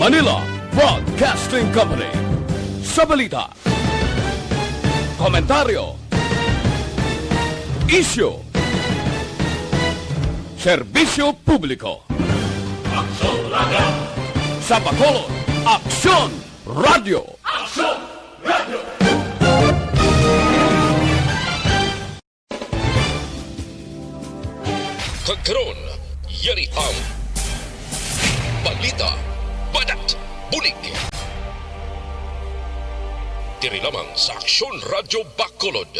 Manila Broadcasting Company. Sa balita, komentaryo, isyu, serbisyo publiko. Aksyon Radio! Sa Bacolod, Aksyon Radio! Aksyon Radio! Kagkaroon, yari ang balita, badat, bulig. Diri lamang sa Aksyon Radio Bacolod.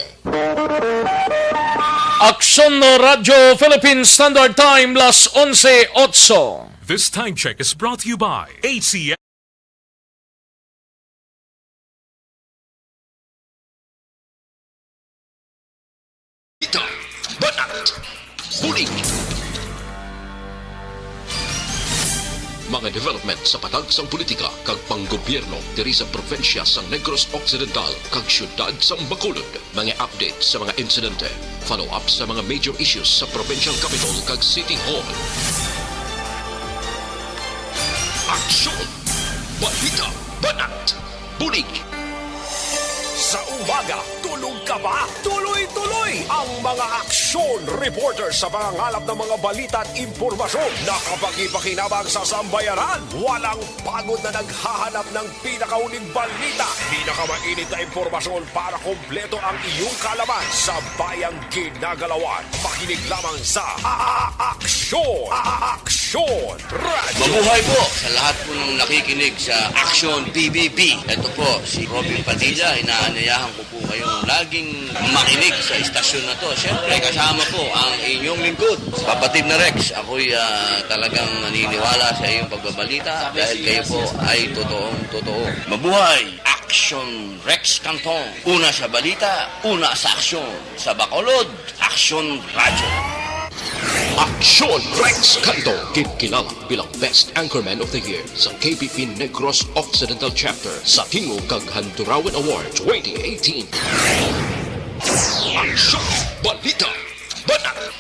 Aksyon Radio Philippine Standard Time, las 11:08. This time check is brought to you by ACS. Balita, badat, bulig. Mga development sa patag sang politika kag panggobyerno diri sa probinsya sang Negros Occidental kag syudad sang Bacolod. Mga update sa mga insidente, follow up sa mga major issues sa provincial capital kag city hall. Aksyon! Balita! Banat! Bulig! Sa umaga, tulog ka ba? Tuloy-tuloy ang mga aksyon reporter sa mga ngalap ng mga balita at impormasyon na kapag-ipakinabang sa sambayaran. Walang pagod na naghahanap ng pinakauling balita. Pinakamainit na impormasyon para kompleto ang iyong kalaman sa bayang ginagalawan. Makinig lamang sa Aksyon! Aksyon Radio! Mabuhay po sa lahat po ng nakikinig sa Action PBB. Ito po si Robin Padilla. Inaanyayahan ko po kayong laging makinig sa istasyon na to. Siyempre, kasama po ang inyong lingkod. Kapatid na Rex, ako'y talagang naniniwala sa iyong pagbabalita dahil kayo po ay totoong-totoo. Mabuhay! Action Rex Canton. Una sa balita, una sa aksyon. Sa Bacolod, Action Radio. Aksyon Rex Canto, kilala bilang Best Anchorman of the Year sa KBP Negros Occidental Chapter sa Tingog kag Handurawan Award 2018. Aksyon! Balita! Banat!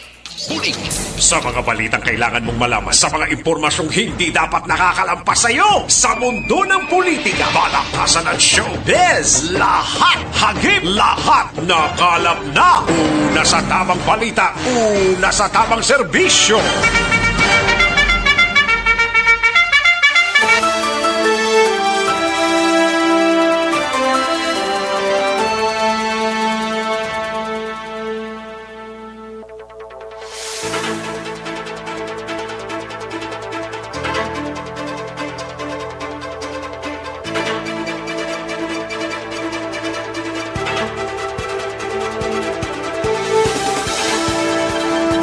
Bulig! Sa mga balitang kailangan mong malaman, sa mga impormasyong hindi dapat nakakalampas sa iyo, sa mundo ng politika, balakasan at showbiz, lahat, hagip, lahat, nakalap na. Una sa tamang balita, una sa tamang serbisyo.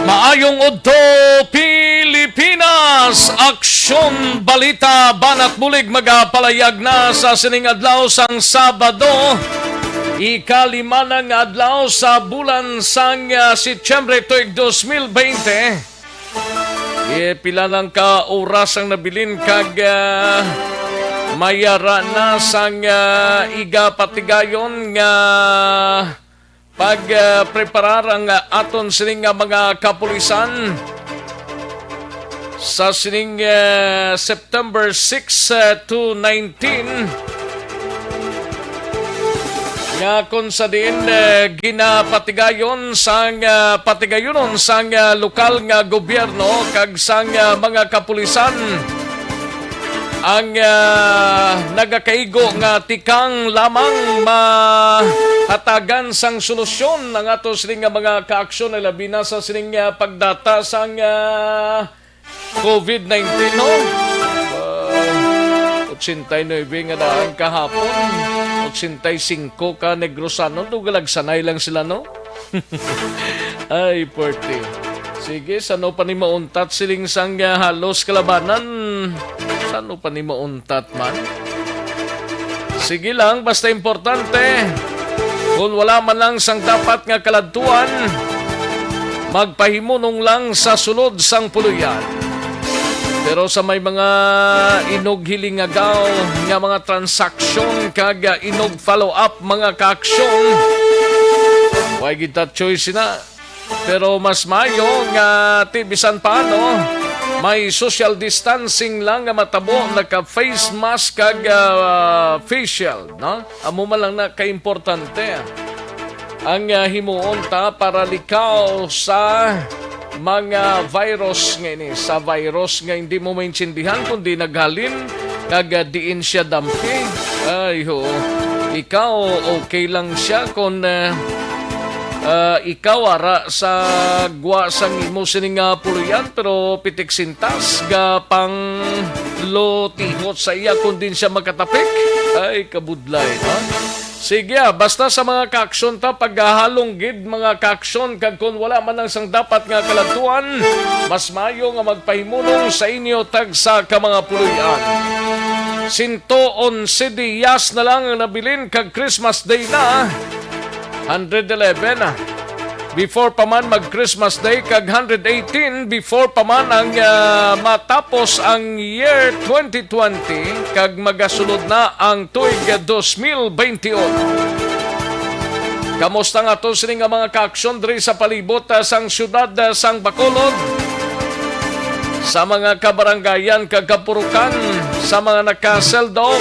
Maayong udto Pilipinas, Aksyon Balita Banat Bulig magapalayag na sa sining adlaw sang Sabado. Ikalima ng adlaw sa bulan sang Setyembre tuig 2020. Pila lang ka oras ang nabilin kag mayara na sang iga patigayon nga pagpreparar ang aton sining mga kapulisan sa sining September 6 to 19 nga kung sa din ginapatigayon sang patigayonon sang lokal nga gobyerno kag sang mga kapulisan ang nagakaigo nga tikang lamang mahatagan sang solusyon ng ato sining mga kaaksyon na labi na sa sining pagdata sang COVID-19 no? 89 nga daan kahapon, 85 ka Negrosano, dugalag sanay lang sila no? Ay, porte. Sige, sano pa ni mauntat siling sang halos kalabanan? Sano pa ni mauntat man? Sige lang, basta importante. Kung wala man lang sang dapat nga kaladtuan, magpahimunong lang sa sulod sang puluyan. Pero sa may mga inog hilingagaw nga mga transaksyon kag inog follow-up mga kaaksyon, why kita choice na Pero mas mayo nga tibisan pa no, may social distancing lang nga matabo, naka face mask kag facial, no? Amo man lang na kaimportante ang himuon ta para likaw sa mga virus nga ini, sa virus nga hindi mo maintindihan kundi naghalin kag diin siya dampi. Ay ho, ikaw okay lang siya kung ikaw ara sa gwa sang imo sining puluyan pero pitik sintas ga pang lotihot sa iya kung din siya makatapik. Ay kabudlay, no? Sige, basta sa mga kaaksyon ta, paghahalong gid mga kaaksyon, kag kung wala man lang sang dapat nga kalatuan, mas mayo nga magpahimunong sa inyo tag sa ka mga puluyan. 111 diyas na lang ang nabilin kag Christmas Day na, 111 before pa man mag-Christmas Day, kag 118 before pa man ang matapos ang year 2020, kag magasunod na ang tuig 2021. Kamusta nga to sining nga mga kaaksyon diri sa palibot sang syudad sang Bacolod, sa mga kabarangayan kag kapurukan, sa mga naka-seld off?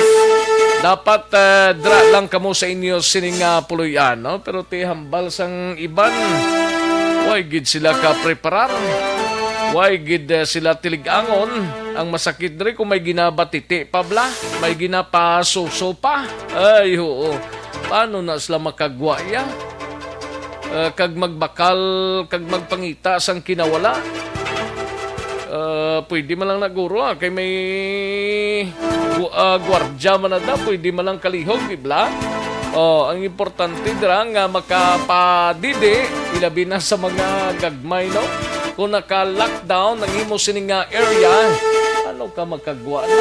Dapat dra lang kamo sa inyo sining puluyan, no? Pero ti hambal sang iban, why gid sila ka preparar, why gid sila tiligangon. Ang masakit diri kung may ginabatiti pa bla, may ginapasuso pa. Ay oo, paano na sila makagwaya? Kag magbakal, kag magpangita sang kinawala. Pwede man lang naguro kay may gwardya man na da, pwede man lang kalihog, dibla? Ang importante dira nga makapadidi, ilabi na sa mga gagmay, no? Kung naka-lockdown ang imo sining area, ano ka magkagwa na?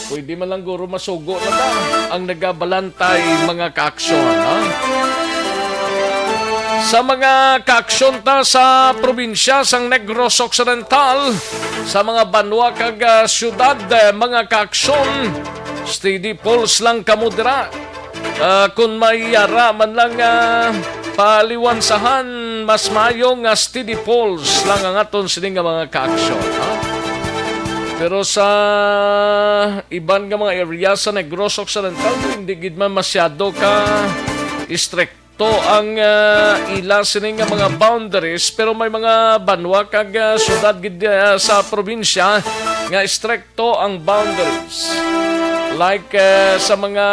Pwede man lang guro masugo na da ang nagabalantay mga kaaksyon, ha? Sa mga kaaksyon ta sa probinsya sang Negros Occidental, sa mga banwa kag syudad, mga kaaksyon, steady pulse lang kamudra. Kung may yara man lang paliwansahan, mas mayo nga steady pulse lang ang aton sining mga kaaksyon. Pero sa iban nga mga area sa Negros Occidental, hindi gid man masyado ka strict to ang ila sining mga boundaries, pero may mga banwa kag syudad gid sa probinsya nga stricto ang boundaries. Like sa mga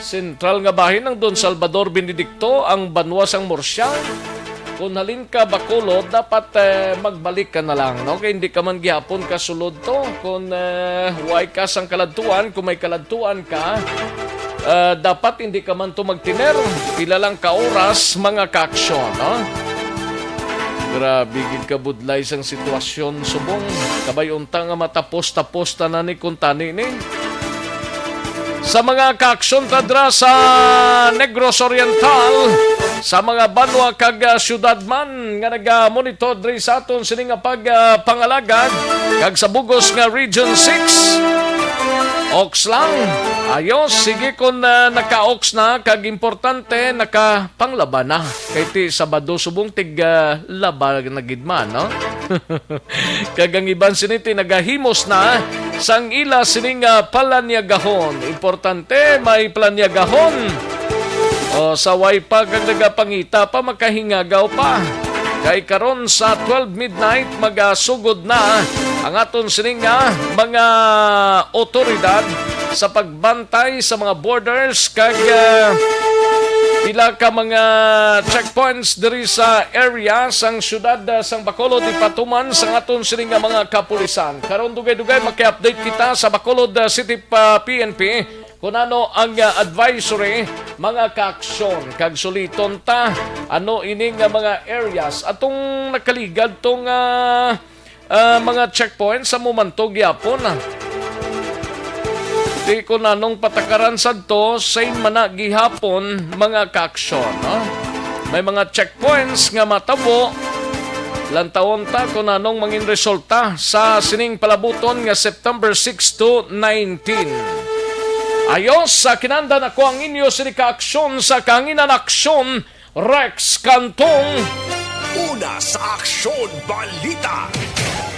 sentral nga bahin ng Don Salvador Benedicto, ang banwa sang Murcia. Kung halin ka Bacolod, dapat magbalik ka na lang, no? Kaya hindi ka man gihapon ka sulod to. Kung huwag ka sang kaladtuan, kung may kaladtuan ka, dapat hindi ka man to magtiner. Pila lang ka oras mga kaaksyon, no? Grabe gid ka budlay sang sitwasyon subong. Kabay unta nga matapos-tapos tanan ni kuntani ni. Sa mga kaaksyon tadra sa Negros Oriental, sa mga banwa kag syudad man nga naga-monitor diri sa aton sining nga pagpangalagad, kag sa bugos nga Region 6. Ox lang. Ayos, sige kung naka-ox na, kag importante, naka-panglaba na. Kaya ti Sabado subong laba na gidman, no? Kag ang iban siniti nagahimos na sang ila sining palanyagahon. Importante, may palanyagahon. Sa way pa kag nagapangita pa, makahingagaw pa. Kay karon sa 12 midnight magasugod na ang aton sining mga otoridad sa pagbantay sa mga borders kag pila ka mga checkpoints diri sa area sang syudad sang Bacolod ipatuman sa aton sining mga kapulisan. Karon dugay-dugay maki-update kita sa Bacolod City PNP kung ano ang advisory mga kaaksyon kag suliton ta ano ining mga areas atong nakaligad tong mga checkpoints sa mumanto gyapon. Di ko nanong patakaran sadto same man gihapon mga kaaksyon, no? May mga checkpoints nga matabo lantawon ta kung nanong mangin resulta sa sining palabuton nga September 6 to 19. Ayos, sa kinanda na ko ang inyo sini kaaksyon sa kanginan aksyon Rex Cantong. Una sa Aksyon Balita.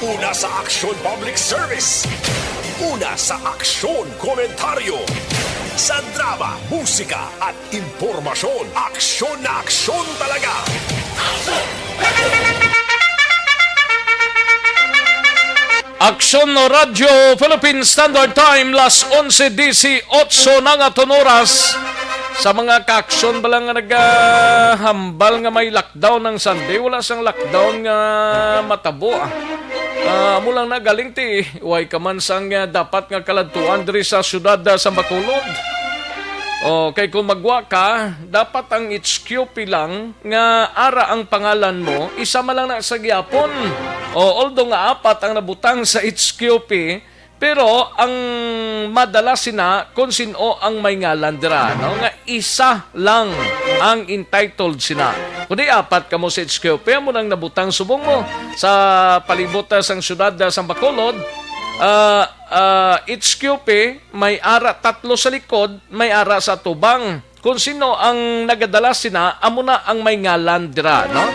Una sa Aksyon Public Service. Una sa Aksyon Komentaryo. Sa drama, musika at impormasyon, aksyon na aksyon talaga. Aksyon Radio Philippine Standard Time, las 11 DC 8 na nga oras. Sa mga ka-aksyon ba lang nga naghambal nga may lockdown ng Sunday, wala sang lockdown nga matabo. Amo lang na galing ti, way ka man sang dapat nga kaladtuan diri sa syudad sa Bacolod. Kay kung magwa ka, dapat ang HQP lang nga ara ang pangalan mo, isa man lang na sa gyapon. Although nga apat ang nabutang sa HQP, pero ang madalas sina kung sino ang may ngalan dira, no? Nga isa lang ang entitled sina. Kundi apat ka mo sa HQP, mo nang nabutang subong mo sa palibot sang syudad sa Bacolod. HQP, may ara tatlo sa likod, may ara sa tubang. Kung sino ang nagadala sina, amo na ang may ngalan dira, no?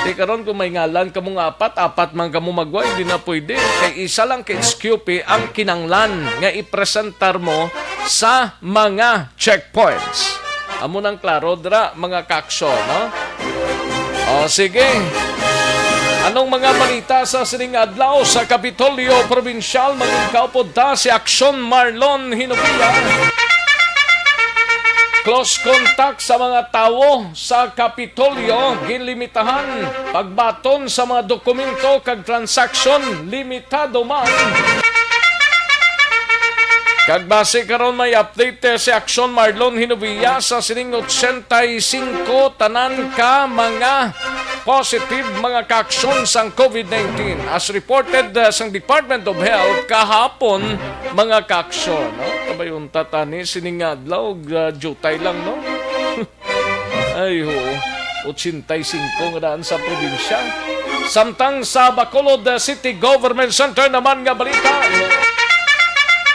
Di karon kung may ngalan kamo nga apat man kamo magwa, hindi na pwede. Kay isa lang kay HQP ang kinanglan nga ipresentar mo sa mga checkpoints. Amo nang klaro dira mga kaksyo, no? Sige. Anong mga balita sa sining adlaw sa Kapitolyo Provincial? Maging ta si Aksyon Marlon Hinubia. Close contact sa mga tao sa Kapitolyo ginlimitahan. Pagbaton sa mga dokumento kag transaksyon limitado man. Kag base karon may update si Aksyon Marlon Hinubia sa sining 85 tanan ka mga positive mga kaaksyon sang COVID-19 as reported sang Department of Health kahapon mga kaaksyon, no? Kabayon tatani sining adlaw jutay lang, no? Ay ho, 85 nga daan sa probinsya. Samtang sa Bacolod City Government Center naman nga balita.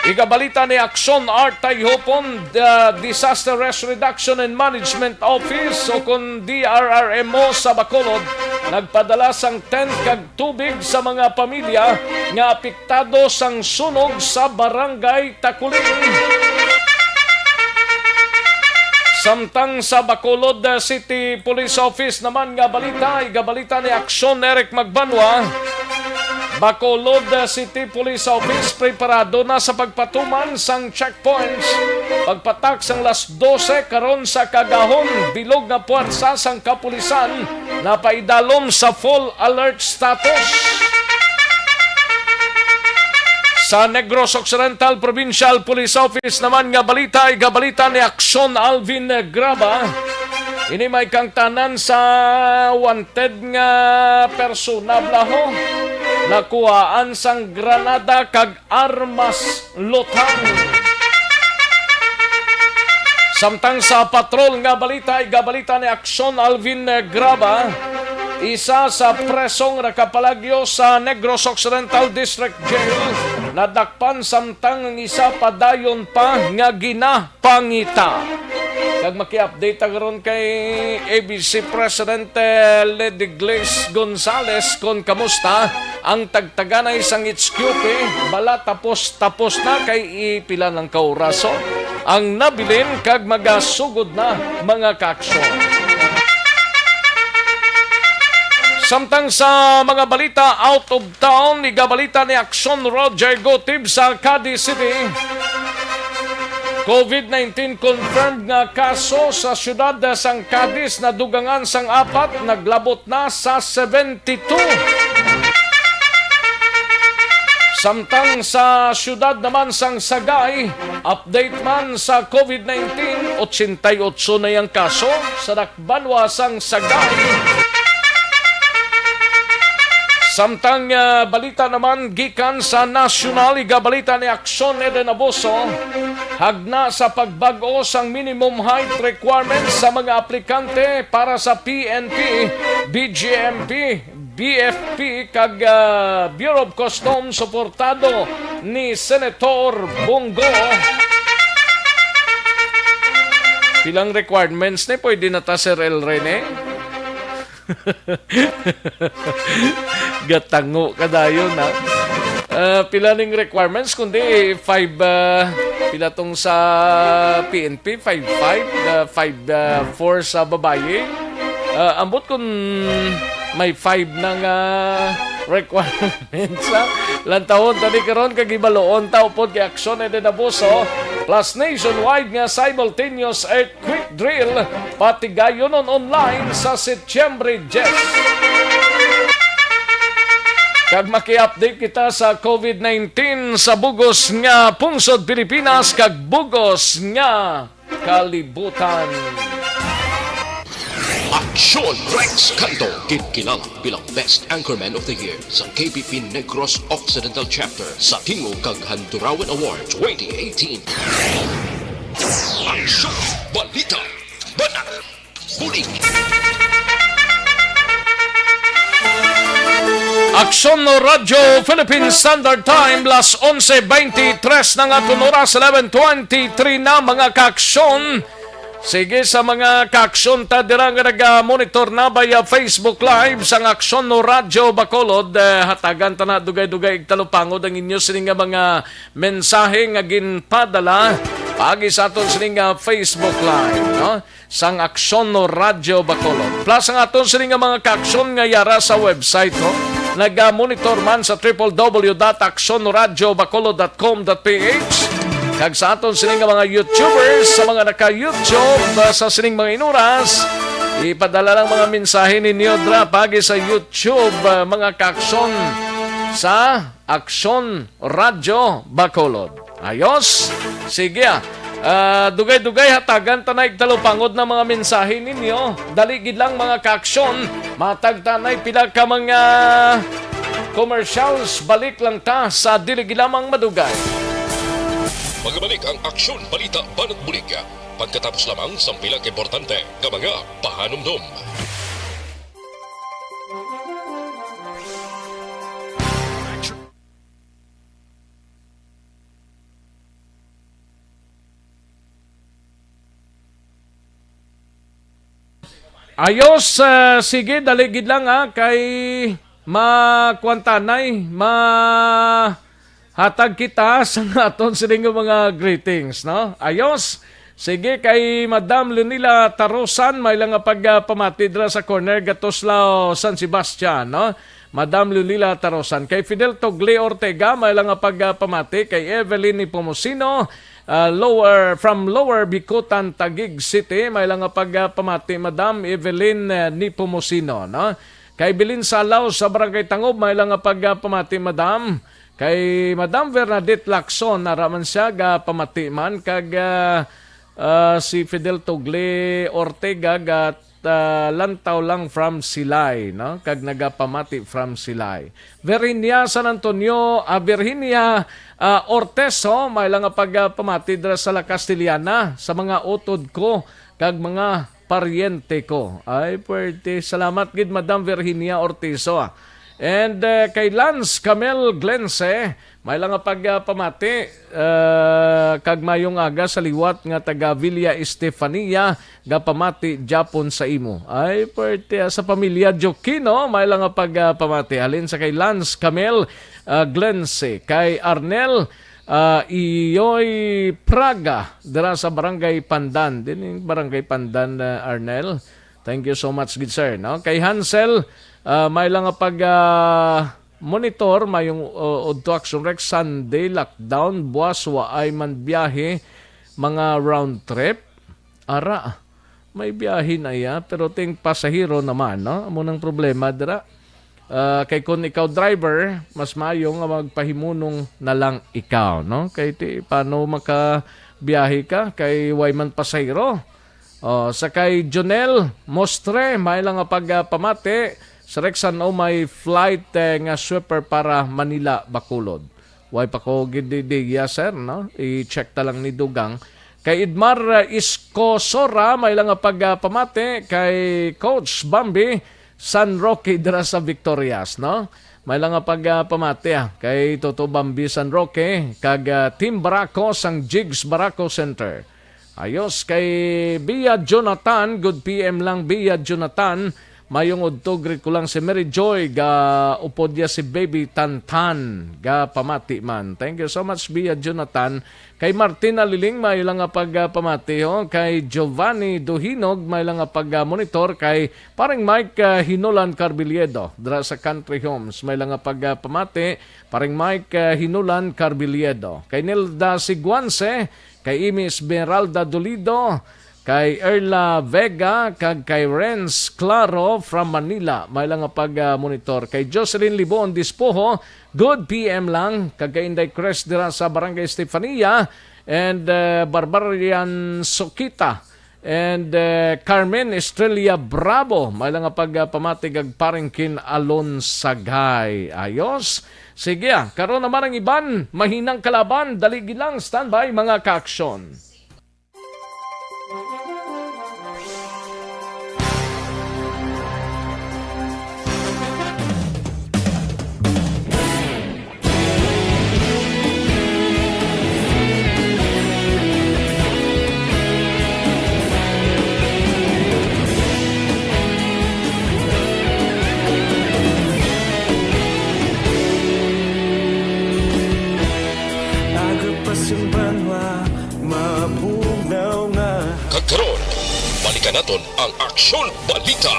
Igabalita ni Aksyon Art Tayhopon, the Disaster Risk Reduction and Management Office o kung DRRMO sa Bacolod, nagpadala sang tent kag tubig sa mga pamilya nga apektado sang sunog sa Barangay Takuling. Samtang sa Bacolod City Police Office naman nga balita, igabalita ni Aksyon Eric Magbanwa, Bacolod City Police Office preparado na sa pagpatuman sang checkpoints. Pagpatak sang las 12 karon sa Kagahon, bilog nga puwersa sang kapulisan na paidalom sa full alert status. Sa Negros Occidental Provincial Police Office naman nga balita, igabalita ni Aksyon Alvin Graba. Ini may kang tanan sa wanted nga persona blaho. Nakuhaan sang granada kag armas lutang. Samtang sa patrol nga balita, igabalita ni Aksyon Alvin Graba, isa sa presong nakapalagyo sa Negros Occidental District Jail, nadakpan samtang ang isa padayon pa nga ginapangita. Kag maki-update karon kay ABC President Lady Glace Gonzales kung kamusta ang tagtaganay sang HQP, bala tapos na kay ipila ng kauraso ang nabilin kag magasugod na mga kaaksyon. Samtang sa mga balita out of town, igabalita ni Aksyon Roger Gotib sa Cadiz City. COVID-19 confirmed nga kaso sa syudad sang Cadiz na dugangan sang apat, naglabot na sa 72. Samtang sa syudad naman sang Sagay, update man sa COVID-19, 88 na yung kaso sa Dakbanwa sang Sagay. Samtang balita naman gikan sa nasyonal, igabalita ni Aksyon Eden Abuso, hagna sa pagbago sang minimum height requirements sa mga aplikante para sa PNP, BGMP, BFP kag Bureau of Customs suportado ni Senator Bongo. Pilang requirements ni pwede na ta Sir El Rene? Gatango ka dayon ha. Pila ning requirements kundi 5 pila tong sa PNP 5'5", 5'4" sa babae. Ambot kung may 5 nang requirements ha. Lantahon tadi karon kagibaloon ta upod kay aksyon ed Abuso plus nationwide nga simultaneous earthquake drill pati gayon online sa Setyembre 10. Kag maki-update kita sa COVID-19 sa bugos nga pungsod Pilipinas kag bugos nga kalibutan. Aksyon Rex Canto, kilala bilang Best Anchorman of the Year sa KBP Negros Occidental Chapter sa Tingog kag Handurawan Award 2018. Aksyon Balita Banat Bulig. Aksyon no Radyo Philippine Standard Time las 11:23 na nga oras 11:23 na mga kaaksyon. Sige sa mga kaaksyon ta dira nga naga-monitor na via Facebook Live sang Aksyon no Radyo Bacolod. Hatagan ta na dugay-dugay igtalupangod ang inyo sining nga mga mensahe nga ginpadala pagi sa aton sining nga Facebook Live, no? Sang Aksyon no Radyo Bacolod. Plus ang aton sining nga mga kaaksyon nga yara sa website, no? Naga-monitor man sa www.aksyonoradyobacolod.com.ph kag sa aton sining mga YouTubers sa mga naka-YouTube sa sining mga inuras ipadala lang mga mensahe ninyo dra pagi sa YouTube mga kaaksyon sa Aksyon Radyo Bacolod. Ayos? Sige dugay-dugay hatagan tanay talupangod na mga mensahe ninyo. Dali gid lang mga kaaksyon. Matag tanay pila ka mga commercials. Balik lang ta sa dili gid lamang madugay. Magbalik ang Aksyon Balita Banat Bulig. Pagkatapos lamang sa pila ka importante nga mga pahanumdum. Ayos, sige, daligid lang kay makwantanay, hatag kita sa aton sining mga greetings, no? Ayos, sige, kay Madam Lunila Tarosan, may lang pagpamati dra sa corner Gatoslao, San Sebastian, no? Madam Lunila Tarosan. Kay Fidel Togle Ortega, may lang pagpamati. Kay Evelyn Nipomucino, from Lower Bicutan, Taguig City, may lang pagpamati Madam Evelyn Nipomucino, no? Kay Bilin Salaw sa Barangay Tangob, may lang pagpamati Madam. Kay Madam Bernadette Lacson, naraman siya pamati man kag si Fidel Togle Ortega lantaw lang from Silay, no? Kag nagapamati from Silay. Virginia San Antonio, Virginia Orteso, may lang pagpamati dra sa La Castellana sa mga utod ko kag mga paryente ko. Ay, pwede. Salamat gid Madam Virginia Orteso. And kay Lance Camel Glense, may lang pagpamati kag mayong aga sa liwat nga taga Villa Estefania gapamati Japon sa imo. Ay pwede sa pamilya Jokino, may lang pagpamati halin sa kay Lance Camel Glense, kay Arnel Iyoy Praga dira sa Barangay Pandan. Din Barangay Pandan, Arnel. Thank you so much, good sir, no? Kay Hansel, may lang monitor, mayong Udto Action Rex Sunday lockdown, buwas wa ay man biyahe, mga round trip. Ara, may biyahe na ya, pero ting pasahero naman, no? Amo nang problema dira. Kay kung ikaw driver, mas mayong magpahimunong na lang ikaw, no? Kay paano makabiyahe ka kay way man pasahero. Sa kay Jonel Mostre, may lang pagpamati sa Rexan may flight nga sweeper para Manila Bacolod. Way pa ko gididiya sir, no? I-check ta lang ni Dugang. Kay Idmar Iskosora, may lang pagpamati kay Coach Bambi San Roque dira sa Victorias, no? May lang pagpamati kay Toto Bambi San Roque kag Team Barako sang Jigs Barako Center. Ayos kay Bia Jonathan, good PM lang Bia Jonathan. Mayong udtog rin ko lang si Mary Joy ga upod niya si Baby Tantan ga pamati man. Thank you so much Bia Jonathan. Kay Martina Liling may lang nga pagpamati ho. Kay Giovanni Duhinog may lang nga pag-monitor. Kay paring Mike Hinolan Carbiliedo dra sa Country Homes may lang nga pagpamati. Paring Mike Hinolan Carbiliedo. Kay Nilda Siguanse, kay Imi Esmeralda Dolido, kay Erla Vega, kag kay Renz Claro from Manila. May lang nga pag-monitor. Kay Jocelyn Libon Dispoho, good PM lang. Kag kay Inday Cres dira sa Barangay Estefania. And Barbarian Sokita. And Carmen Estrella Bravo. May lang nga pagpamatig ag Paringkin Alon Sagay. Ayos. Sige, karon naman ang iban. Mahinang kalaban. Daligi lang. Standby mga ka-aksyon. Karon, balikan naton ang Aksyon Balita.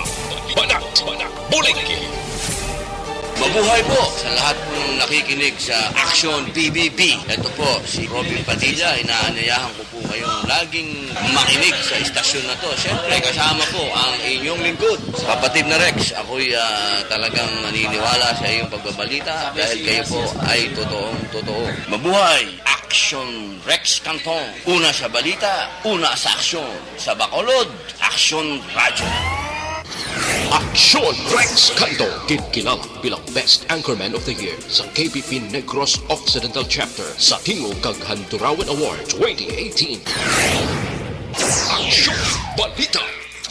Banat, Buliki. Mabuhay po sa lahat po ng nakikinig sa Action PBB. Ito po si Robin Padilla. Inaanyayahan ko po kayong laging makinig sa istasyon na to. Siyempre kasama po ang inyong lingkod. Kapatid na Rex, ako'y talagang naniniwala sa iyong pagbabalita dahil kayo po ay totoo. Mabuhay! Action Rex Canton. Una sa balita, una sa aksyon. Sa Bacolod, Action Radio. Aksyon Rex Canto, kinilala bilang Best Anchorman of the Year sa KBP Negros Occidental Chapter sa Tingog kag Handurawan Award 2018. Aksyon Balita.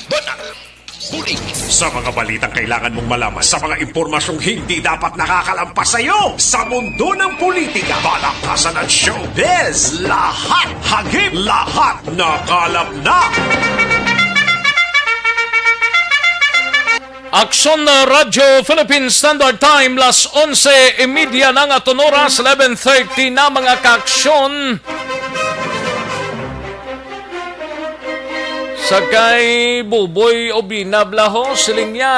Banat. Bulig. Sa mga balitang kailangan mong malaman, sa mga impormasyong hindi dapat nakakalampas sa iyo, sa mundo ng politika, balakasan at showbiz, lahat, hagip, lahat, nakalap na! Aksyon na Radyo Philippine Standard Time, las 11:30 na nga oras, 11:30 na mga kaaksyon. Sakay Buboy Obina Blaho, siling niya,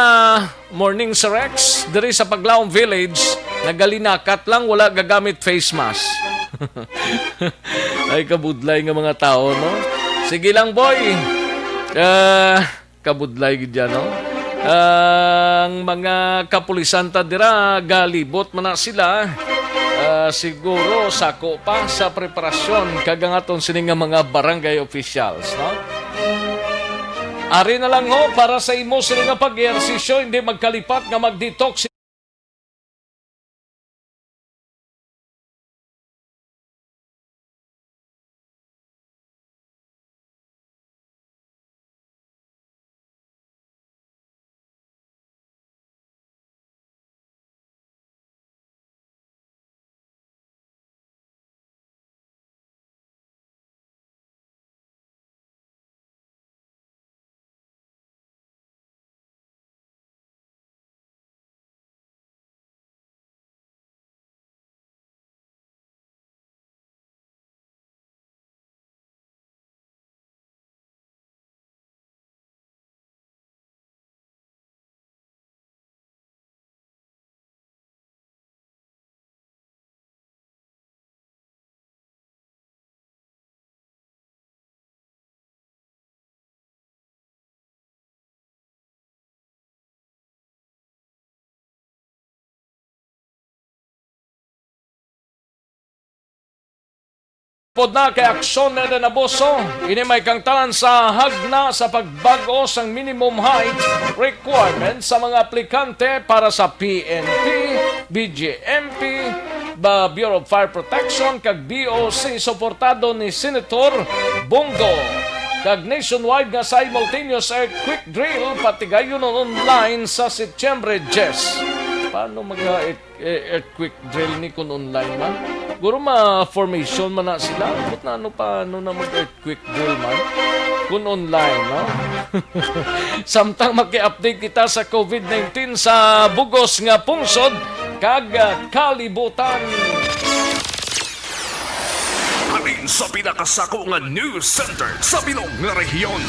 morning sa Rex, diri sa Paglaong Village, nagalinakat lang, wala gagamit face mask. Ay, kabudlay nga mga tao, no? Sige lang, boy. Kabudlay gid no? Ang mga kapulisan ta dira, galibot man na sila. Siguro, sako pa sa preparasyon, kagangaton sining nga mga barangay officials, no? Ari na lang ho, para sa imo sila nga pag-ehersisyo, hindi magkalipat nga mag-detox. Pod na kay aksyon na naboso, ini may kang talan sa hagna sa pagbago sang minimum height requirement sa mga aplikante para sa PNP, BGMP, Bureau of Fire Protection, kag BOC, suportado ni Senator Bongo. Kag nationwide nga simultaneous earthquake drill, patigayon online sa Setyembre 10. Paano mag-earthquake drill ni kung online man? Guro ma-formation man na sila. But na ano pa, ano na mag-earthquake drill man. Kung online, no? Samtang maki-update kita sa COVID-19 sa bugos nga pungsod, kag kalibutan. Alin sa pinakasako nga news center sa bilog nga rehiyon.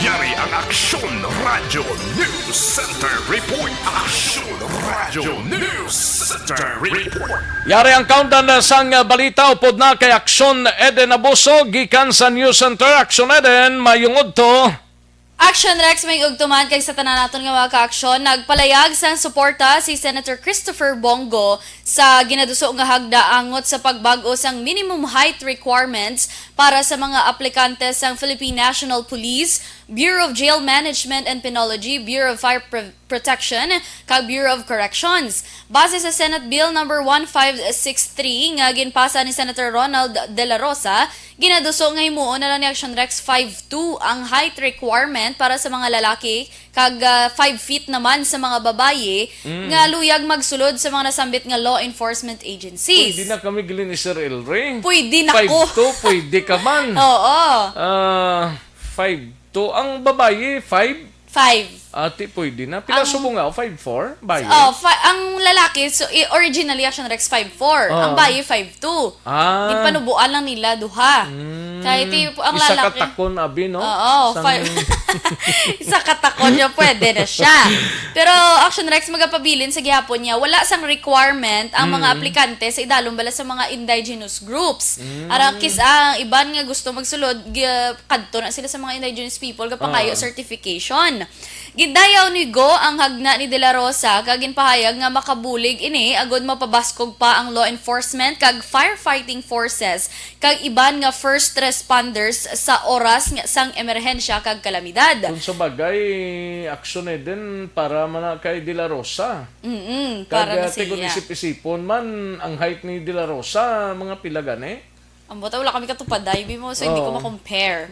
Yari ang Aksyon Radio News Center Report. Aksyon Radio News Center Report. Yari ang countdown na sang balita upod na kay Aksyon Eden Abuso gikan sa News Center. Aksyon Eden, mayungod to. Action Rex may ugtuman kay sa tanan naton nga mga kaaksyon. Nagpalayag sa suporta si Senator Christopher Bongo sa ginaduso nga hagda angot sa pagbag-o sang minimum height requirements para sa mga aplikante sang Philippine National Police, Bureau of Jail Management and Penology, Bureau of Fire Protection, kag Bureau of Corrections. Base sa Senate Bill number 1563 nga ginpasa ni Senator Ronald De La Rosa, ginaduso nga himuon na lang ni Action Rex 5'2" ang height requirement para sa mga lalaki kag 5 feet naman sa mga babaye nga luyag magsulod sa mga nasambit nga law enforcement agencies. Pwede na kami gilin ni Sir Elray. Pwede na ko. 5'2", pwede ka man. Oo. 5'2". Ang babaye, 5'. 5. Ate, pwede na. Pila subo nga, 5'4"? Baye? Ang lalaki, so originally Action Rex 5'4". Ang bayi 5'2". Ah. Gipanubuan lang nila duha. Kaya ang Isa lalaki. katakon, abi, no? Oo, isa katakon niya, pwede na siya. Pero Action Rex magapabilin sa gihapon niya, wala sang requirement ang mga aplikante sa idalong bala sa mga indigenous groups. Arakis ang iban nga gusto magsulod, kadto na sila sa mga indigenous people kapangayo certification. Gidayaw ni Go ang hagna ni De La Rosa kag ginpahayag nga makabulig ini agod mapabaskog pa ang law enforcement kag firefighting forces kag iban nga first responders sa oras nga sang emerhensya kag kalamidad. Kung sa bagay, aksyon din para man kay De La Rosa. Para na Kag kung siya. isip-isipon man, ang height ni De La Rosa, mga pilagan Ang bota wala kami katupaday mo so hindi ko ma-compare.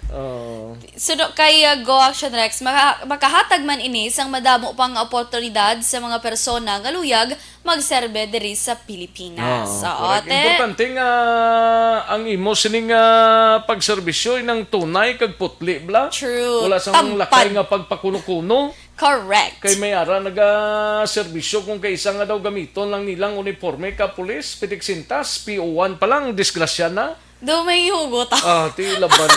So kay Go Action Rex, makahatag man ini sang madamo pang oportunidad sa mga persona nga luyag magserbe diri sa Pilipinas. Correct. Ate. Importante nga ang imo sining pagserbisyo ng tunay kag putli bla. True. Wala sang Tampad. lakay nga pagpakuno-kuno. Correct. Kay may ara naga-serbisyo kung kaysa nga daw gamiton lang nilang uniforme ka pulis, pitik sintas, PO1 pa lang, disgrasya na. Do may hugot ako. Ti laban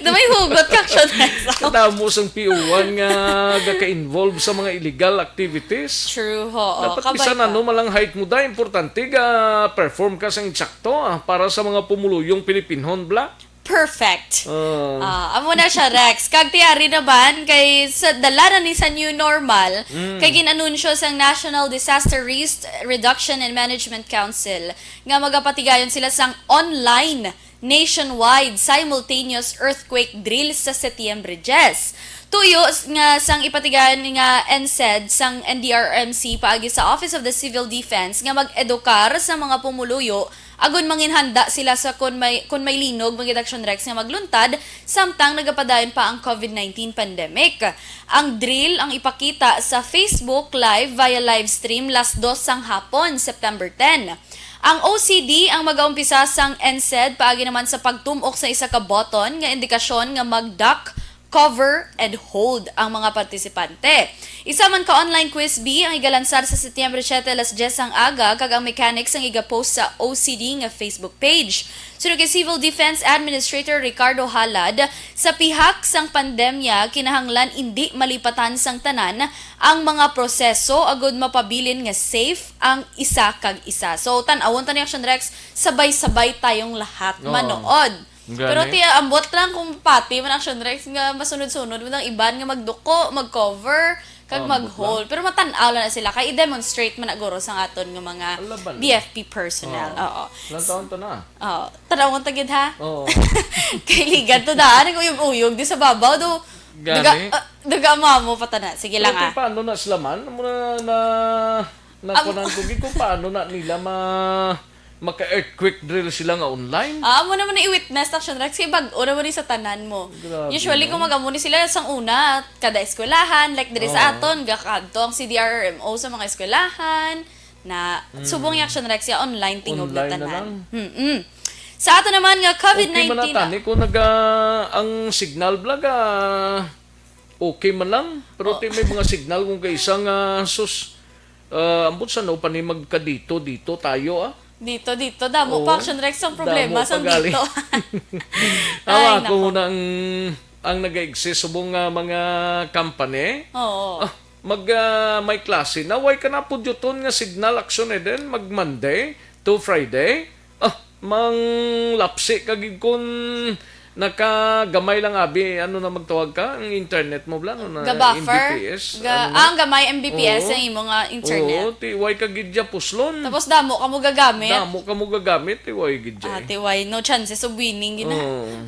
Do may hugot ka Action Rex. Kadamo sang PO1 nga gaka-involve sa mga illegal activities. True ho. Dapat bisan ano malang height mo da, importante ga perform ka sang eksakto para sa mga pumuluyong Pilipinhon bla. Perfect. Amo na siya, Rex. Kag tiyari naman, kay sa dala na ni sa new normal, kay ginanunsyo sang National Disaster Risk Reduction and Management Council nga magapatigayon sila sang online nationwide simultaneous earthquake drills sa Setyembre 10. Tuyo nga sang ipatigayon nga NSED sang NDRMC paagi sa Office of the Civil Defense nga mag-edukar sa mga pumuluyo agon manginhanda sila sa kun may linog mga Action Rex nga magluntad samtang nagapadayon pa ang COVID-19 pandemic. Ang drill ang ipakita sa Facebook Live via live stream las 2 sang hapon, September 10. Ang OCD ang mag-aumpisa sang NSED paagi naman sa pagtumok sa isa ka button nga indikasyon nga mag-duck, cover, and hold ang mga partisipante. Isa man ka online quiz B ang igalansar sa Setyembre 7 alas 10 ang aga kag ang mechanics ang iga-post sa OCD nga Facebook page. Sunod kay Civil Defense Administrator Ricardo Halad, sa pihak sang pandemya kinahanglan hindi malipatan sang tanan ang mga proseso agud mapabilin nga safe ang isa kag isa. So tan-awon ta ni Action Rex, sabay-sabay tayong lahat manood. Pero ambot lang kung pati man Action Rex nga masunod-sunod mo ng iban nga magduko, mag-cover, kag mag-hold. Pero matanaw lang na sila kay i-demonstrate man aguro sang aton nga mga BFP personnel. Oo. Ilang taon to na? Oo. Tanawon tagid ha? Oo. Kay ligad to daan ang uyog-uyog di sa babaw do. Gani? Daga mo patana. Sige lang Pero paano na sila man? Muna na kunan ko kung paano na nila maka-earthquake drill sila nga online. Amo naman na i-witness Action Rex kay bag-o naman ni sa tanan mo. Grabe, Usually kung mag-amo ni sila sang una kada eskwelahan like diri sa aton gakadto ang CDRRMO sa mga eskwelahan na subong yung Action Rex ya online tingog na Online na tanan. lang. Sa ato naman nga Okay COVID-19 man na tani kung ang signal vlog okay man lang. Pero may mga signal kung kaisang ambot sa no pa ni magkadito dito tayo dito damo pa Action Rex ang problema Damo sa pa galing. dito. Tawa nako. ko na ang nag-exist subong mga company. Oo. May klase na way ka na po nga signal action din mag Monday to Friday. Mang lapsi kagig kun nakagamay lang abi na magtawag ka ang internet mo bla na Ga-buffer. Mbps. Ang gamay Mbps ang imo nga internet. Oo, tiway ka gidya puslon. Tapos damo ka mo gagamit. Damo ka mo gagamit, tiway gidya. Tiway, no chances of winning gina. Oo.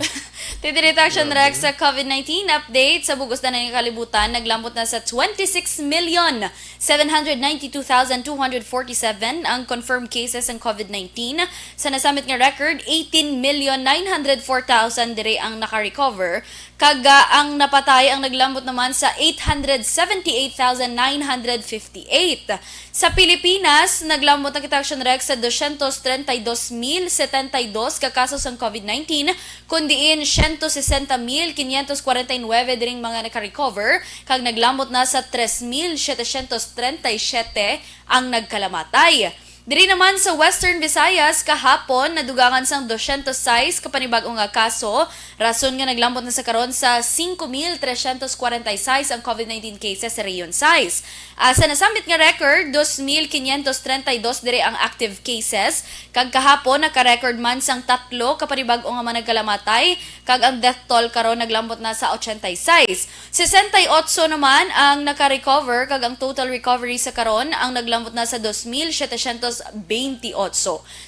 Tidirit Action Rex sa COVID-19 update sa bugos na ng kalibutan, naglambot na sa 26,792,247 ang confirmed cases ng COVID-19. Sa nasamit nga record, 18,904,000 dire ang naka-recover. Kaga ang napatay ang naglambot naman sa 878,958. Sa Pilipinas, naglambot na kita Action Rex sa 232,072 kakasos ng COVID-19, kundiin 160,549 diring mga naka-recover, kag naglambot na sa 3,737 ang nagkalamatay. Diri naman sa Western Visayas, kahapon, nadugangan sang 206 kapanibagong nga kaso. Rason nga naglambot na sa karon sa 5,346 ang COVID-19 cases sa Region 6. Sa nasamit nga record, 2,532 diri ang active cases. Kag kahapon, naka-record man sang 3 kapanibagong nga managkalamatay. Kag ang death toll karon naglambot na sa 86. 68 naman ang naka-recover. Kag ang total recovery sa karon ang naglambot na sa 2,728.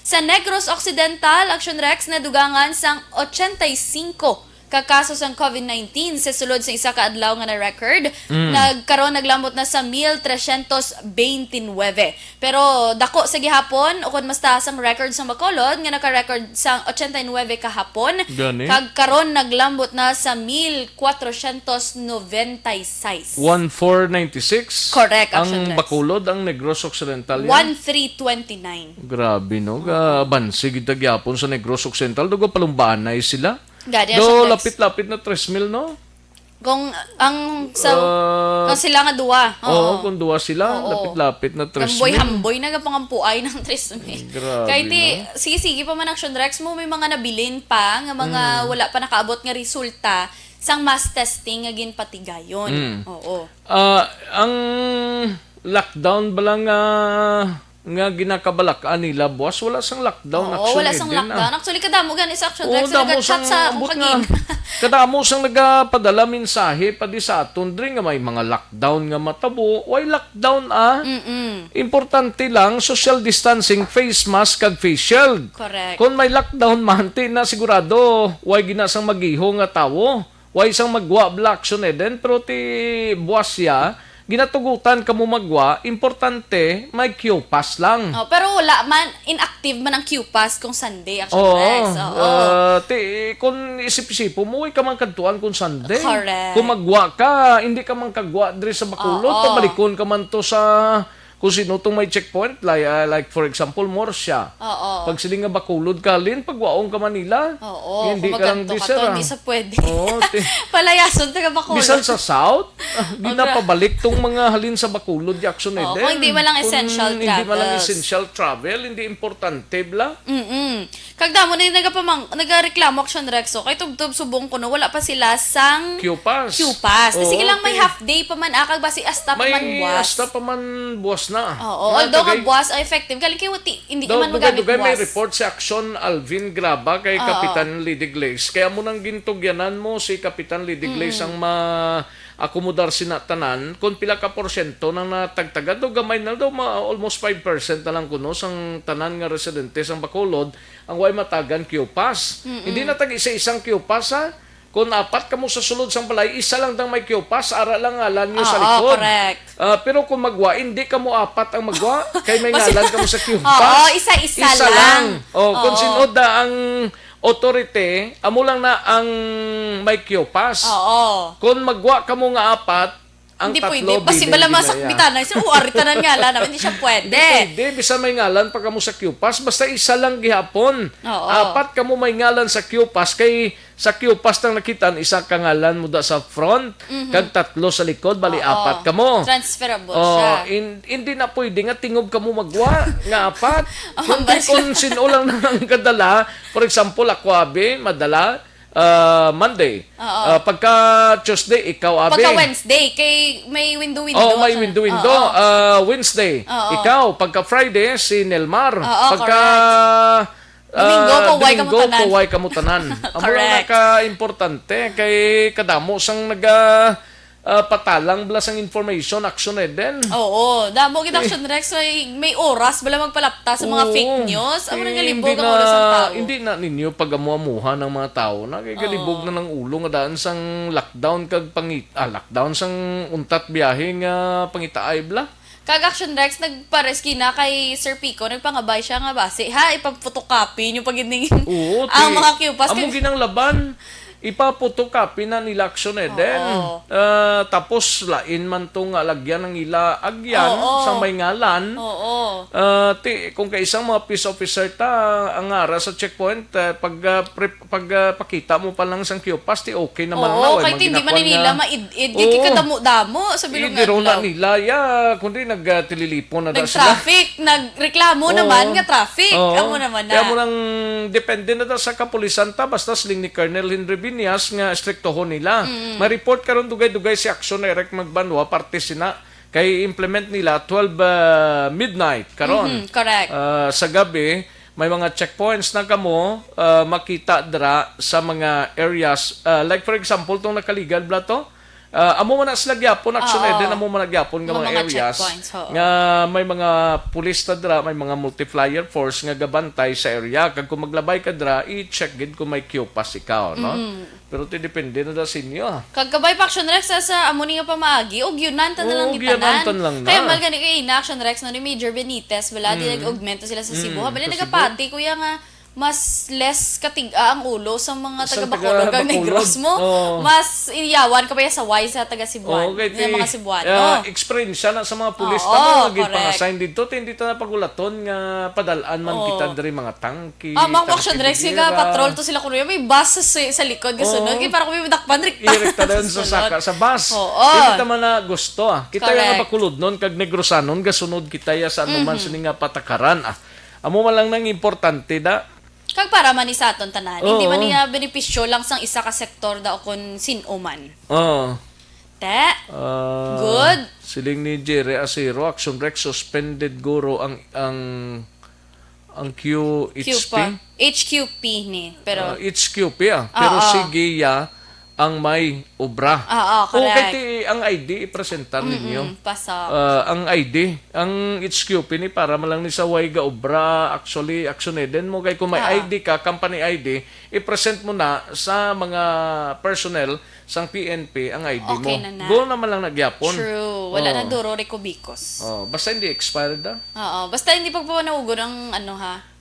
Sa Negros Occidental, Action Rex na dugangan sang 85 kakasos ang COVID-19 sa sulod sa isa ka adlaw nga na record. Naglambot na sa 1,329. Pero dako sa gihapon ukon mas taas ang record sa Bacolod nga naka-record sang 89 kahapon. Gani? Kag karon naglambot na sa 1,496. 1496. Correct, Action Ang Rex. Bacolod, ang Negros Occidental yan. 1,329. Grabe no, bansig gyapon sa Negros Occidental, dugo palumbaan na sila. Gadi, Do Action Rex. lapit-lapit na 3,000 no. Kung ang sa kung sila nga duwa. Oo, kung duwa sila, Oo. lapit-lapit na 3,000. Hamboy-hamboy na gapangampuay ng 3,000. Grabe, Kahit sige pa man Action Rex mo, may mga nabilin pa nga mga wala pa nakaabot nga resulta sang mass testing nga ginpatigayon. Oo. Ang lockdown ba lang nga ginakabalak nila, boss? Wala sang lockdown action. Wala sang lockdown. Actually, kadamo gan sa Action Rex. damo Nag-chat sa akong kagin. kadamo sang nagapadala mensahe pa di sa aton diri nga may mga lockdown nga matabo. Why lockdown Importante lang social distancing, face mask kag face shield. Correct. Kung may lockdown man na sigurado why ginasang magiho nga tawo. Why sang magwa black action din pero ti buwas ya ginatugutan ka mo magwa, importante, may Q-pass lang. Pero wala man, inactive man ang Q-pass kung Sunday, Action Oo. Rex. Kung isip-isipo mo, ka man kadtuan kung Sunday. Correct. Kung magwa ka, hindi ka man kagwa diri sa Bacolod, pamalikon ka man to sa kung sino itong may checkpoint, like for example, Morsya. Pag sila nga Bacolod ka, pagwaong ka Manila, hindi kung ka lang magkanto disera. hindi sa pwede. Oo, Palayason, taga Bacolod. bisan sa South, di na pabalik tong mga halin sa Bacolod, Jackson kung hindi man lang essential Hindi man lang travels. essential travel, hindi importante, bla. Kagda mo na nagareklamo Action Rex. Kay tubtub subong ko no, wala pa sila sang Q-pass. Q-pass. Oo, Sige lang may okay. half day pa man akag basi asta pa man May buwas. hasta pa man buwas na. Although nga buwas ay effective. Galing kay hindi man magamit Dugay may buwas. report si Action Alvin Graba kay Kapitan Lidig Glaze. Kaya mo nang gintugyanan mo si Kapitan Lidig Glaze ang akomodar sinatanan kung pila ka porsyento nang natagtaga do gamay na do almost 5% na lang kuno sang tanan nga residente sang Bacolod ang way matagan Q-pass. Hindi na tag isa-isang Q-pass ha. kung apat kamo sa sulod sang balay, isa lang dang may kiopas, ara lang ngalan nyo sa likod. Correct. Pero kung magwa, hindi kamo apat ang magwa, kay may Mas- ngalan kamo sa kiopas. Oo, isa-isa lang. Kung sinoda ang authority, amo lang na ang may kiopas. Oo. Kung magwa kamo nga apat, ang Hindi tatlo, pwede. Kasi bala masakbitan na. So, arita na nga lang. Hindi siya pwede. Hindi, bisa may ngalan pa kamo sa Q-Pass, basta isa lang gihapon. Oo. Apat kamo may ngalan sa Q-Pass, kay sa Q-Pass nang nakitan, isa ka ngalan mo da sa front, kag tatlo sa likod, bali apat kamo. Transferable siya. Hindi na pwede nga tingob kamo magwa nga apat. Kundi basta- kung sino lang nang kadala, for example, ako Abe, madala, Monday. Pagka Tuesday, ikaw Abe. Pagka Wednesday, kay may window-window. Oh, may siya. window-window. Wednesday. Oo. Ikaw, pagka Friday, si Nelmar. Oo, Pagka Domingo, kaway ka mo Domingo, tanan. kaway ka mo tanan. Amo Correct. naka-importante kay kadamo sang patalang blas ang information, action din. Oo. Damo kita Action Rex, may oras bala magpalapta sa mga fake news. Amo nang galibog ang oras ng tao. Hindi na ninyo pag-amuamuhan ng mga tao na kay galibog na ng ulo nga daan sang lockdown kag lockdown sang untat biyahe nga pangitaay bla. Kag Action Rex, nagpareski na kay Sir Pico, nagpangabay siya nga base. Ha, ipag-photocopy yung pag-iningin Oo, ang mga Q-Pass. Amo ginang laban, ipapotocopy na nila action din. Tapos lain man to nga lagyan ng ila agyan sa may ngalan. Oo. Kung kaisang mga peace officer ang ara sa checkpoint, pakita mo pa lang sang Q-Pass, okay naman na. Oo, kahit hindi man nila maid-id. Yung kikadamo-damo sa bilong Idiro na adlaw. nila, kundi nagtililipon na da sila. Nag-traffic, nagreklamo naman nga traffic. Amo naman na. Kaya mo nang depende na da sa kapulisan ta, basta sling ni Colonel Henry Viñas nga striktohon nila. Ma-report karon dugay-dugay si Action Direct Magbanwa, parte sina kay implement nila 12 midnight karon. Correct. Sa gabi, may mga checkpoints na kamo makita dra sa mga areas. Like for example, tong nakaligal bla to, amo man na sila gyapon action din amo man gyapon nga mga areas checkpoints, nga may mga pulis ta dra, may mga multiplier force nga gabantay sa area kag kung maglabay ka dra i-check gid kung may Q-Pass ikaw, no? Pero depende na da sa inyo. Kagkabay pa Action Rex sa amo niya pamaagi og yunan tan lang gyunan gitanan. tan lang na. Kaya mal gani kay ina Action Rex no ni Major Benitez wala di nag-augmento sila sa Cebu. Bali nagapati kuya nga mas less katiga ang ulo sa mga taga Bacolod kag Negros mo. Mas iyawan ka pa sa Y sa taga Cebuano. Yung mga Cebuano. Experience na sa mga pulis Oo, tama naging correct. pang-assign dito hindi ta napagulaton nga padalaan man kita diri mga tangki. Mga Action Rex ka patrol to sila kuno may bus sa likod gasunod kay para kung may dakpan Irekta doon sa saka sa bus. Hindi ta man na gusto Kita Correct. nga Bacolod noon kag Negrosanon gasunod kita ya sa anuman sini nga patakaran Amo man lang nang importante da. Kag para man ni sa aton tanan. Hindi man niya benepisyo lang sang isa ka sektor da o kun sino man. Te. Good. Siling ni Jerry Acero, Action Rex suspended guro ang QHP. HQP ni. Pero HQP Pero sige ang may obra. correct. Kaya ang ID ipresentar ninyo. Pasa. Ang ID, ang HQP ni para malang ni sa way ga obra, actually din mo kay kung may ID ka, company ID, i-present mo na sa mga personnel sang PNP ang ID mo. Okay na. Go naman lang nagyapon. True. Wala na duro recobicos. Basta hindi expired Basta hindi pagpapanawugod ang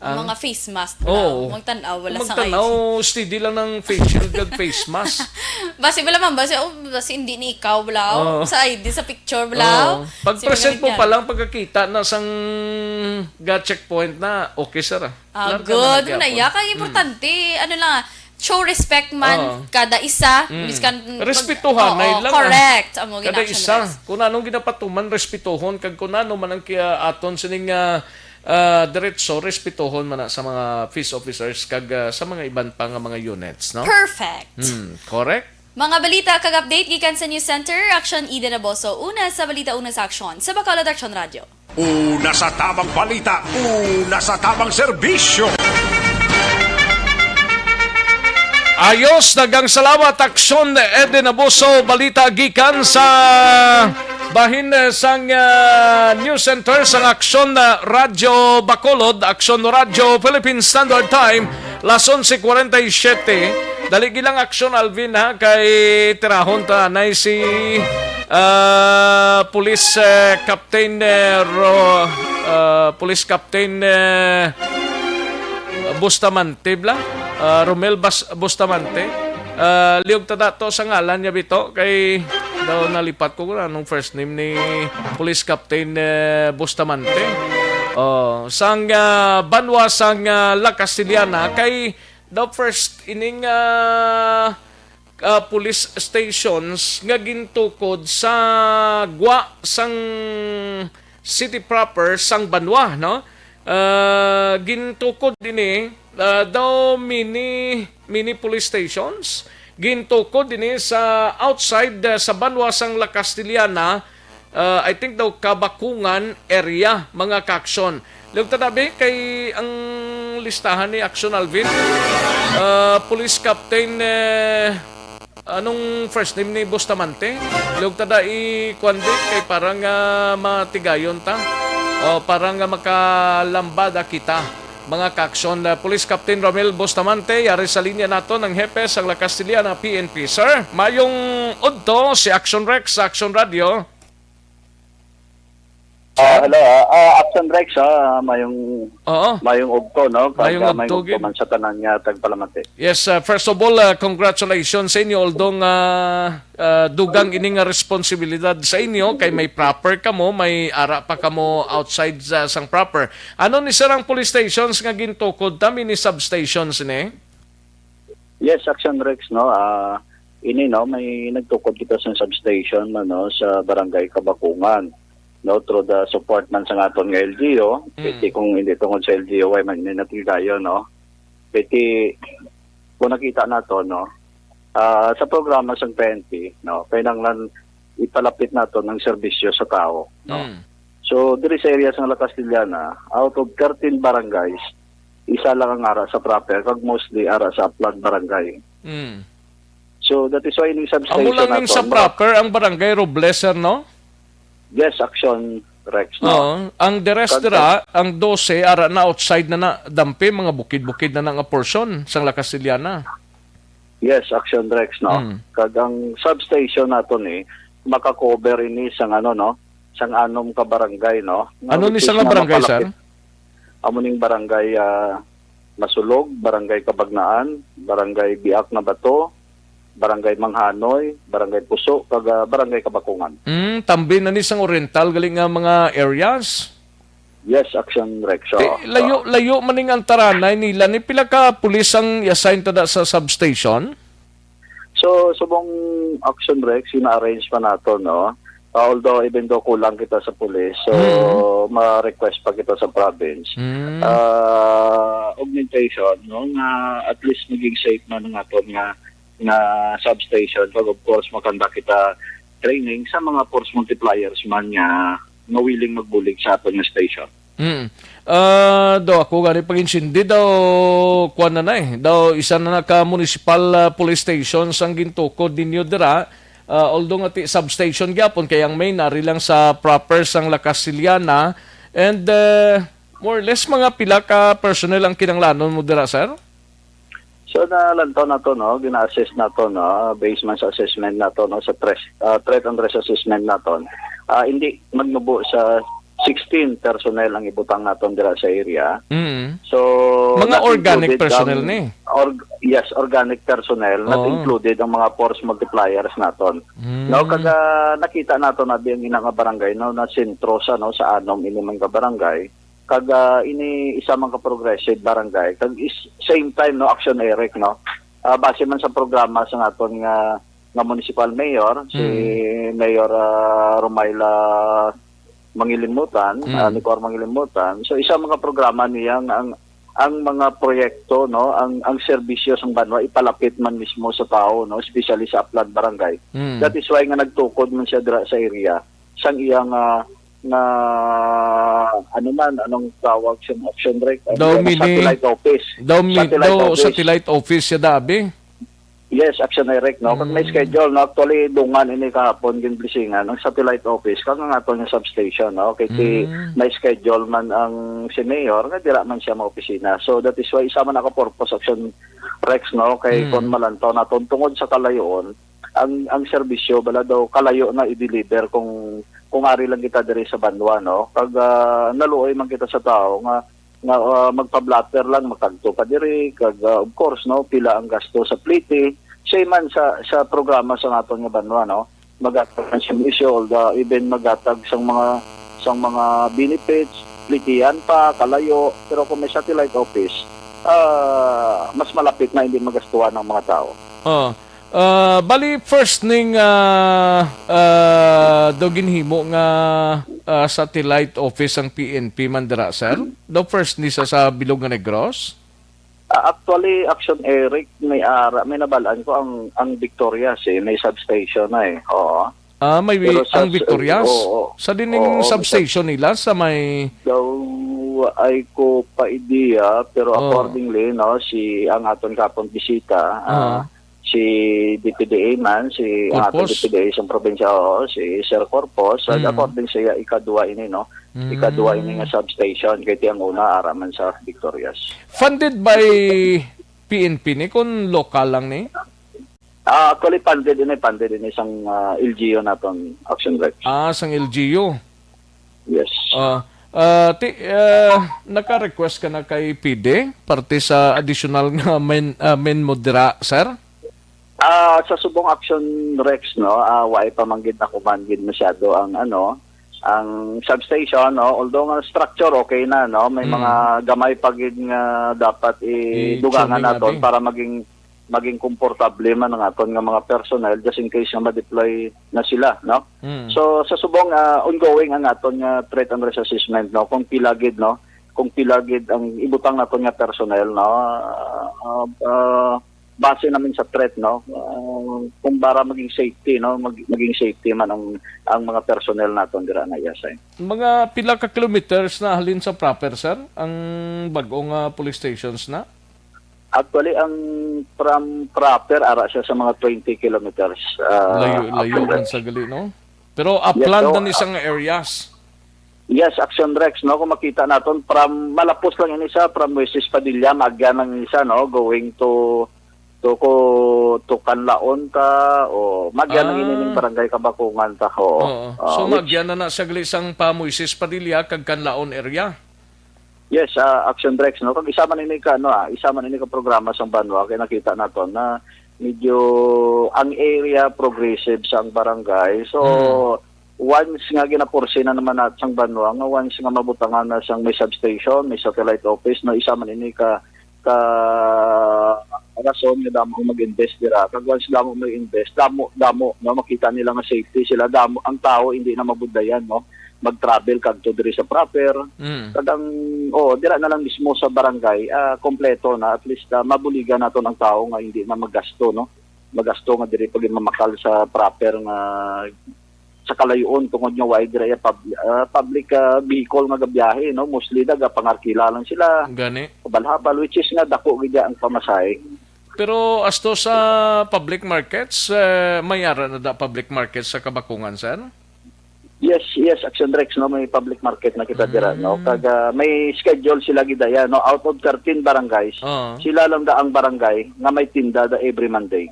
ang mga face mask. Magtanaw wala sa ID. Magtanaw, steady lang ng face shield kag face mask. Basi wala man basi hindi ni ikaw wala sa ID sa picture wala. Pag present mo pa lang pagkakita na sang checkpoint na okay sir. Good na ya kay importante ano lang show respect man kada isa biskan respetuhan na lang. Correct amo kada ginaction isa kung anong ginapatuman respetuhon kag kung ano man ang aton sining diretso respetuhon man na sa mga peace officers kag sa mga iban pa nga mga units, no? Perfect. Correct. Mga balita kag update gikan sa News Center Action Eden Aboso una sa balita una sa aksyon sa Bacolod Action Radio. Una sa tamang balita, una sa tamang serbisyo. Ayos, dagang salamat Aksyon Eden Abuso, balita gikan sa bahin sang News Center sang Aksyon Radio Bacolod, Aksyon Radio Philippine Standard Time, las 11:47. Dali gilang aksyon Alvin ha kay tirahon ta nay si Police Captain Police Captain Bustamante bla Romel Bustamante. Liog ta dato sa ngalan niya bito kay daw nalipat ko anong first name ni Police Captain Bustamante. Sang banwa sang La Castillana kay the first ining police stations nga gintukod sa gwa sang city proper sang banwa no. Gintukod dinhi daw mini police stations gintukod dinhi sa outside sa banwa sang La Castillana. I think daw Kabakungan area mga kaksyon. Lug tanabi kay ang listahan ni Action Alvin. Police Captain anong first name ni Bustamante? Lug tada i-kwandi kay parang matigayon ta. Parang makalambada kita. Mga kaksyon, Police Captain Romel Bustamante, yari sa linya nato ng hepe sa La Castillana PNP. Sir, mayong udto si Action Rex sa Action Radio. Hello, Action Rex, mayong ugto, no? Mayong ugto, man sa tanan niya, tagpalamante. Yes, first of all, congratulations sa inyo, although dugang ining responsibilidad sa inyo, kay may proper kamo, may ara pa kamo outside sang proper. Ano ni sarang police stations nga gintukod ta, mini substations ni? Yes, Action Rex, no? Ini, no, may nagtukod kita sa substation, no, sa Barangay Kabakungan. No, through the support man sa aton nga LGU, piti kung hindi tungod sa LGU, ay man natigayo, no? Piti, kung nakita nato, no, sa programa sa PNP, no, kailangan ipalapit nato ng serbisyo sa tao, no? So, diri sa area sa La Castillana, out of 13 barangays, isa lang ang ara sa proper, kag mostly ara sa upland barangay. So, that is why yung substation amo lang yung sa proper, ang barangay Robles, no? Yes, Action Rex. No? Ang the rest dira, ang 12 ara na outside na dampi, mga bukid-bukid na nga portion sang La Castillana. Yes, Action Rex, no. Kag ang substation nato ni makakover ini sang no, sang anom ka barangay, no. Ano ni sang barangay, sir? Amo ning barangay Masulog, barangay Kabagnaan, barangay Biak na Bato, barangay Manghanoy, barangay Puso, kag barangay Kabakungan. Tambi na ni sang oriental galing nga mga areas. Yes, Action Rex. Layo maning ang taranay nila ni pila ka pulis ang i-assign tada sa substation. So subong Action Rex ina-arrange pa nato, no. Although even though kulang kita sa pulis, so ma-request pa kita sa province. Augmentation, no, nga at least maging safe man nga to nga substation. Pag of course makanda kita training sa mga force multipliers man nga willing magbulig sa aton nga station. Daw ako gani pag-insindi daw kuan na daw isa na ka municipal police station sang gintukod ninyo dira, although nga substation gyapon kay ang main ari lang sa proper sang La Castillana, and more or less mga pila ka personnel ang kinanglanon mo dira, sir? So nalantaw na to, no, gina-assess na to, no, based man sa assessment na to, no, sa threat and risk assessment na to. Hindi magnubo sa 16 personnel ang ibutang naton dira sa area. So mga organic personnel ni. Yes, organic personnel, not included ang mga force multipliers naton. No, kaga nakita nato na ang inang barangay, no, na sentro sa, no, sa anom ini mga barangay. Kaga ini isa man ka progressive barangay, kag same time, no, Action Eric, no, base man sa programa sa aton nga municipal mayor, si Mayor Romaila Mangilimutan, Nicor Mangilimutan. So isa mga programa niya ang mga proyekto, no, ang serbisyo sa banwa ipalapit man mismo sa tao, no, especially sa upland barangay. That is why nga nagtukod man siya dira sa area sang iyang anong tawag sa Action Rec? Satellite office. Satellite office siya dabi. Yes, Action Eric, no? Kung may schedule, no? Actually, dungan ini kahapon, ginblisingan, ang satellite office, kung nga ito yung substation, no? Kaya may schedule man ang si Mayor, nga dira man siya ma-opisina. So, that is why, isa man ako purpose Action Rex, no? Kay kon malantaw naton tungod sa kalayoon, ang serbisyo, bala daw, kalayo na i-deliver kung ari lang kita diri sa Banwa, no? Pag naluoy man kita sa tao, nga magpa-blatter lang, magkanto pa diri, kag of course, no? Pila ang gasto sa plite, siya man sa programa sa naton nga Banwa, no? Magatag ang serbisyo, even magatag sang mga benefits, plitian pa, kalayo, pero kung may satellite office, mas malapit na hindi magastuhan ng mga tao. Bali first ning doginhimo nga satellite office ang PNP mandira, sir. Do first ni sa Bilog nga Negros. Actually, Action Eric, may nabalaan ko ang Victorias, may substation na eh. Oo. May Pero ang Victorias. Sa dining substation nila sa may daw ay ko pa idea, pero accordingly, no, ang aton kapon bisita, si DPDA man, si aton DPDA sa probinsya, si Sir Corpus, according siya ikadua ini, no? Ikadua ini nga substation kay tiyang una araman sa Victorias. Funded by PNP ni kung local lang ni? Actually funded ini isang LGU naton Action Rex. Sang LGU. Yes. Naka-request ka na kay PD parte sa additional nga men modera, sir? Sa subong Action Rex, no, why pa manggid ako manggid masyado ang substation, no, although nga structure okay na, no, may mga gamay pagid nga dapat idugangan naton para maging komportable man ang aton nga mga personnel just in case na ma-deploy na sila, no. So sa subong ongoing ang aton nga threat and risk assessment, no, kung pilagid ang ibutang naton nga personnel, no, base namin sa threat, no, kung para maging safety, no, maging safety man ang mga personnel naton dira na Yasay. Mga pila ka kilometers na halin sa proper, sir, ang bagong police stations na? Actually, ang from proper ara siya sa mga 20 kilometers. Layo man sa gali, no? Pero upland na isang areas. Yes, Action Rex, no, kung makita naton from malapos lang ini sa from West Padilla, magyan ng isa, no, going to Kanlaon ta o magyan ng inining barangay Kabakungan ta ho. So magyan na sa glisang pa Moises Padilla kag Kanlaon area. Yes, Action Rex, no, kag isa man ini ka programa sa Banwa kay nakita naton na medyo ang area progressive sa ang barangay. So once nga ginapursi na naman natin sang Banwa, nga once nga mabutangan na sang may substation, may satellite office, no, isa man ini ka rason nga damo mag-invest dira. Kag once damo mag-invest, damo no, makita nila nga safety sila, damo ang tao hindi na mabudayan, no, mag-travel kadto diri sa proper. Kadang dira na lang mismo sa barangay, kompleto na, at least mabuligan naton ang tao nga hindi na magasto, no, nga diri pag mamakal sa proper nga sa kalayoon tungod nga wide area public vehicle nga gabiyahe, no, mostly daga pangarkila lang sila gani balhabal, which is nga dako gid ang pamasahe. Pero asto sa public markets, mayara na da public markets sa Kabakungan, sir? Yes, Action Rex, no, may public market na kita dira, no, kag may schedule sila gidaya, no, out of 13 barangays, sila lang da ang barangay nga may tinda da every Monday.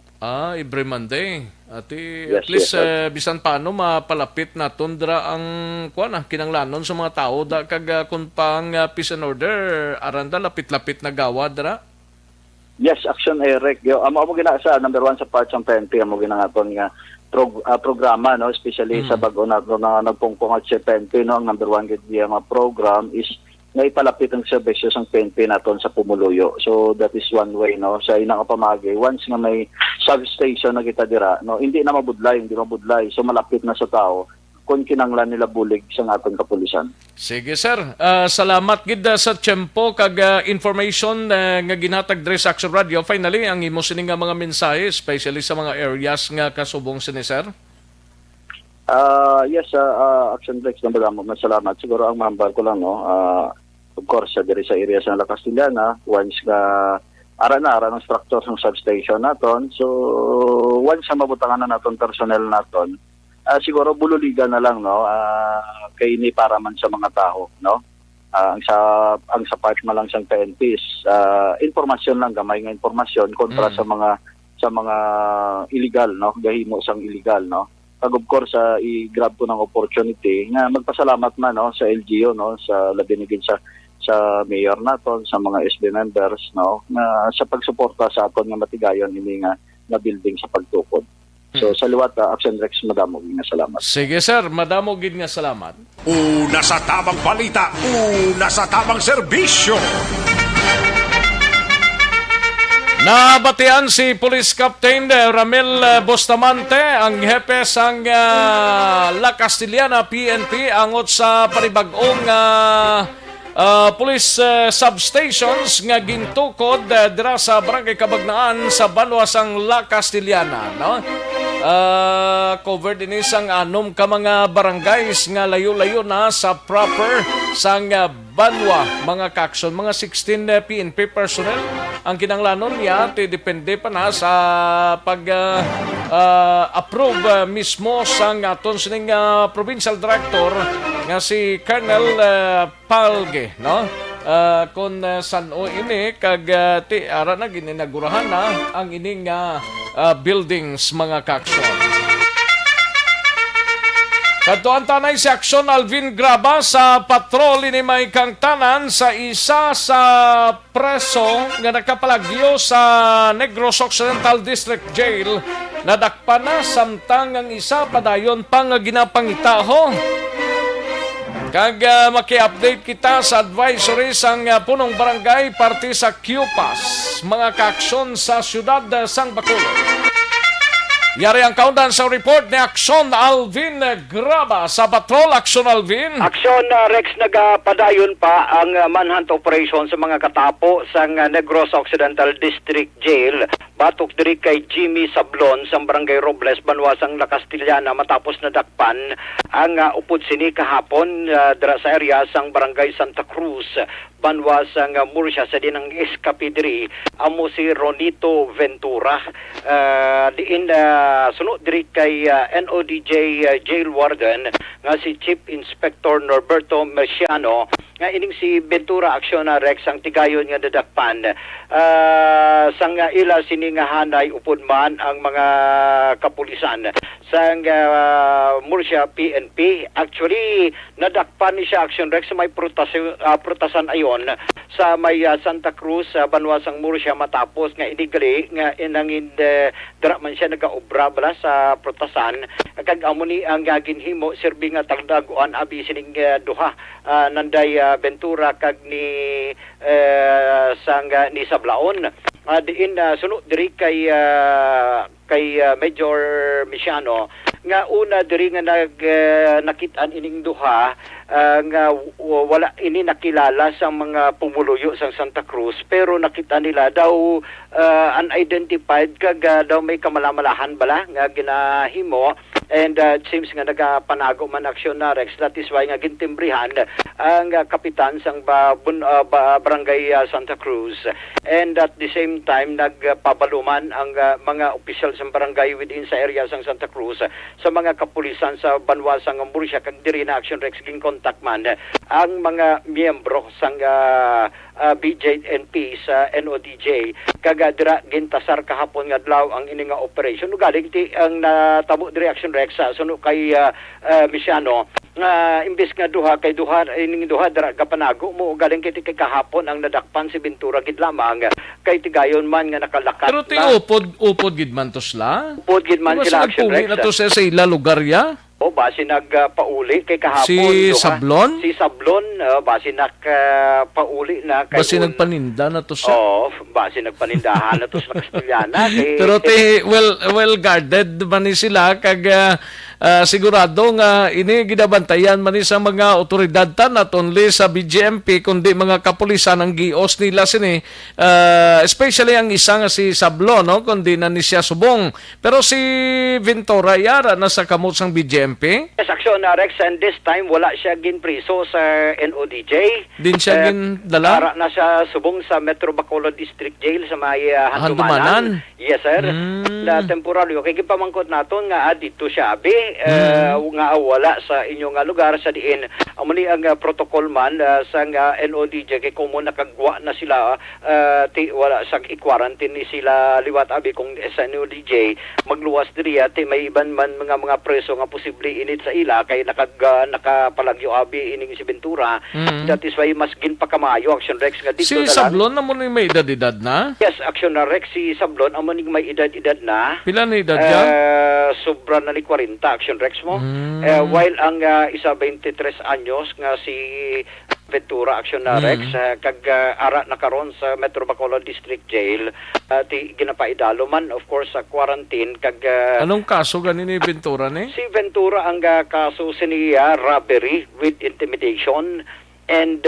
Every Monday. Yes, at least yes, bisan paano mapalapit na tundra ang kinanglanon sa mga tao da kag kun pang peace and order aranda lapit-lapit na gawa dra. Yes, Action Eric. Amo gina sa number 1 sa parts ng PNP, amo gina naton nga programa, no, especially sa bago na nagpungpong at sa PNP, no, ang number 1 gid nga program is nga ipalapit ang serbisyo sang PNP naton sa Pumuluyo. So that is one way, no, sa inang pamagi once nga may substation na kita dira, no, hindi mabudlay. So malapit na sa tao kung kinanglan nila bulig sa aton kapulisan. Sige, sir. Salamat gid sa tiyempo kag information nga ginhatag diri sa Action Radio. Finally, ang imo sini nga mga mensahe, especially sa mga areas nga kasubong sini, sir. Yes, Action Rex, salamat. Siguro ang mahambal ko lang, no, of course, diri sa area sa La Castellana, once nga ara ng structure ng substation naton. So once sa mabutangan na naton personnel naton, siguro bululigan na lang, no, kay ni para man sa mga tao, no. Ang sa part man lang sang PNPs, informasyon lang, gamay nga informasyon kontra sa mga illegal, no, gahimo sang illegal, no. Pag of course i-grab ko ng opportunity nga magpasalamat man, no, sa LGU, no, sa labinigin sa mayor naton, sa mga SB members, no, na sa pagsuporta sa aton nga matigayon ini nga na building sa pagtukod. So sa liwat, Action Rex, madamo nga salamat. Sige sir, madamo gid nga salamat. Una sa tamang balita, una sa tamang serbisyo. Nabatian si Police Captain Ramil Bustamante, ang hepe sang La Castillana PNP angot sa panibag-ong police substations nga gintukod dira sa Barangay Kabagnaan sa Banwasang La Castillana, no? Covered din isang 6 ka mga barangays nga layo-layo na sa proper sang Banwa, mga kakson, mga 16 PNP personnel ang kinanglanon niya, depende pa na sa pag-approve mismo sang aton sining provincial director nga si Colonel Palge, no? Kung saan ini kag ti ara na gininagurahan na ang ining buildings, mga kakson. Katuan tanay si Action Alvin Graba sa patrol ni may kang tanan sa isa sa preso nga nakapalagyo sa Negros Occidental District Jail. Nadakpan na samtang ang isa padayon pang ginapangitaho. Kag maki-update kita sa advisory sang punong barangay parte sa QPAS, mga kaaksyon sa siyudad sang Bacolod. Yari ang kaundan sa report ni Action Alvin Graba sa Patrol. Action Alvin. Action Rex, nagapadayon pa ang manhunt operation sa mga katapo sa Negros Occidental District Jail. Batok diri kay Jimmy Sablon sa Barangay Robles, Banwasang La Castillana matapos nadakpan ang upod sini kahapon dira sa area sang Barangay Santa Cruz, Banwasang Murcia sa dinang eskapidri amo si Ronito Ventura. Diin sunod diri kay NODJ Jail Warden nga si Chief Inspector Norberto Merciano nga ining si Ventura Action Rex ang tigayon nga dadakpan sang ila sini nga hanay upod man ang mga kapulisan sang Murcia PNP. Actually nadakpan ni siya Action Rex sa may prutasan ayon sa may Santa Cruz, Banwasang Murcia matapos nga inigali nga inangin dira man siya nagaobra bala sa prutasan kag amo ni ang ginhimo sirbi nga tagdaguan abi sining duha nanday Ventura kag ni sang ni Sablaon. Diin sunod diri kay Major Misiano nga una diri nga nakitaan ining duha nga wala ini nakilala sa mga pumuluyo sa Santa Cruz pero nakita nila daw unidentified kag daw may kamalamalahan bala nga ginahimo and it seems nga nagapanago man Action na Rex. That is why nga gintimbrihan ang kapitan sang Barangay Santa Cruz and at the same time nagpabaluman ang mga opisyal sa barangay within sa area sang Santa Cruz sa mga kapulisan sa Banwasang Murcia kag diri na Action Rex ging contact man ang mga miyembro sang BJNP sa NODJ kag dira gintasar kahapon nga adlaw ang ini nga operation galing ti ang natabo diri Action Rex suno kay Misiano imbes nga duha ining duha dira kapanago mo galing kay kahapon ang nadakpan si Ventura gid lamang kay tigayon man nga nakalakat pero ti upod gid man to sila. Upod gid man sila Action Rex. Na to sa ila lugar ya. O basi nagpauli kay kahapon si duha. Sablon? Si Sablon basi nagpauli na kay basi nagpaninda na to sa. Basi nagpanindahan na to sa Castillana kay pero well guarded man ni sila kag sigurado nga ini gidabantayan man ni sa mga otoridad ta, not only sa BGMP kundi mga kapulisan ang gios nila sini, especially ang isa nga si Sablo, no, kundi na ni siya subong, pero si Ventura yara na sa kamot sang BGMP. Yes, aksyon na Rex, and this time wala siya ginpriso sa NODJ. Din siya gindala? Para na siya subong sa Metro Bacolod District Jail sa may Handumanan. Yes, sir. Na temporaryo. Kaya pamangkot naton nga dito siya abi, nga wala sa inyong lugar sa diin. Amuni ang protocol man sa NODJ kay kung mo nakagwa na sila, wala sa i-quarantine ni sila liwat abi kung sa NODJ magluwas diri ti may iban man mga preso nga posible init sa ila kay nakapalagyo abi ining si Ventura. That is why mas ginpakamayo action Rex nga dito si Sablon na mo ni may edad-edad na? Yes, action na Rex, si Sablon amo ning may edad-edad na. Pila na edad ka? Sobra na ni 40 action Rex mo. While ang isa 23 anyos nga si Ventura action na Rex kag ara na karon sa Metro Bacolod District Jail, ti ginapaidalo man of course sa quarantine kag anong kaso ganin ni Ventura ni? Si Ventura ang kaso siniya robbery with intimidation and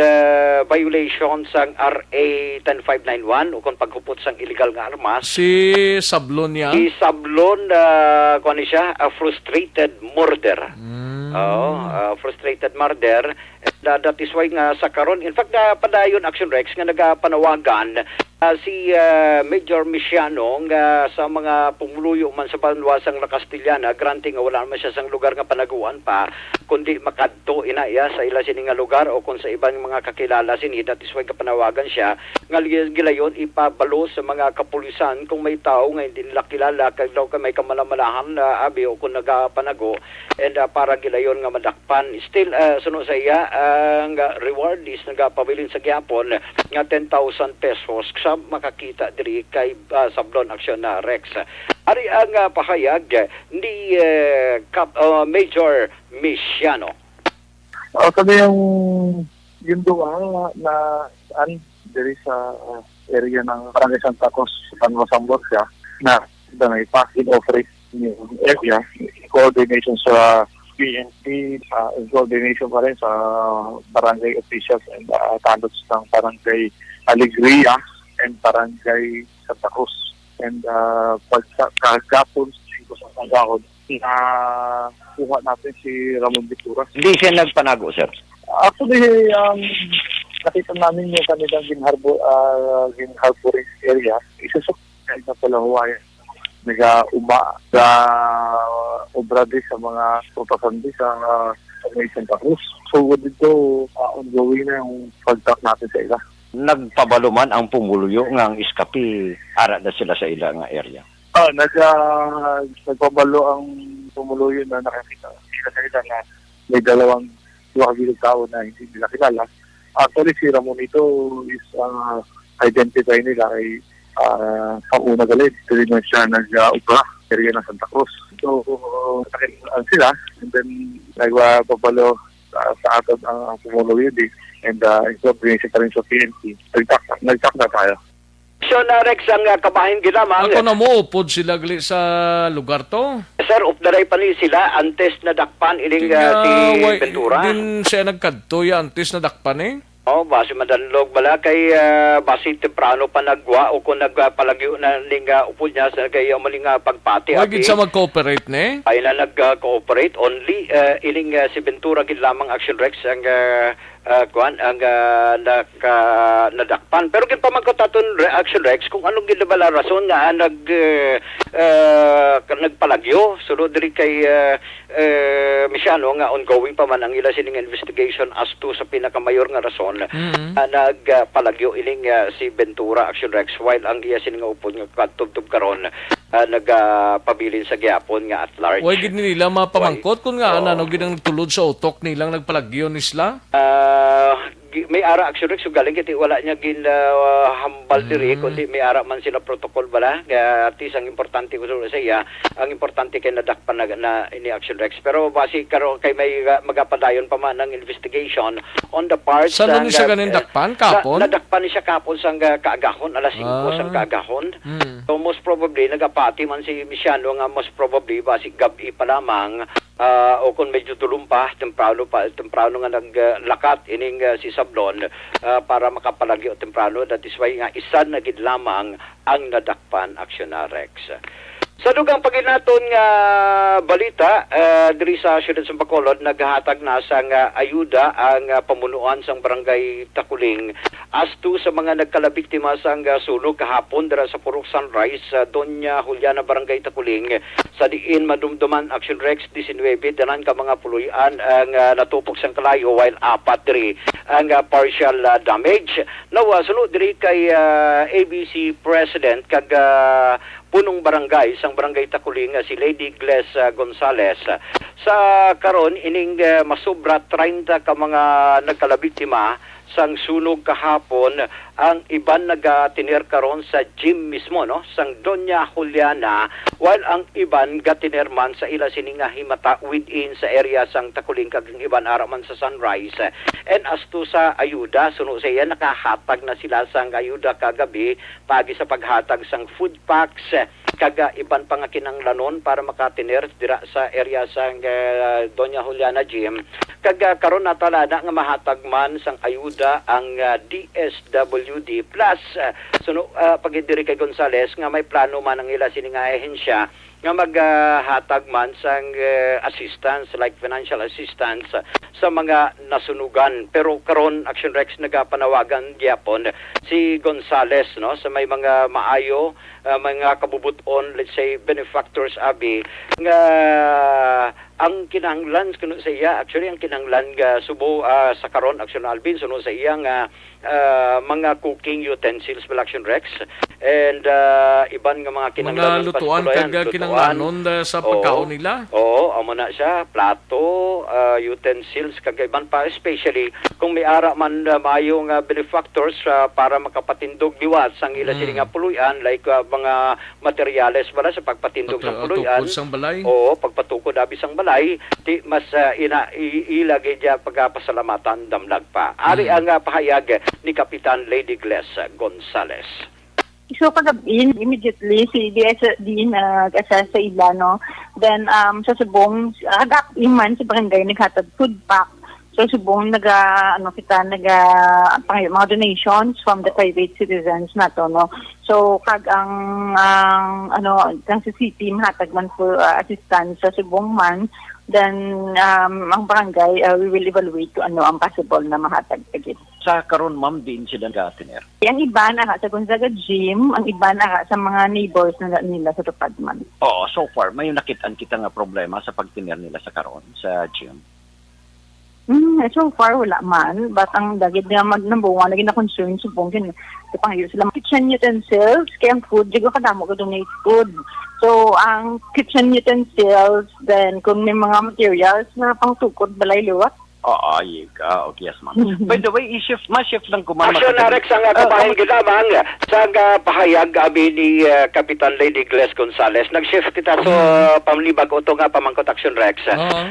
violation sang RA 10591 o kung paghupot sang illegal nga armas. Si Sablon niya? Si Sablon, kung ano siya, frustrated murder. Frustrated murder. And that is why nga sa karon, in fact, padayon Action Rex nga nagapanawagan si Major Misiano nga sa mga pumuluyo man sa banwasang La Castellana, granting nga wala naman siya sang lugar nga panaguan pa, kundi makadto inaya sa ila sini nga lugar o kung sa ibang mga kakilala sini. That is why kapanawagan siya nga gilayon ipabalo sa mga kapulisan kung may tao nga hindi nila kilala kag daw may kamalamalahan na abi o kung nagapanago, and para gilayon nga madakpan. Still suno sa iya ang reward is nagapabilin sa gyapon nga 10,000 pesos sa makakita diri kay Sablon Action na Rex. Ari ang pahayag ni Major Misiano. Sabi yung duwa na saan diri sa area ng Barangay Santa Cruz, San Rosambor siya, na may passing of risk yung area, coordination sa PNP, coordination pa rin sa barangay officials and tanods ng Barangay Alegria and Barangay Santa Cruz. And pagkagapon sa pagkakon, kuha natin si Ramon Ventura. Hindi siya nagpanago, sir? Actually, nakita namin yung kanilang ginharboring area. Isusok na pala Hawaii. Obra din sa mga propaganda sa Santa Cruz. So, dito, ongoing na yung pag-track natin sa ila. Nagpabalo man ang pumuluyo nga ang iskapi, ara na sila sa ila nga area. Nagpabalo ang pumuluyo na nakakita sa ila na may dalawang tao na hindi nila kilala. Actually, si Ramon ito is identify nila ay pang-una galit. Ito rin siya nag-upra area ng Santa Cruz. So, nakikilaan sila and then nagpabalo sa atin ang pumuluyo din. And coordination pa rin sa PNP. Nagtak na tayo. So na Rex ang kabahin ginamang. Ako na mo, upod sila gali sa lugar to? Sir, updaray pa ni sila antes na dakpan iling si Ventura. Din siya nagkadto ya antes na dakpan eh? Base madanlog bala kay base temprano pa nagwa o kung nagpalagyo na ning upod niya sa kay maling pagpati. Huwag sa mag-cooperate ne? Ay na nag-cooperate only iling si Ventura gid lamang Action Rex ang nadakpan. Pero kin pamagkataton Action Rex kung anong ginabala rason nga nagpalagyo sulod diri kay Misiano nga ongoing pa man ang ila sining investigation as to sa pinakamayor nga rason nagpalagyo iling si Ventura Action Rex while ang iya sining upod nga katubtub karon nagpabilin sa gyapon nga at large. Huwag gid nila mapamangkot kung nga ano ginang tulod sa utok nilang nagpalagyo nisla? May ara Action Rex, so galing kiti wala niya hambal diri, kundi may ara man sila protocol bala. At least ang importante ko sa iya, ang importante kay nadakpan na ini Action Rex. Pero basi karo kay may magapadayon pa man ng investigation on the part sa ni siya ganin dakpan kapon? Nadakpan ni siya kapon sang kaagahon, alas 5 sang kaagahon. So most probably nagapati man si Misiano nga most probably basi gabi pa lamang o kung medyo tulumpa, temprano nga naglakat ining si Sablon para makapalagi o temprano. That is why nga isa na gid lamang ang nadakpan aksyon na Rex. Sa dugang paginaton nga balita, diri sa siyudad sa Bacolod, naghahatag na sang ayuda ang pamunuan sang barangay Takuling as to sa mga nagkalabiktima sang sunog kahapon dira sa Purok Sunrise, Doña Juliana Barangay Takuling. Sa diin madumduman Action Rex 19 danan ka mga puluyan ang natupok sang kalayo while 4 diri ang partial damage. Now, sunod diri kay ABC President kag punong barangay sang barangay Takuling si Lady Gles Gonzales. Sa karon ining masobra 30 ka mga nagkalabiktima sang sunog kahapon, ang iban nagatiner karon sa gym mismo, no, sang Doña Juliana, while ang iban gatiner man sa ila sininga himata within sa area sang Takuling kag ang iban araman sa Sunrise. And as to sa ayuda, suno sa iya nakahatag na sila sang ayuda kagabi pagi sa paghatag sang food packs kaga iban pa nga kinanglanon para makatiner dira sa area sang Doña Juliana Gym. Kaga karon natalada nga mahatag man sang ayuda ang DSWD plus pagidiri kay Gonzales nga may plano man ang ila sining ahensya nga maghatag man sang assistance like financial assistance sa mga nasunugan. Pero karon Action Rex nagapanawagan gyapon si Gonzales, no, sa may mga maayo mga kabubuton, let's say benefactors abi nga ang kinahanglan kuno sa iya, actually ang kinahanglan nga subo sa karon Action Alvin suno sa iya nga mga cooking utensils bil Action Rex and iban nga mga kinahanglan mga lutuan kag kinahanglanon sa pagkaon nila. Oo, amo na siya, plato, utensils kag iban pa, especially kung may ara man maayo nga benefactors para makapatindog liwat sang ila sila nga puluyan like mga materyales para sa pagpatindog sa puluyan. Oo, pagpatukod abi sang balay, di mas ilagay diya pagpasalamatan damlag pa. Ari ang pahayag ni Kapitan Lady Gles Gonzales. So kagabi, immediately si DSD nag-assess sa ila, no? Then sa subong agak iman sa barangay naghatag food pack. So subong mga donations from the private citizens nato, no. So kag ang si city hatag man for assistance sa subong man, then ang barangay we will evaluate kung ano ang possible na mahatag agad. Sa karon ma'am din sila gatiner. Ang iba na sa Gonzaga Gym, ang iba na sa mga neighbors na nila sa tupad man. Oo, so far may nakitaan kita nga problema sa pagtiner nila sa karon sa gym. So far wala man, but ang dagid nga number one lagi na concern subong kin pangyo sila kitchen utensils kay ang food digo kadamo ko donate food. So ang kitchen utensils, then kung may mga materials na pangtukod balay liwat. Oo, okay, yes ma'am. By the way, i-shift lang ko ma'am. Action na Rex ang kapahayag lamang sa pahayag abi ni Kapitan Lady Gles Gonzales. Nag-shift kita so pamlibag o nga pamangkot Action Rex.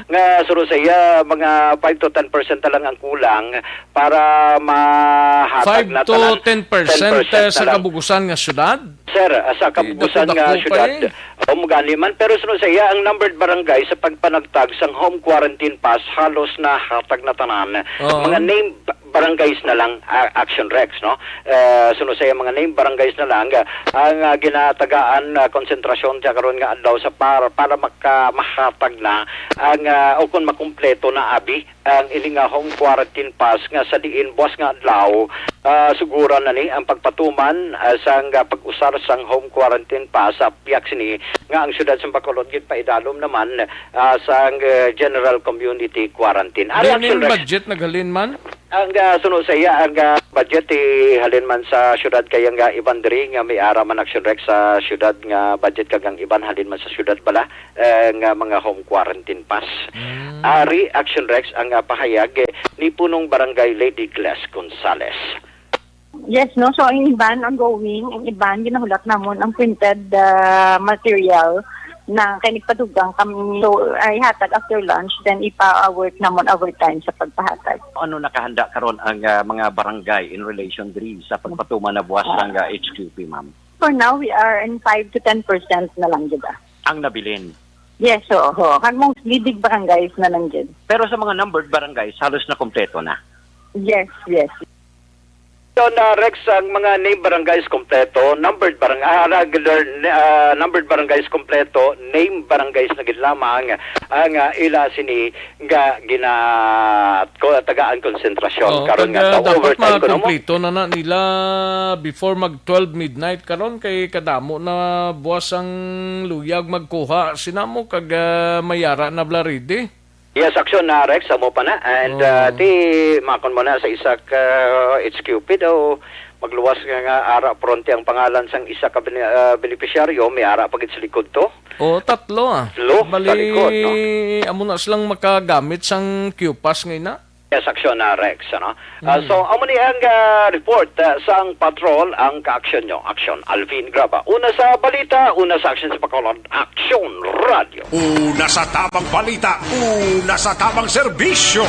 Nga suro sa iya mga 5 to 10% na lang ang kulang para mahatag na 5 to 10% sa kabugusan nga syudad? Sir, sa kabugusan nga syudad. Umugani man, pero sunod sa iya ang numbered barangay sa pagpanagtag sang home quarantine pass halos na hatag na tanan. Mga name barangays na lang Action Rex, no. Sunod sa iya mga name barangays na lang ang ginatagaan konsentrasyon diya karon nga adlaw sa para mahatag na ang o kun makumpleto na abi ang iling home quarantine pass nga sa diin buwas nga adlaw siguro na ni ang pagpatuman sang pag-usar sang home quarantine pass sa piyak sini nga ang syudad sa Bacolod gid paidalom naman sang general community quarantine. Ano budget naghalin man? Ang sunod sa iya ang budget halin man sa syudad kay nga iban diri nga may ara man Action Rex sa syudad nga budget kagang iban halin man sa syudad bala nga mga home quarantine pass. Ari Action Rex ang pahayag ni punong barangay Lady Gles Gonzales. Yes, no. So ang iban ongoing, ang iban ginahulat namon ang printed material na kay nagpadugang kami so ay hatag after lunch, then ipa-work namon overtime sa pagpahatag. Ano nakahanda karon ang mga barangay in relation diri sa pagpatuman na buwas ng HQP ma'am? For now we are in 5 to 10% na lang gid. Ang nabilin. Yes, oo. Kag mostly big barangays na lang dyan. Pero sa mga numbered barangays, halos na kompleto na. Yes, yes. So na Rex, ang mga name barangays kompleto, numbered barangays kompleto, name barangays na gid lamang ang ila sini nga tagaan konsentrasyon karon nga dapat overtime ko makompleto na nila before mag 12 midnight karon kay kadamo na buwas ang luyag magkuha sinamo kag mayara na blaride. Yes, aksyon na Rex, amo pa na. And ti makon mo na sa isa ka it's Cupid o magluwas nga ara pronte ang pangalan sang isa ka beneficiaryo, may ara pagit sa likod to. Tatlo Tatlo Bali, sa likod, no? amo na silang makagamit sang QPAS ngayon na. Yes, aksyon na Rex, ano? So, amo ni ang report sa ang patrol ang ka-aksyon nyo. Aksyon, Alvin Graba. Una sa balita, una sa aksyon sa Bacolod, Aksyon Radio. Una sa tamang balita, una sa tamang serbisyo.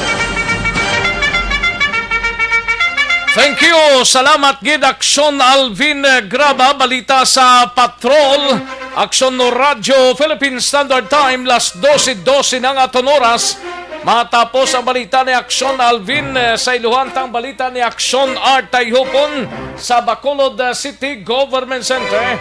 Thank you. Salamat gid Aksyon Alvin Graba. Balita sa Patrol. Aksyon no Radio Philippine Standard Time. Las 12:12 ng aton oras. Matapos ang balita ni Aksyon Alvin sa iluhantang balita ni Aksyon Art Tayhupon sa Bacolod City Government Center.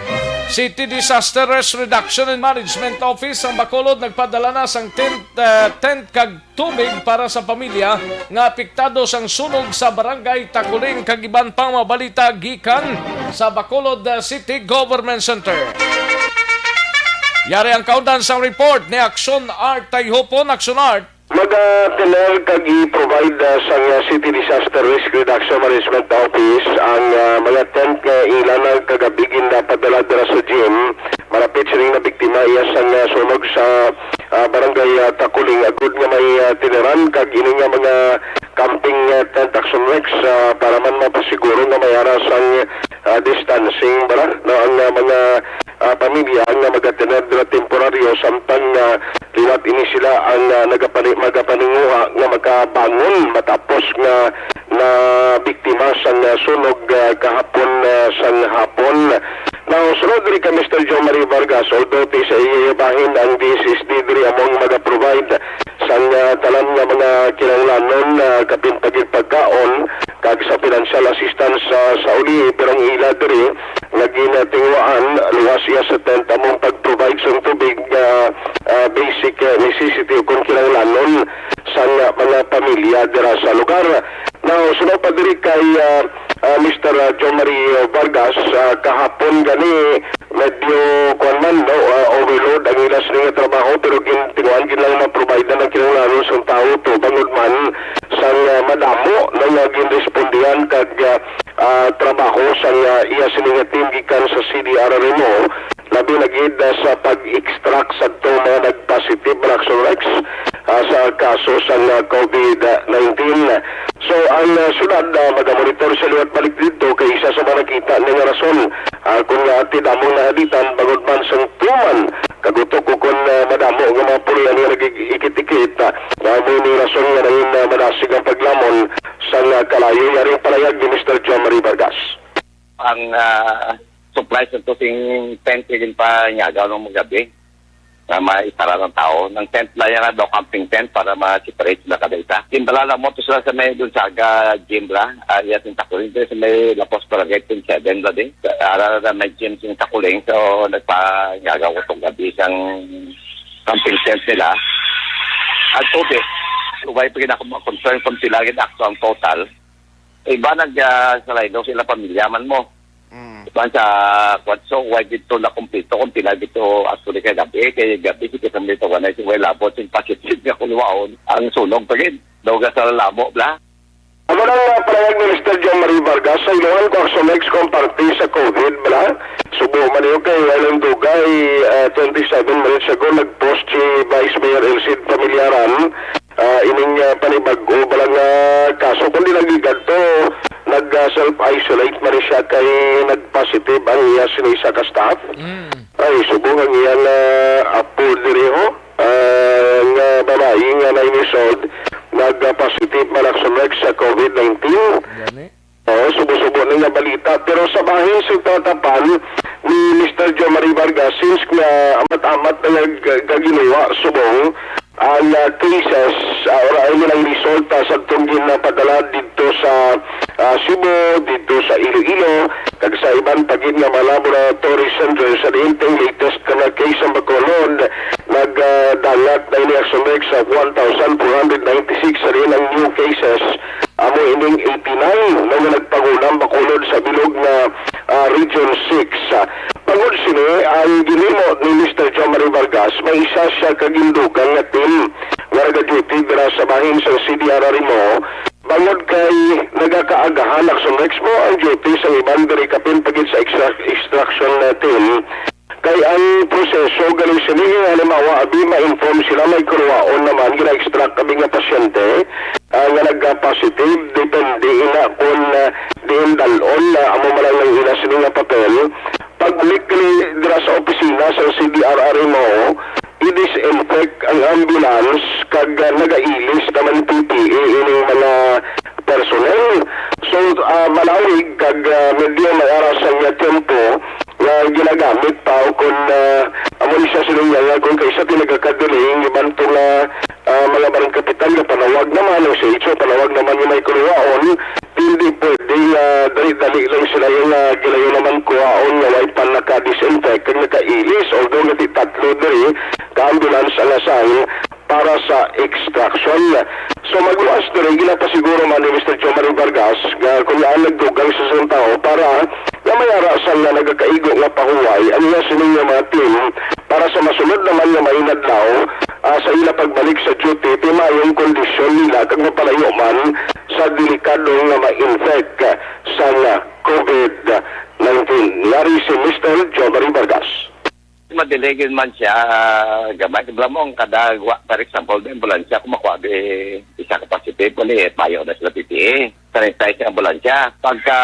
City Disaster Risk Reduction and Management Office ang Bacolod nagpadala na sang tent kag tubig para sa pamilya nga apektado sang sunog sa barangay Takuling kag iban pang mabalita gikan sa Bacolod City Government Center. Yari ang kaudan sang report ni Aksyon Art Tayhupon. Aksyon Art. Mag-tener kag i-provide sa City Disaster Risk Reduction Management Office ang mga tent nga ilan kagabigin na padala dira sa gym. Marapit sining na biktima iya sang sunog sa barangay Takuling. Agud nga may tineran kag ini nga mga camping tent action Rex para man mapasiguro nga may ara sang distancing bara na ang mga pamilya nga mag-tener dira temporaryo samtang liwat ini sila ang magapaninguha nga makabangon matapos nga na biktima sang sunog kahapon sang hapon. Now, sunod rin ka Mr. John Marie Vargas, although sa iyabahin ang DSSD diri among mag-provide sang talan nga mga kinahanglanon kapin pagid pagkaon kag sa financial assistance sa uli pero ang ila diri nga ginatingwaan luwas iya sa tent among pag-provide sang tubig basic necessity kung kinahanglanon sa mga pamilya dira sa lugar. Now, sunod pa diri kay Mr. John Marie Vargas, kahapon gani medyo overload ang ilas nga trabaho pero gintinguan lang ma-provide na ng kinahanglanon sa tao to bangod man sang madamo na naging respondihan kag trabaho sang iya sininga team gikan sa CDRRMO labi nagid sa pag-extract sa mga nag-positive reaction Rex sa kaso sa COVID-19. So ang sunod mag-monitor sa liwat balik dito kay isa sa mga nakita nga rason kung tidamong nahaditan bagod man sang tuman kagutok ko kung madamo nga mga puri ang nag-ikit-ikit mo ni rason nga nangin madasig ang paglamon sa kalayo yaring palayag ni Mr. John Marie Vargas. Ang supplies ng tusing tent din pa nyagaw ng mga gabi na maitara ng tao. Ng tent lang yan daw camping tent para ma-separate sila kada isa. Kimbala mo to sila sa may dun sa gym la. Yatin Takuling. Sa may Lapos Barangay 7 la din. Ara na may gym sa Takuling. So nagpa-nyagaw ko itong gabi isang camping tent nila. At tubig. Ubay pa kinaka-concern kung sila ginakto ang total. Iba nag-salaydo sila pamilyaman mo. Iban sa so why dito na kumpleto kung pila dito actually kay gabi kasi sa dito wala si wala labot sin positive nga kulwaon ang sunog pagid daw ga sa lamo bla. Ano lang palayag ni Mr. John Marie Vargas sa iluhan ko sa next comparty sa COVID bla. Subo man yung kay Walang Dugay 27 minutes ago nag-post si Vice Mayor Elcid Familiaran ining panibago balang kaso kundi nagigad to nag-self-isolate man siya kay nag-positive ang iya sinisa ka staff. Ay, subungan niya na apo diriho nga babae nga na inisod nag-positive man sa COVID-19. Subo-subo na nga balita. Pero sa bahin sa tatapan ni Mr. Jo Marie Vargas, since nga amat-amat na gaginawa subong, ang cases or ay nilang resulta sa tunggin na padala dito sa Cebu, dito sa Iloilo, kag sa ibang pagin nga mga laboratory centers sa diinteng latest na case ang Bacolod, nagdalat na iniaksumik sa 1,496 sa rin ang new cases. Amo ining 89 na nagpangunang Bacolod sa bilog na Region 6. Pagod sini, ang ginimo ni Mr. Jo Marie Vargas, may isa siya kagindugan na team nga duty dira sa bahin sa CDR Rimo. Bangod kay nagakaagahan aksumik mo ang duty sa ibang diri kapin pagit sa extraction na team. Kay ang proseso galing sini halimbawa abi ma-inform sila may kuruwaon naman gina-extract kami nga pasyente nga nagka-positive depende ina kung diin dalon amo malang ina sini nga papel pagbalik dira sa opisina sa CDRR mo i-disinfect ang ambulance kag nagailis naman PPE ining mga personnel. So malawig kag medyo may arasan nga tempo nga ginagamit pa kung amo siya sinunya kung kaysa tinagakadiling iban to nga mga barang kapitan nga panawag naman ang CHO panawag naman yung may kuruwaon hindi pwede dali-dali lang sila yung gilayo naman kuwaon nga white pan naka-disinfect kag naka-ilis although nga di tatlo diri ka-ambulance ang assign para sa extraction. So magluwas diri ginapasiguro man ni Mr. Jo Marie Vargas nga kung yan nagdugang sa isang tao para na may arasan na nagkakaigo nga pahuway ang iya sining mga team para sa masunod naman nga mainadlaw sa ila pagbalik sa duty timayong kondisyon nila kag mapalayo man sa delikado nga ma-infect sa COVID-19. Yari si Mr. Jo Marie Vargas. Madiligid man siya, gamay. Blamong kada, for example, the ambulansya, kung makuha isa ka positive, ulit, mayo na sila PPE. Sanitize ang ambulansya. Pagka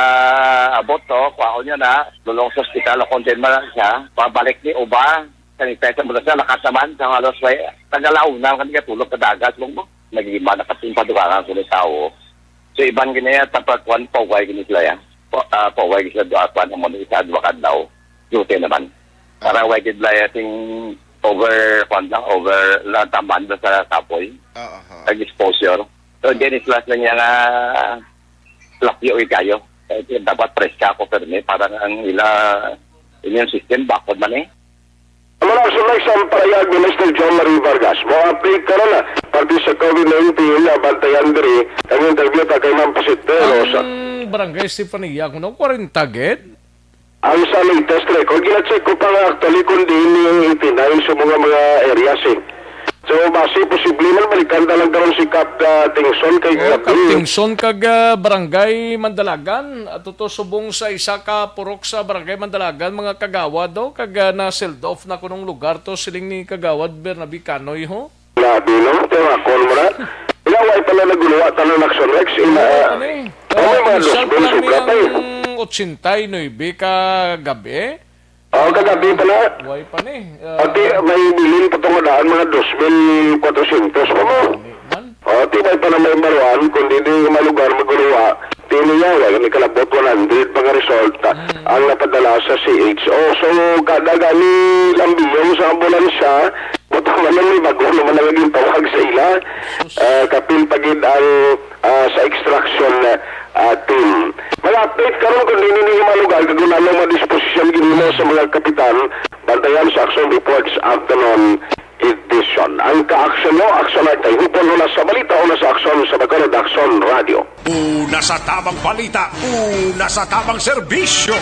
abot to, kuha ko niya na, lulong sa hospital, kontin man lang siya, pabalik ni Uba, sanitize ang ambulansya, lakas naman, sa halos may, tagalaw na, kanina tulog ka dagat, mo, nagiging ba nakatimpadukangan ko ng tao. So, ibang ginaya, tapat kwan, paway gini sila yan. Paway gini sila doon, ang mga isa, adwakad daw, duty naman. Para wajid lang ating over taman sa tapoy. Exposure. So, din islas na niya nga lakyo kayo. Dapat preska ako perme para ang immune system bakod man eh. Mula sa isang parayag ni Mr. Jo Marie Vargas, mo-update ka na pati sa COVID-19 na bantayan diri ang interview ta kay Ma'am Pasitero sa Barangay Stefania kuno 40 ged. Ang sa latest record, gina-check ko pa nga actually kung din yung 89 sa mga areas eh. So, base, posible man balikan na lang karon si Cap Tingson kay Cap Tingson kag Barangay Mandalagan at ito subong sa isa ka purok sa Barangay Mandalagan mga kagawad do kag na-sealed off na kunong lugar to siling ni kagawad Bernabe Canoy ho. Labi no, terakon mo na. Ilaway pala naguluwa tanong Action Rex. Isang pala 89 ka gabi. Kagabi pala. Way pa ni. Ati, may bilin pa itong daan mga 2,400 pa mo. Ati, may pa na may maruan, kundi di malugar maguluwa. Tiniyawa, yung kalabot 100 mga result ang napadala sa CHO. So, kada gani lambiyong sa ambulansya, butang naman may bago naman naging tawag sa ila. Kapil pagid ang sa extraction team. Mag-update karon kung hindi malugar, kagunan ng mga disposisyon ginimo sa mga kapitan, bantayan sa Action Reports Afternoon Edition. Ang ka-aksyon mo, aksyon natin. Hupon mo na sa balita o na sa aksyon sa Bacolod Action Radio. Una sa tamang balita, una sa tamang serbisyo.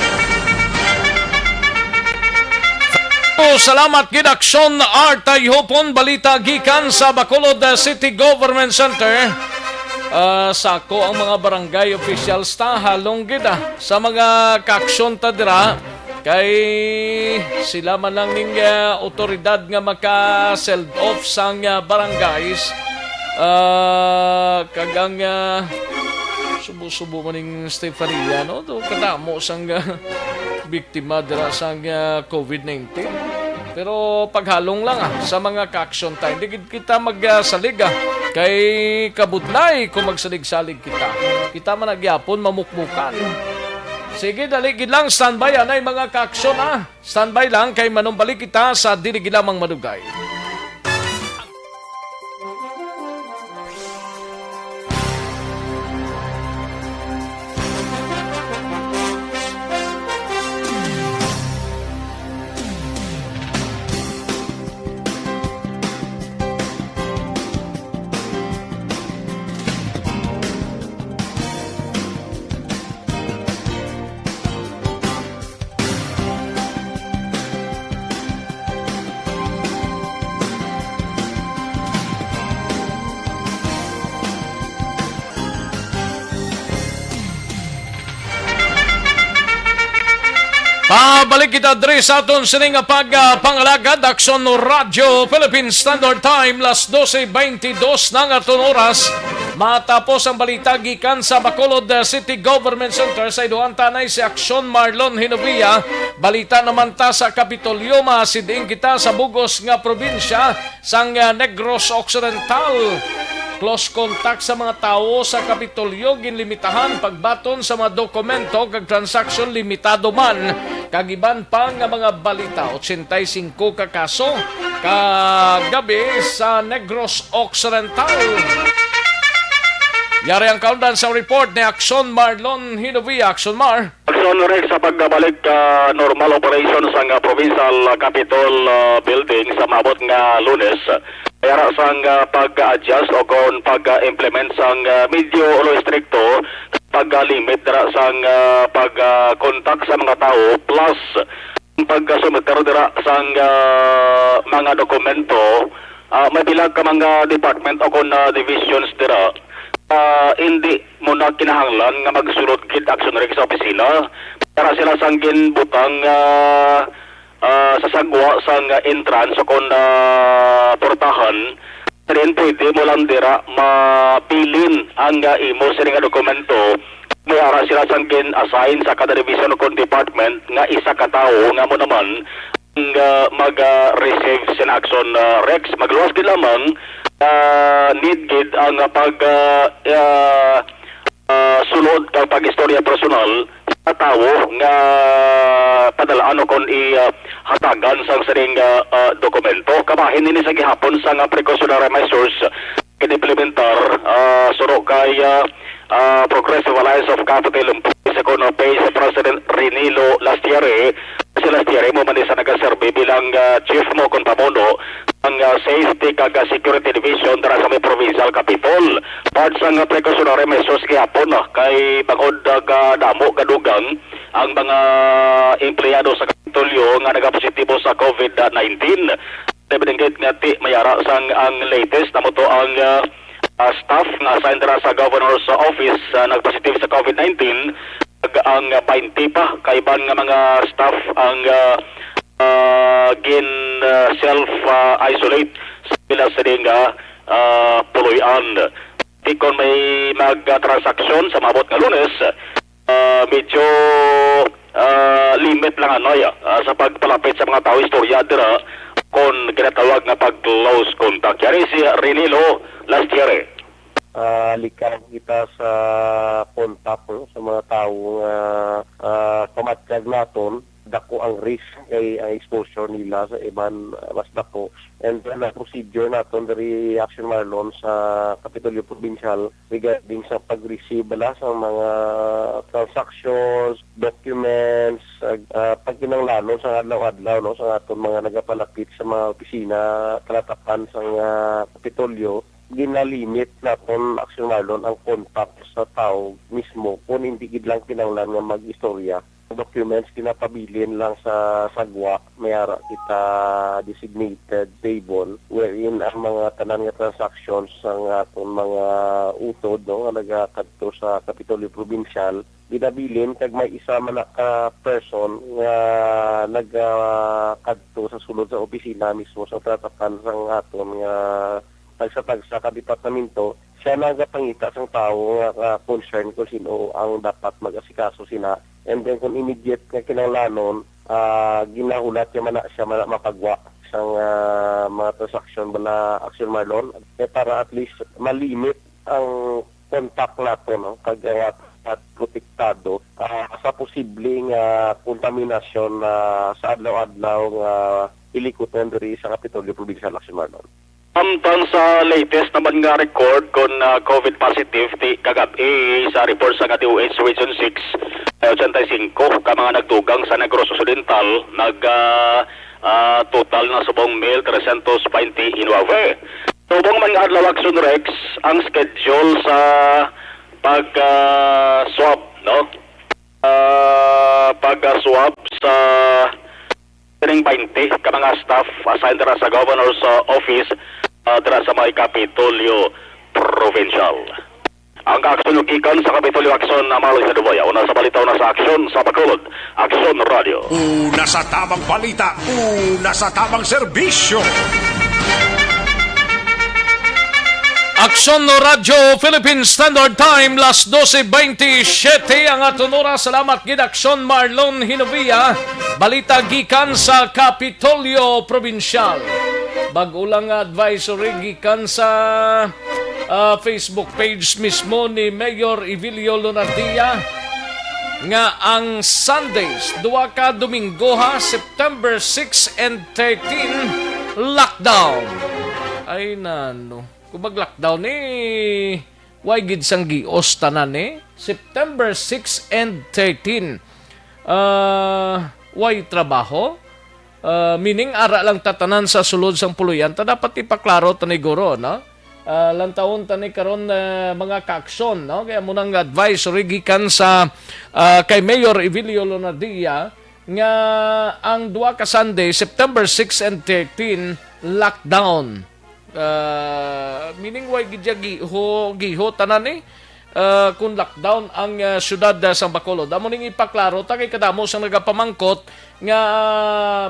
Salamat gid aksyon Artay hupon balita gikan sa Bacolod City Government Center. Sako ang mga barangay officials ta halong gid sa mga kaaksyon ta dira kay sila man lang ning otoridad nga maka-seld off sang barangays kagang subo-subo maning Stefania no do kadamo sang biktima dira sang COVID-19. Pero paghalong lang sa mga ka-action time. Hindi kita magsalig kay kabutnay kung magsalig-salig kita. Kita man nagyapon mamukmukan. Sige, daligid lang, standby anay mga kaaksyon ha. Standby lang kay manumbalik kita sa diligid lamang madugay. Pabalik kita diri sa aton sining pagpangalagad Aksyon Radio Philippine Standard Time las 12:22 ng aton oras. Matapos ang balita gikan sa Bacolod City Government Center sa iduhan tanay si Aksyon Marlon Hinovia. Balita naman ta sa Kapitolyo, masiding kita sa Bugos nga probinsya sang Negros Occidental. Close contact sa mga tao sa Kapitolyo ginlimitahan pagbaton sa mga dokumento kag transaksyon limitado man. Kagiban pa nga mga balita 85 ka kaso kagabi sa Negros Occidental. Yari ang kaundan sa report ni Aksyon Marlon Hinovia. Aksyon Mar. Aksyon Rex sa pagbabalik normal operation sa Provincial Capitol Building sa mabot nga Lunes. Kaya sang pag-adjust o kung pag-implement sang medyo stricto pag-limit dira sang pag-contact sa mga tao plus pag-sumitero dira sang mga dokumento may bilang ka mga department o kung divisions dira hindi mo na kinahanglan nga magsulod gid action rin sa opisina para sila sang ginbutang sa sagwa sang entrance o kung portahan rin pwede mo lang dira mapilin ang imo sa nga dokumento may ara sila sang gin-assign sa kada division o kung department nga isa ka tao nga mo naman mag-receive sin action Rex magluwas gid lamang need gid ang sulod kag pag-istorya personal sa tao nga padalaan o kung hatagan sa saring dokumento kabahin nini sa gihapon sa precautionary measures kinimplementar suro kay Progressive Alliance of Capital Employees Economic Base President Renilo Lastiere. Si Lastiere mo man sa nagaserbe bilang chief mo kung pamuno ang Safety kag Security Division dara sa may Provincial Capitol. Part sa precautionary measures gihapon kay bangod damo kadugang ang mga empleyado sa Kapitolyo nga nagapositibo sa COVID-19. Debinggit nga ti mayara sang ang latest namo to ang staff na assigned dira sa Governor's Office nagpositive sa COVID-19 ang 20 pa kaiban nga mga staff ang gin self-isolate sila sa dinga puluyan. Tikon may mag-transaksyon sa mabot nga Lunes medyo limit lang sa pagpalapit sa mga tao istorya dira kung ginatawag na pag-close contact. Yari si Renilo Lastiere. Likan kita sa contact sa mga tao kamatlag naton dako ang risk kay ang exposure nila sa iban mas dako and then procedure naton dari Action Marlon sa Kapitolyo Provincial regarding sa pag-receive bala sa mga transactions, documents, pagkinanglanon sa adlaw-adlaw no sa aton mga nagapalapit sa mga opisina kalatapan sa Kapitolyo ginalimit naton Action Marlon ang contact sa tao mismo kung hindi gid lang kinanglan nga mag-istorya. Documents kinapabilin lang sa sagwa mayara kita designated table wherein ang mga tanan nga transactions sang aton mga utod no nga nagakadto sa Kapitolyo Provincial ginabilin kag may isa man ka person nga nagakadto sa sulod sa opisina mismo sa tatapan sang aton nga tagsa ka departamento siya nagapangita sang tao nga concern kung sino ang dapat mag-asikaso sina. And then kung immediate nga kinanglanon, ginahulat niya man siya mapagwa sa mga transaction bala Action Marlon para at least malimit ang contact nato no kag at protektado sa posibleng kontaminasyon sa adlaw-adlaw nga ilikuton diri sa Kapitolyo Provincial Action Marlon. Samtang sa latest naman nga record kung COVID positive kagabi sa report sa DOH Region 6, 85 ka mga nagdugang sa Negros Occidental, total na subong 1,320 inuave. Subong man nga adlaw Action Rex ang schedule sa pag-swab, no? Pag-swab sa 20 ka mga staff assigned dira sa Governor's Office dira sa may Kapitolyo Provincial. Ang aksyon yung ikan sa Kapitolyo Aksyon na Maloy sa Duboya. Una sa balita, una sa aksyon sa Bacolod. Aksyon Radio. Una sa tamang balita, una sa tamang serbisyo. Aksyon no Radyo Philippine Standard Time las 12:27 ang aton oras. Salamat gid Aksyon Marlon Hinovia. Balita gikan sa Kapitolyo Provincial. Bag-ulang advisory gikan sa Facebook page mismo ni Mayor Evilio Lunardia nga ang Sundays, duwa ka Domingo September 6 and 13 lockdown. Ay nano. Kung mag-lockdown why gid sang gios tanan September 6 and 13. Why trabaho? Meaning ara lang tatanan sa sulod sang puluyan ta dapat ipaklaro tanay guro, no? Lantawon tanay karon mga kaaksyon, no? Kaya munang advisory gikan sa kay Mayor Evilio Lonardia nga ang duwa ka Sunday, September 6 and 13 lockdown. Meaning why gidya giho tanan kung lockdown ang syudad sa Bacolod. Amo ning ipaklaro ta kay kadamo sang nagapamangkot nga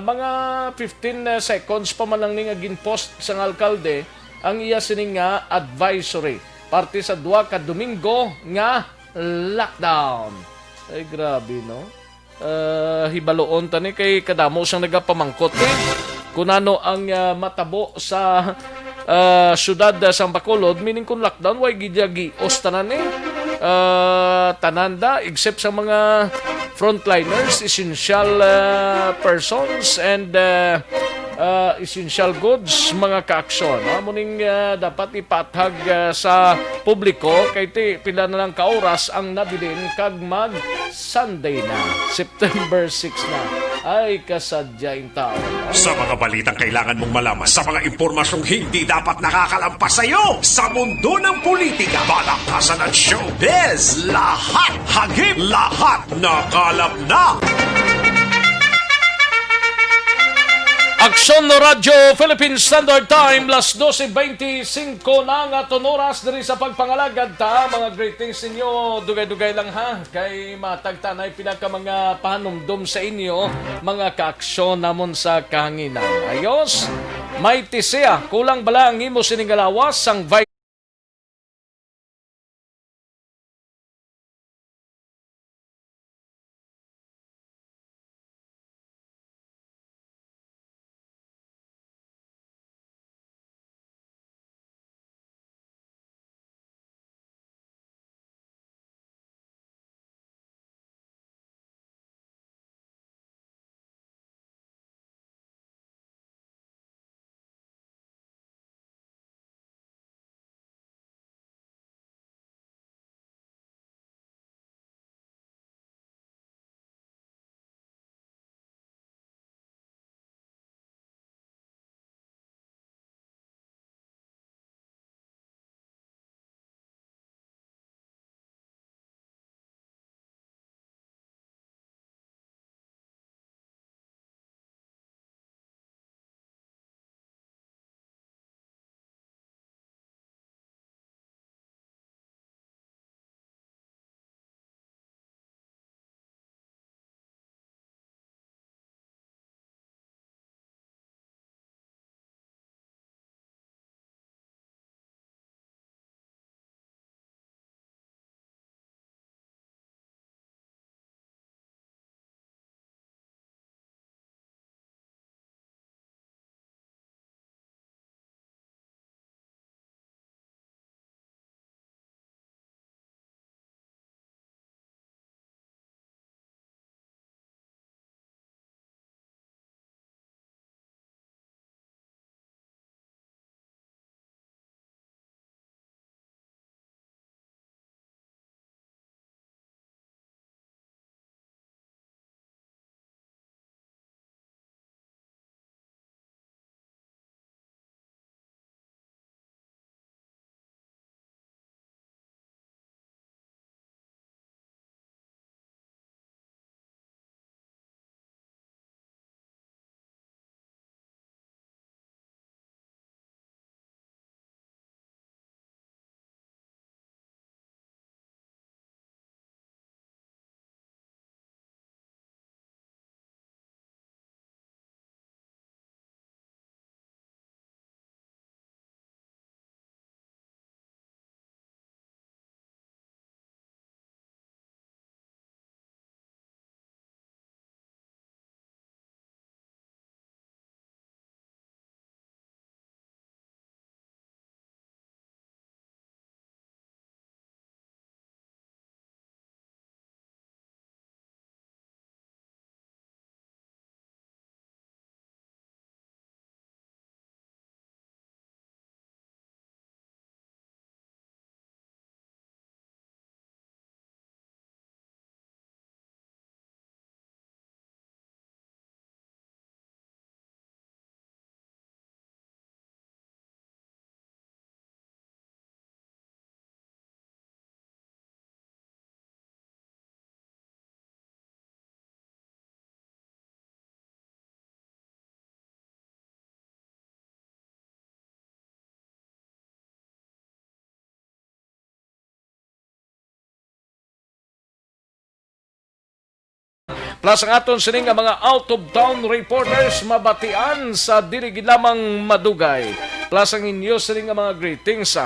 mga 15 seconds pa man lang ning ginpost sang alkalde ang iya sining nga advisory parte sa duwa ka Domingo nga lockdown. Ay grabe no. Hibaloon tani kay kadamo sang nagapamangkot kunano ang matabo sa syudad sa Bacolod, meaning kung lockdown way gidyagi ostanan tananda except sa mga frontliners, essential persons and essential goods, mga kaaksyon. Muning dapat ipatag sa publiko kay pila na lang kaoras ang nabilin kag mag Sunday na, September 6 na. Ay kasadya yung tao. Sa mga balitang kailangan mong malaman, sa mga impormasyong hindi dapat nakakalampas sa iyo, sa mundo ng politika, balakasan at showbiz, lahat, hagip, lahat, nakalap na. Aksyon no Radyo Philippine Standard Time las 12:25 na nga tonoras diri sa pagpangalagad ta. Mga greetings ninyo, dugay-dugay lang ha kay matagtanay pinaka mga panumdum sa inyo mga kaaksyon namon sa kahanginan. Ayos, may tisea kulang bala ang imo siningalawas sang Plus ang aton sining nga mga out-of-town reporters mabatian sa dili gid lamang madugay. Plus ang inyo sining nga mga greetings.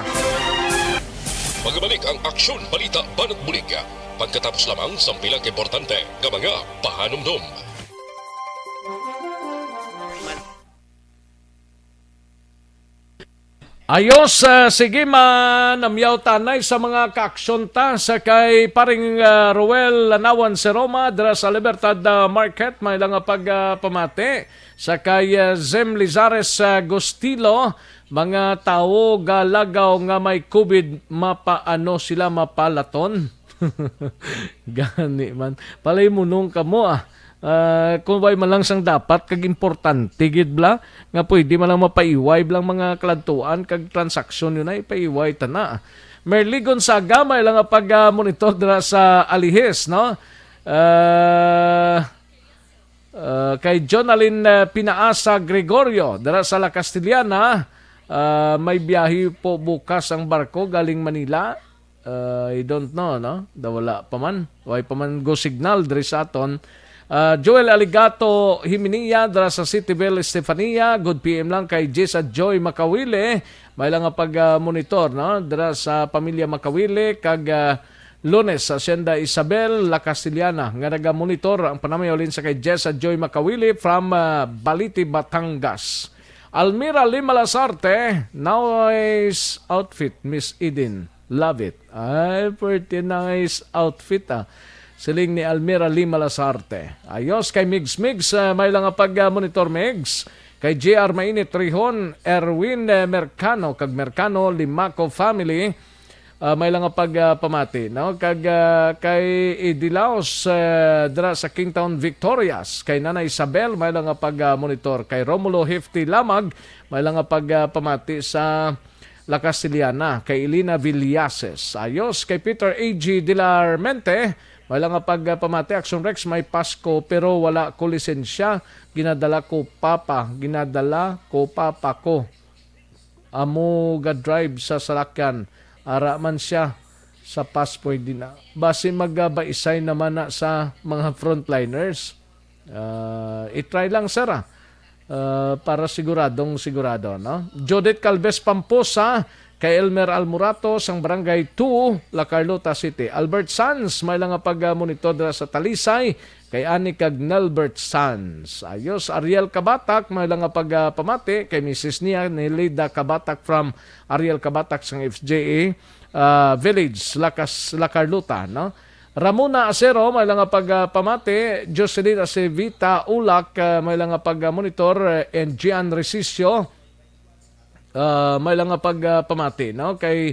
Magbalik ang aksyon, balita, banat bulig. Pagkatapos lamang sa pilang importante nga mga pahanumdum. Ayos, sige namyaw tanay sa mga kaaksyon ta sa kay paring Ruel Lanawan si Roma dira sa Libertad Market may lang pagpamati sa kay Zem Lizares Gustilo mga tao galagaw nga may COVID mapaano sila mapalaton. Gani man palay munong kamo kung way man lang sang dapat kag importante gid bla nga pwede man lang mapaiway blang mga kladtuan kag transaksyon yun ay paiway tana. Merly Gonzaga may lang pag-monitor dira sa Alihes no. Kay Jonalyn Pinaasa Gregorio dira sa La Castellana may biyahe po bukas ang barko galing Manila. I don't know no. Wala pa man. Way pa man go signal diri sa aton. Joel Aligato Himinia dara sa Cityville Estefania, good PM lang kay Jessa Joy Makawile, may lang pag-monitor no dara sa pamilya Makawile kag Lunes sa Hacienda Isabel La Castellana nga naga-monitor ang panamayon sa kay Jessa Joy Makawile from Baliti, Batangas. Almira Limalasarte, nice outfit Miss Eden, love it. Ay, pretty nice outfit Siling ni Almira Lima Lasarte. Ayos kay Migs, may lang pag-monitor Migs. Kay JR Mainit Rihon, Erwin Mercano, kag Mercano Limaco family, may lang pag-pamati. No? Kag kay Idilaos, dra sa Kingtown Victorias. Kay Nana Isabel, may lang pag-monitor. Kay Romulo Hefty Lamag, may lang pag-pamati sa La Castellana. Kay Elena Villases. Ayos kay Peter A.G. Dilarmente, may lang pagpamati, Action Rex, may Pasko pero wala ko lisensya. Ginadala ko papa ko. Amo ga-drive sa salakyan. Ara man siya sa passport din na. Base magbaisay naman na sa mga frontliners. I-try lang sir para sigurado. No? Judith Calves Pamposa, kay Elmer Almurato sang Barangay 2, La Carlota City. Albert Sanz, may lang pag-monitor sa Talisay, kay Ani kag Nelbert Sanz. Ayos, Ariel Kabatak, may lang pag-pamati, kay Mrs. Nia Nelida Kabatak from Ariel Kabatak sang FJA Village, La Carlota. No? Ramona Acero, may lang pag-pamati, Jocelyn Acevita Ulak, may lang pag-monitor, and Gian Resisio, may lang pagpamati no kay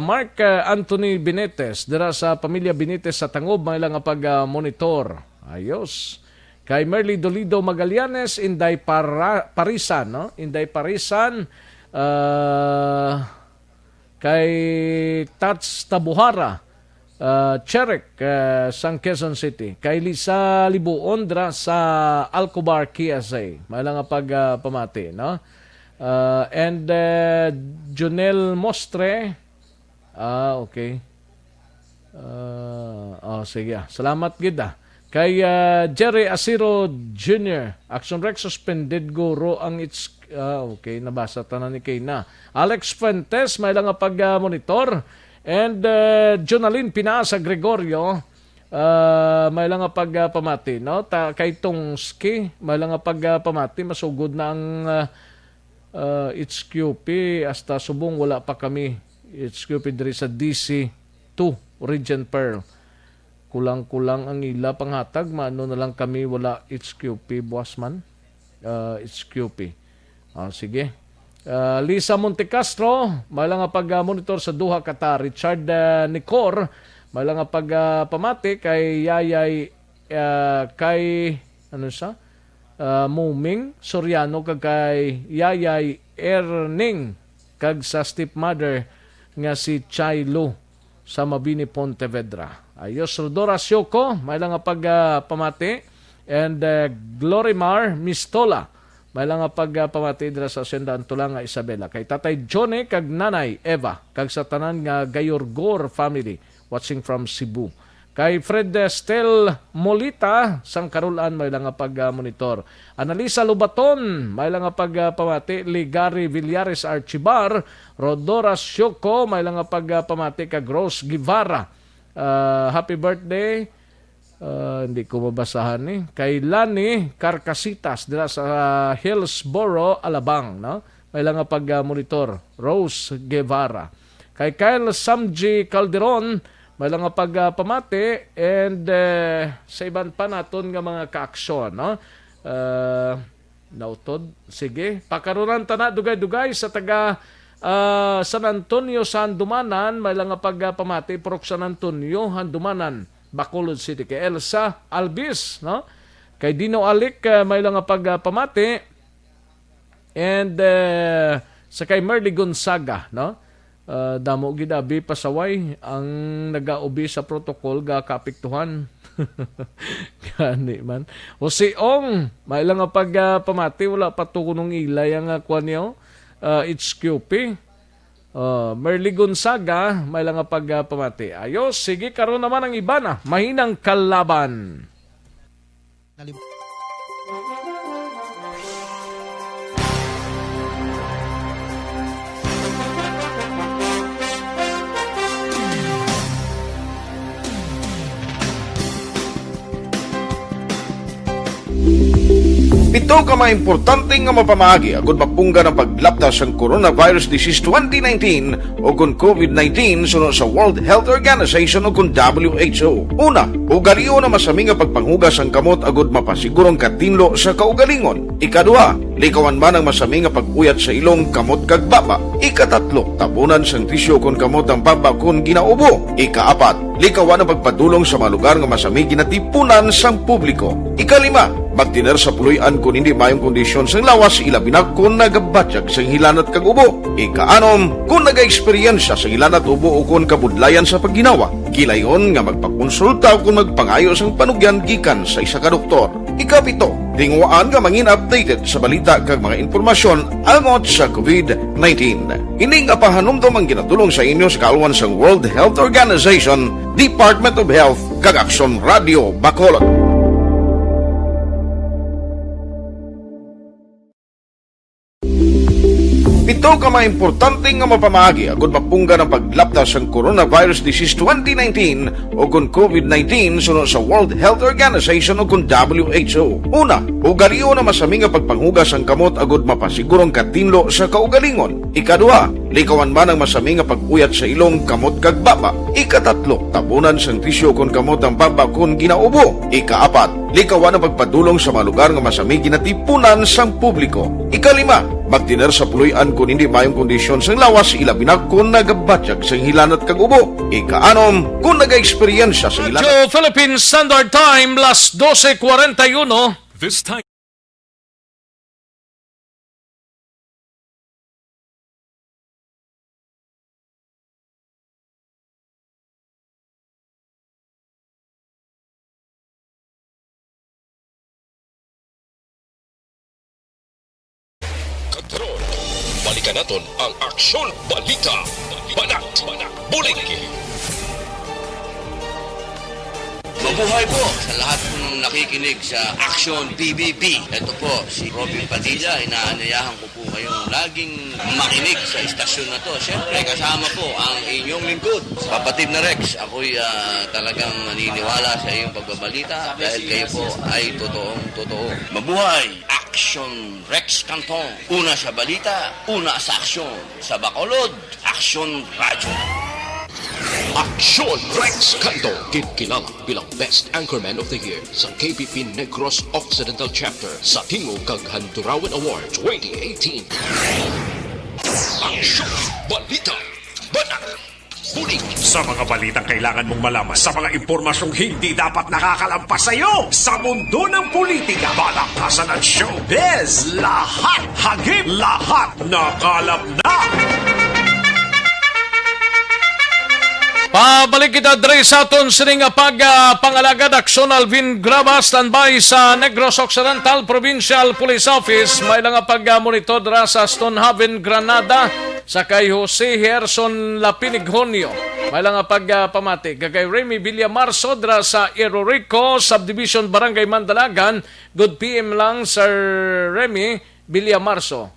Mark Anthony Benetes dira sa pamilya Benetes sa Tangob, may lang pag-monitor. Ayos. Kay Merly Dolido Magallanes, Inday Parisan no, Inday Parisan, kay Tats Tabuhara, Cherek sang Quezon City. Kay Lisa Libuon dira sa Alcobar KSA, may lang pagpamati no. And Junel Mostre, okay. Sige. Salamat gid Kay Jerry Asiro Jr. Action Rex suspended guro ang okay, nabasa tanan ni Kayna. Alex Fuentes, may lang pag-monitor. And Jonalyn Pinaasa Gregorio, may lang pagpamati no. Kay Tongski, may lang pagpamati, masugod na ang HQP hasta subong wala pa kami HQP diri sa DC2 Regent Pearl. Kulang-kulang ang ila panghatag, maano na lang kami wala HQP bossman. HQP. Sige. Lisa Montecastro, may lang pag-monitor sa duha kata. Richard Nicor, may lang pag-pamati kay Yayay kay ano siya? Muming Soriano kag kay Yayay Erning kag sa stepmother nga si Chaylo sa Mabini, Pontevedra. Ayos, Rodora Sioko, may lang pagpamati, and Glorimar Mistola, may lang pagpamati dira sa Hacienda Antulanga, Isabela. Kay Tatay Johnny kag Nanay Eva kag sa tanan nga Gayorgor family watching from Cebu. Kay Fred Estel Molita, sang Karulan, may lang nga pag-monitor. Analisa Lubaton, may lang nga pamati. Ligari Villares Archibar, Rodora Syoko, may lang nga pamati. Ka Gross Guevara. Happy birthday. Hindi ko mabasahan Kay Lani Carcasitas, dila sa Hillsboro, Alabang. No? May lang nga pag-monitor. Rose Guevara. Kay Kyle Samji Calderon, may lang nga pamati, and sa iban pa naton nga mga kaaksyon, no? Nautod. Sige, pakarunan tana dugay-dugay sa taga San Antonio sa Handumanan, may lang nga pamati, Purok San Antonio, Handumanan, Bacolod City. Kay Elsa Albis, no? Kay Dino Alik, may lang nga pamati, and sa kay Merly Gonzaga, no? Damo gidabi pasaway ang nagaubi sa protocol ga kapiktuhan. Gani man. O si Ong, may lang nga pamati, wala pa to kunong ilay ang kuan niyo. It's QP. Merly Gonzaga, may lang nga pamati. Ayos, sige, karon naman ang iba na. Mahinang kalaban. Ito ka mga importante nga mapamagi agud mapungga ng paglaptas ang Coronavirus Disease 2019 o kung COVID-19 sunod sa World Health Organization o kung WHO. Una, ugaliyo na masami nga pagpanghugas ang kamot agud mapasigurong katinlo sa kaugalingon. Ikadua, likawan man ang masami nga pag-uyat sa ilong kamot kag baba. Ikatatlo, tabunan sang tisyo kon kamot ang baba kun ginaubo. Ikaapat, likawan ang pagpadulong sa mga lugar nga masami ginatipunan sang publiko. Ikalima, magtiner sa puluyan kung hindi mayong kondisyon sang lawas, ilabi na kung nagabatyag sang hilanat kag ubo. Ikaanom, kung naga-eksperyensya sa hilanat ubo o kung kabudlayan sa pagginawa. Gilayon nga magpakonsulta o kung magpangayo sang panugyan gikan sa isa ka doktor. Ikapito, tinguaan nga mangin updated sa balita kag mga impormasyon angot sa COVID-19. Ining apahanumdom ang ginatulong sa inyo sa kaalwan sang World Health Organization, Department of Health, kag Aksyon Radio Bacolod. Ito ka mga importante nga mapamagi agud mapungga ng paglaptas ang Coronavirus Disease 2019 o kung COVID-19 sunod sa World Health Organization o kung WHO. Una, ugaliyo na masami nga pagpanghugas ang kamot agud mapasigurong katinlo sa kaugalingon. Ikadua, likawan man ang masami nga pag-uyat sa ilong kamot kag baba. Ikatatlo, tabunan sang tisyo kon kamot ang baba kun ginaubo. Ikaapat, likawan ang pagpadulong sa mga lugar nga masami ginatipunan sang publiko. Ikalima, magtiner sa puluyan kung hindi mayong kondisyon sang lawas, ilabi na kung nagabatyag sang hilanat kag ubo. Ikaanom, kung naga-eksperyensya sa hilanat. Radio Philippine Standard Time, las 12:41. This time. Karon, balikan naton ang Aksyon Balita. Banat, bulig. Mabuhay po sa lahat ng nakikinig sa Action PBB. Ito po si Robin Padilla. Inaanayahan ko po kayong laging makinig sa istasyon na to. Siyempre kasama po ang inyong lingkod, kapatid na Rex. Ako'y talagang naniniwala sa iyong pagbabalita dahil kayo po ay totoong-totoo. Mabuhay! Action Rex Canton. Una sa balita, una sa aksyon. Sa Bacolod, Action Radio. Aksyon Rex Canto, kilala bilang Best Anchorman of the Year sa KPP Negros Occidental Chapter sa Tingog kag Handurawan Award 2018. Aksyon Balita. Banat. Bulig. Sa mga balitang kailangan mong malaman, sa mga impormasyong hindi dapat nakakalampas sa iyo, sa mundo ng politika, balakasan at showbiz, lahat hagip, lahat nakalap na. Pabalik kita dre sa aton sining pangalagad aksyon Alvin Graba standby sa Negros Occidental Provincial Police Office. May lang pag-monitor dra sa Stonehaven, Granada sa kay Jose Herson Lapinigjonio. May lang nga pagpamati. Kagay Remy Villamar Sodra sa Irorico, Subdivision Barangay Mandalagan. Good PM lang, Sir Remy Villamarso.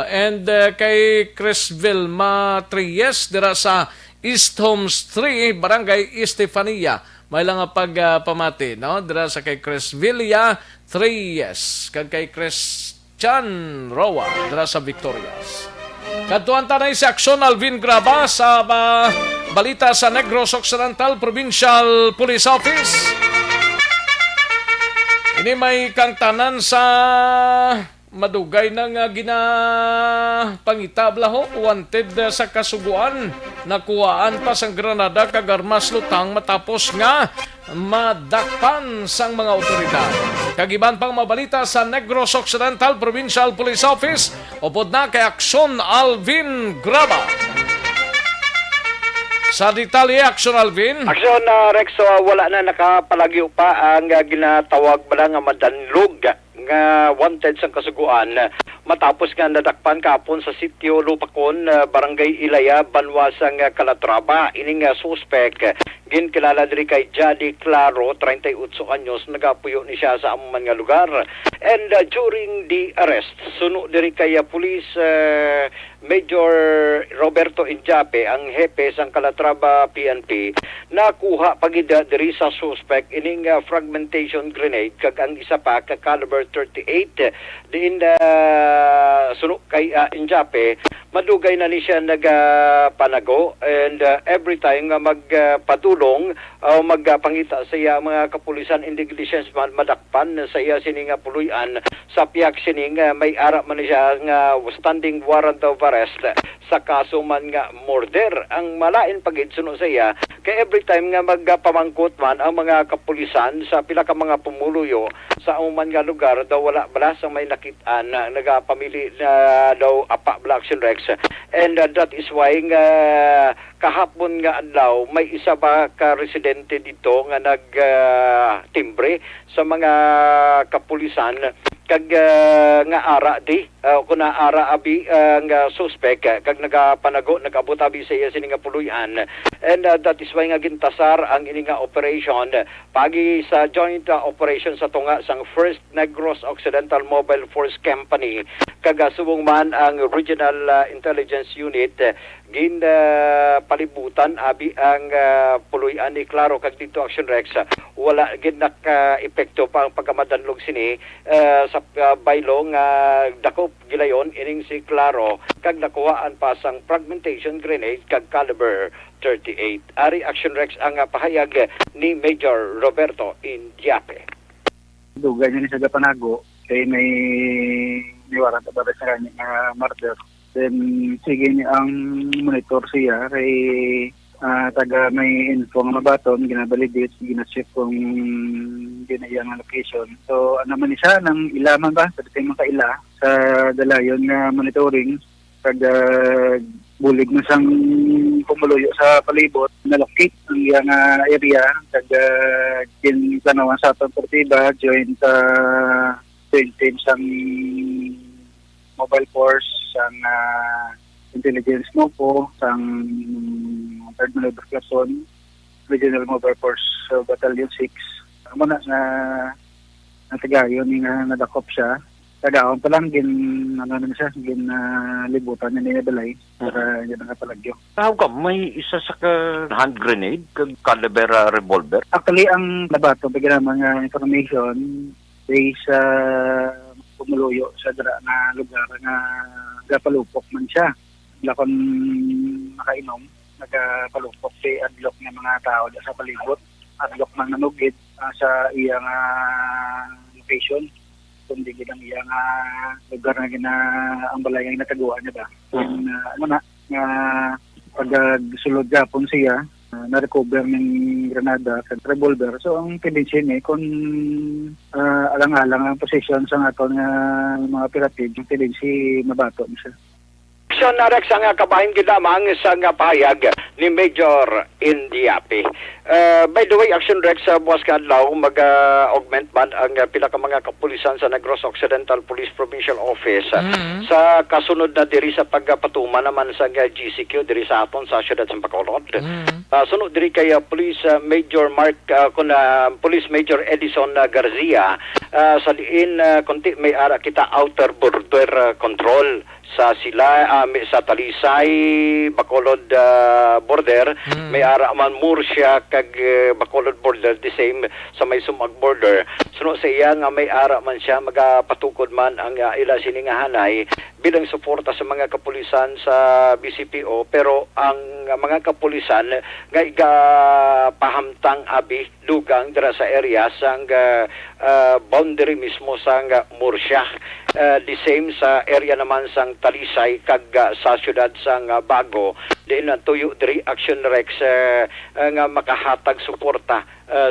And kay Chris Vilma Trias dira sa East Homes 3, Barangay Estefania. May lang nga pagpamati, no? Dira sa kay Chris Villa Trias. Kag kay Christian Roa dira sa Victorias. Katuan tanay si Aksyon Alvin Graba sa balita sa Negros Occidental Provincial Police Office. Ini may kangtanan sa madugay ng ginapangitabla ho, wanted sa kasuguan. Nakuhaan pa sang Granada kag armas lutang matapos nga madakpan sang mga otoridad. Kagiban pang mabalita sa Negros Occidental Provincial Police Office, upod na kay Aksyon Alvin Graba. Sa detalye, Aksyon Alvin. Aksyon, Rex, wala na nakapalagyo pa ang ginatawag ba nga madanlog nga wanted sa kasuguan matapos nga nadakpan kapon sa sitio Lupakon, Barangay Ilaya, Banwasang Calatrava. Ining suspect ginkilala diri kay Jadi Claro, 38 anyos, nagapuyo ni siya sa amuman nga lugar. And during the arrest, suno diri kay Police Major Roberto Injape, ang hepe sang Calatrava PNP, nakuha pagida diri sa suspect ining fragmentation grenade kag ang isa pa ka caliber 38. Diin suno kay Injape, madugay na ni siya nagpanago and every time nga magpadulong o magpangita sa iya mga kapulisan intelligence madakpan sa iya sining puluyan sa piyak sining may ara man siya nga standing warrant of arrest sa kaso man nga murder. Ang malain pagid suno sa iya kay every time nga magpamangkot man ang mga kapulisan sa pila ka mga pumuluyo sa amuman nga lugar daw wala bala sa may nakitaan na nagapamili na daw apa Black Rex. And that is why nga kahapon nga adlaw may isa ba ka residente dito nga nagtimbre sa mga kapulisan kag nga ara di kuna ara abi nga suspect kag nagapanago nagabot abi sa iya sining puluyan. And that is why nga gintasar ang ini nga operation pagi sa joint operation sa tunga sang First Negros Occidental Mobile Force Company kag subong man ang Regional Intelligence Unit gin palibutan abi ang puluyan ni Claro kag dito Action Rex wala gid naka-epekto pa ang pagkamadanlog sini sa baylong dakop gilayon ining si Claro kag nakuhaan pa sang fragmentation grenade kag caliber 38. Ari Action Rex ang pahayag ni Major Roberto Indiape. Dugay niya ni sa Gapanago kay may warrant of arrest sa kanya murder. Then sige ni ang monitor siya kay taga may info nga mabaton ginabalidate gina-check kung ginayang location. So ano man siya nang ilaman ba sa mga kaila sa dalayon nga monitoring kag bulig na sang pumuluyo sa palibot na-locate ang iyang area kag ginplanawan sa atong partiba joint team sang mobile force sang intelligence mo po sang 3rd Maneuver Platoon, Regional Mobile Force Battalion 6. Amo na tagayon nga nadakop siya. Tagaon pa lang libutan niya balay para yan nakapalagyo. How come may isa sa hand grenade kag caliber revolver? Actually ang nabato bigyan mga information based sa pumuluyo sa dira na lugar nga gapalupok man siya. Lakon nakainom nagapalupok si adlock ng mga tao sa palibot. Adlock man nanugid sa iyang location. Kundi ginang iyang lugar na ang balay ang nataguan niya ba. Pag-sulod gapon siya, na-recover ng granada at revolver. So ang tendency niya, kung alang-alang ang position sa aton mga operative, yung tendency mabato siya. aksyon na Rex ang kabahin gidamang sa pahayag ni Major Indiapi. By the way, action Rex sa buwas kadlaw mag-augment man ang pila ka mga kapulisan sa Negros Occidental Police Provincial Office sa kasunod na diri sa pagpatuma naman sa GCQ diri sa aton sa siyudad sa Bacolod. Sunod diri kay Police Major Police Major Edison Garcia sa diin konti may ara kita outer border control sa sa Talisay Bacolod border may ara man Murcia kag Bacolod border the same sa may Sumag border suno sa iya nga may ara man siya magapatukod man ang ila siningahanay bilang suporta sa mga kapulisan sa BCPO pero ang mga kapulisan nga pahamtang abi dugang dira sa area sang boundary mismo sang Murcia the same sa area naman sang Talisay kag sa syudad sang Bago diin tuyo diri action Rex nga makahatag suporta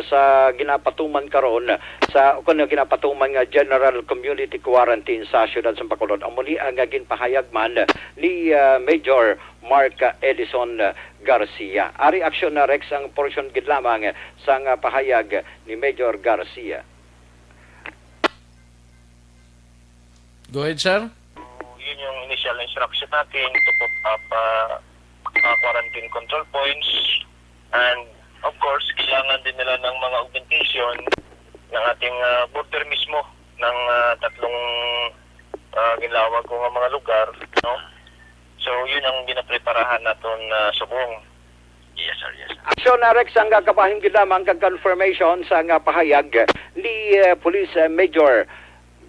sa ginapatuman karon sa ginapatuman nga general community quarantine sa syudad sa Bacolod amuli ang ginpahayag man ni Major Mark Edison Garcia. Ari action na Rex ang portion gid lamang sa pahayag ni Major Garcia. Go ahead, sir. Yun yung initial instruction natin to put up quarantine control points and of course kailangan din nila ng mga augmentation ng ating border mismo ng tatlong ginlawag ko nga mga lugar, no? So yun ang ginapreparahan naton sa buong. Yes sir, yes. Aksyon na Rex ang kabahin gid lamang kag confirmation sa pahayag ni Police Major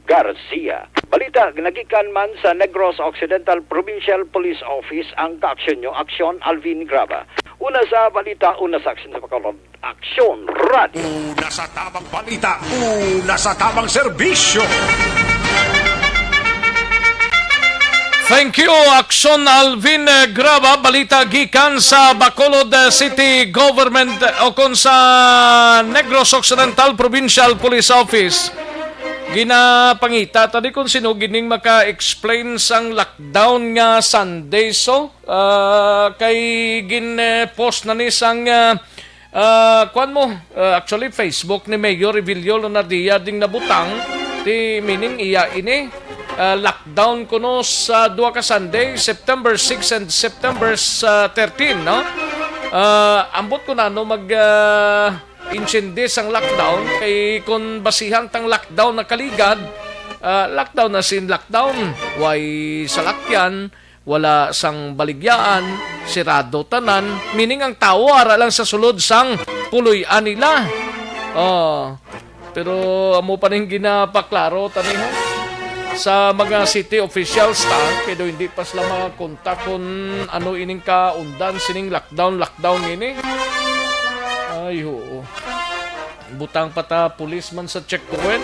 Garcia. Balita, nagikan man sa Negros Occidental Provincial Police Office ang kaaksyon nyo, Aksyon Alvin Graba. Una sa balita, una sa aksyon sa Bacolod, Aksyon Radio. Una sa tamang balita, una sa tamang serbisyo. Thank you, Aksyon Alvin Graba. Balita gikan sa Bacolod City Government o kung sa Negros Occidental Provincial Police Office. Ginapangita tadi kung sino gining maka-explain sang lockdown nga Sunday so kay gin-post na ni sang actually Facebook ni Mayor Revilio Lonardia ding nabutang ti meaning iya ini lockdown kuno sa duha ka Sunday September 6 and September 13 no ambot ko na no mag insindi sang lockdown kay kung basihan tang lockdown na kaligad lockdown na sin lockdown way salakyan wala sang baligyaan sirado tanan meaning ang tao ara lang sa sulod sang puloy-an nila pero amo pa ning ginapaklaro tani ho sa mga city officials kay do hindi pa sila makakontak kung ano ining kaundan sining lockdown ini. Ay, oo. Butang pata policeman sa checkpoint.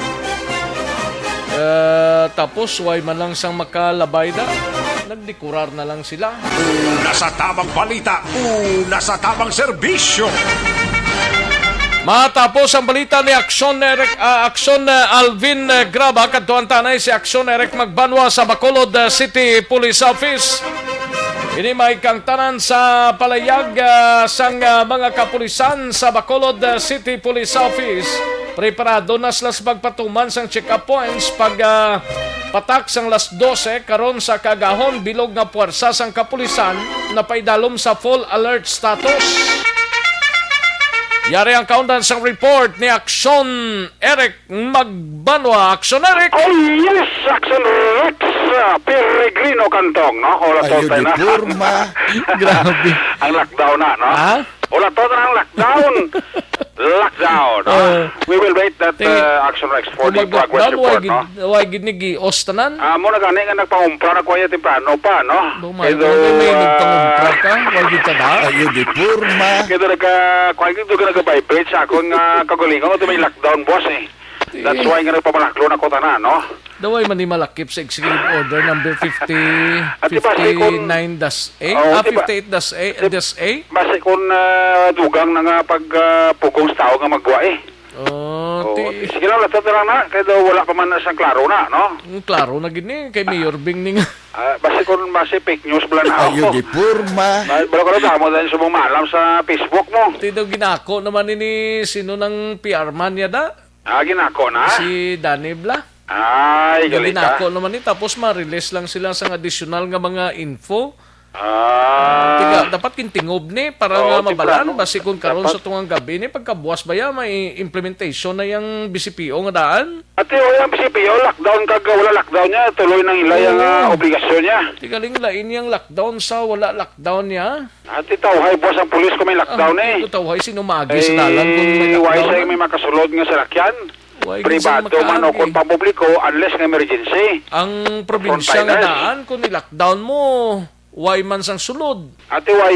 Tapos, way man lang sang makalabay na. Nagdikurar na lang sila. Una sa tamang balita, una sa tamang serbisyo. Matapos ang balita ni Aksyon Alvin Graba, kadtuan tanay si Aksyon Eric Magbanwa sa Bacolod City Police Office. Ini may kang tanan sa palayag sang mga kapulisan sa Bacolod City Police Office. Preparado na sila sa pagpatuman sang check-up points pag patak sang las 12 karon sa kagahon bilog nga puwersa sang kapulisan na paidalom sa full alert status. Yari ang kaundan sang report ni Aksyon Eric Magbanwa. Aksyon Eric! Oh yes, Aksyon Rex! Peregrino Kantong, no? Wala to tayo na. Grabe. Ang lockdown na, no? Ha? Wala to na ang lockdown. Lockdown, no? We will wait that Aksyon Rex for the progress report, no? Why ginigi ostanan? Muna gani nga nagpangumpra na kuya temprano pa, no? May nagpangumpra ka? Why gita na? Ayun, di purma. Kaya kuya gito ka nag-vibrate sa akong kagalingan ito may lockdown, boss, eh. That's why nga nagpamalaklo na ko tanan, no? Daway man ni malakip sa Executive Order number 59-A? 58-A? Basta kung dugang na nga pagpugong sa tao nga magwa, eh. Sige lang, latot na lang na. Kaya daw wala pa man na siyang klaro na, no? Klaro na gini, kay Mayor Bing ning. Basi kung fake news bala na ako. Ayo di purma. Bala ko na mo dahil sumong maalam sa Facebook mo. Ito ginako naman ni sino ng PR man niya da? Ginako na? Si Danny Bla. Ay, galing ka. Ginako naman ni, tapos ma-release lang sila sa additional nga mga info. Tiga, dapat kintingob ni para nga mabalaan basi kung karon sa tungang gabi ni pagkabuwas ba ya may implementation na yung BCPO nga daan. Ate yung BCPO lockdown kag wala lockdown niya tuloy nang ila yung obligasyon niya. Tigaling lain yung lockdown sa wala lockdown niya. Ate tawhay boss ang pulis kung may lockdown Ito tawhay sinumagi sa dalan kung may why lockdown. say may makasulod nga sa lakyan? Privado man o kung pampubliko unless nga emergency. Ang probinsya nga daan kung ni-lockdown mo why man sang sulod. Ate why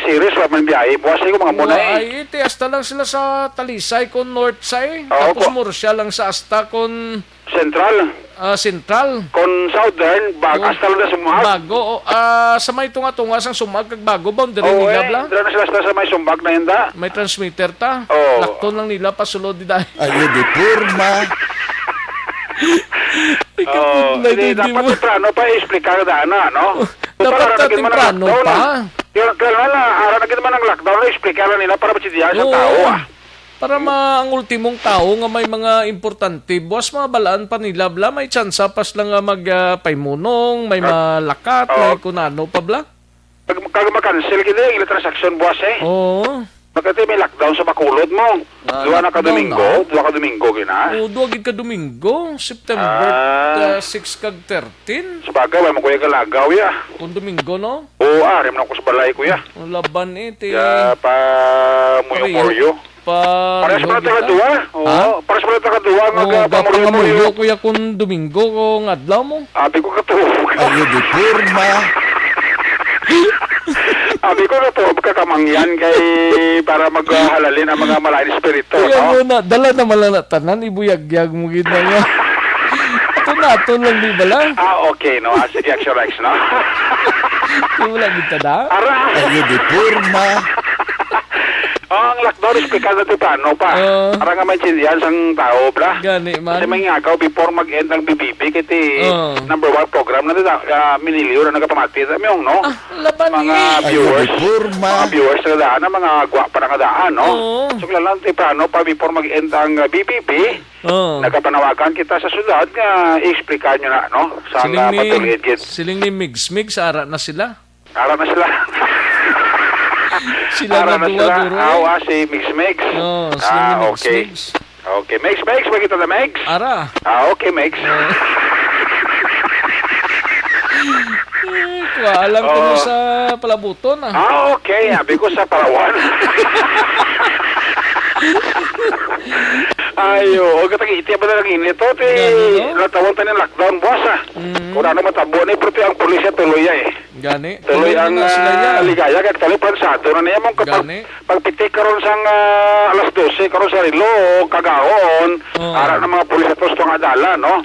serious wa man biyahe. Buwas ko mga muna Why hasta lang sila sa Talisay kon North Side. Tapos Murcia lang sa asta kon Central. Central. Kon Southern, hasta lang na sumag. Bago. Sa may tunga-tunga sang sumag kag bago boundary nila bla. Dira na sila sa may sumbag na yun da. May transmitter ta. Lakton lang nila pasulod di dahil. Ayo di purma. Dapat temprano pa i-explicar na, no? Dapat temprano pa. Kaya araw na kita man ang lockdown, i-explicar nila para matsidihan sa tao. Para ang ultimong tao nga may mga importante, buwas mga balaan pa nila, bla, may tsansa pas lang nga magpaimunong, may malakat, may kunano pa, bla. Kag makancel kita yung transaction buwas Oo. Magkati may lockdown sa Bacolod mo. Dua ka Domingo, gina. Dua gid ka Domingo, September 6 kag 13. Sabagay, may makuya ka lagaw, ya. Kung Domingo, no? Oo, rim na ko sa balay, kuya. Laban iti. Ya, pa muyo-muyo. Pares pala taka-duwa. Oo, pares pala taka-duwa. Pag-muyo, kuya, kung Domingo, kung adlaw mo. Abi ko katuhog. Ayo di purma. Abi ko na to, magkakamangyan kay para maghalalin ang mga malaking espiritu, kaya no? Muna, dala na malalatanan, ibuyagyag mo gid na nga. Ato lang di bala. Okay, no? Sige, Action Rex, no? Wala gid da. Ayo di purma. Ang lockdown is pikal na paano pa. Para nga may chindihan sang tao, bla. Gani man. Kasi may ngakaw before mag-end ng BBB, kiti number 1 program na miniliw na nagapamati sa miyong, no? Laban mga viewers. Mga viewers na daan, mga gwapa na daan, no? So, kailangan paano pa before mag-end ang BBB, nagapanawagan kita sa syudad nga i-explica nyo na, no? Saan patuloy it. Siling ni Migs, ara na sila. Ara na sila. Sila na duwa duro. Si Mix. Okay. Okay, Mix, magkita na Mix? Ara. Okay, Mix. Alam ko mo sa Palabuton, okay. Sabi ko sa Palawan. Ayo, katag-iti ba na lang inito? Natawag tayo ng lockdown, boss, Kung ano matabo na, pero ang pulisya tuloy Gani. Tuloy ang ligaya, kaya tuloy pansado na niya mong pagpitik karon sang alas 12, karon sa rilo, kagaon, ara ng mga pulisya to sa dala, no?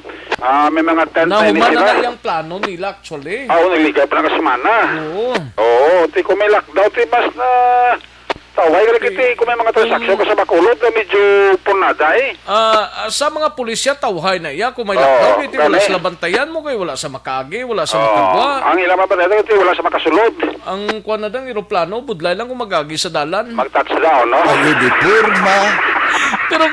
May mga tent na sila. Nahuman na yung plano nila, actually. Naligay pa na kasimana. Oo, kung may lockdown, mas na... Taway ka kiti kung may mga transaksyon ka sa Bacolod na medyo punada sa mga pulisya, tawhay na iya. Kung may lockdown, iti wala sila bantayan mo kayo. Wala sa makagi, wala sa makagwa. Ang ilang mabaneta iti wala sa makasulod. Ang kuwan na dang aeroplano, budlay lang kung magagi sa dalan. Mag-touchdown, no? Ayo di purma. Pero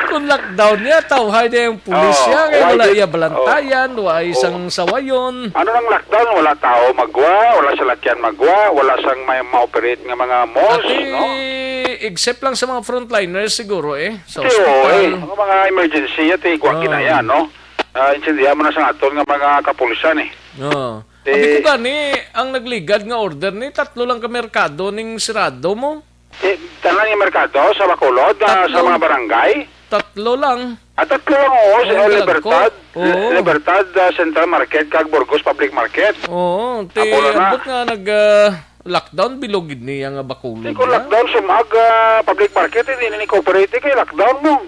kung lockdown niya, tawhay na yung pulisya. Kaya wala iya balantayan, wala isang sawayon. Ano nang lockdown? Wala tao magwa, wala sa lakyan magwa, wala sang may ma-operate ng mga malls, no? Except lang sa mga frontliners siguro sa hospital. Ang mga emergency at kinaya, no? Intindihan mo na sa aton ng mga kapulisan Sabi ko gani, ang nagligad nga order ni, 3 lang ka merkado ning sirado mo. Tanan yung merkado sa Bacolod, sa mga barangay? 3 lang. 3 lang, sa Libertad Central Market, kag Burgos Public Market. Oo, abot nga lockdown bilogid niya nga Bacolod. Kung lockdown sumag public market, hindi na ni-cooperate kay lockdown mo.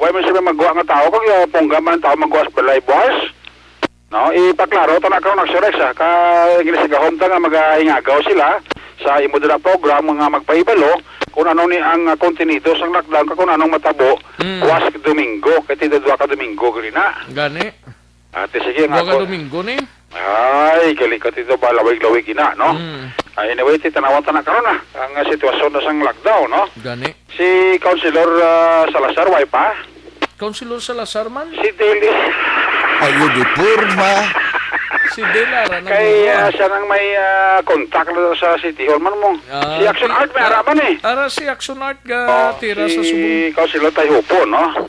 Why man siya magawa nga tao, kag pungga man tao magawa sa balay buwas? No, ipaklaro to na karon Action Rex ka ginisigahom ta nga magahingagaw sila sa imo dira program nga magpaibalo kung ano ni ang kontenido sang lockdown kung anong matabo was Domingo kay tidwa ka Domingo gani na. Gani. Ate sige nga Duwa ka Domingo ni. Ay, kalikat ito ba lawig-lawig ina, no? Anyway, titanawan ta na karon na ang sitwasyon na sang lockdown, no? Gani. Si Councilor Salazar way pa. Councilor Salazar man? Si Deli. Ayo di Purma. Si Delara na Kay siya nang may contact na sa City Hall man mo. Si Action Art may harapan eh. Ara si Action Art ga tira sa subong. Si Councilor Tayupo, no?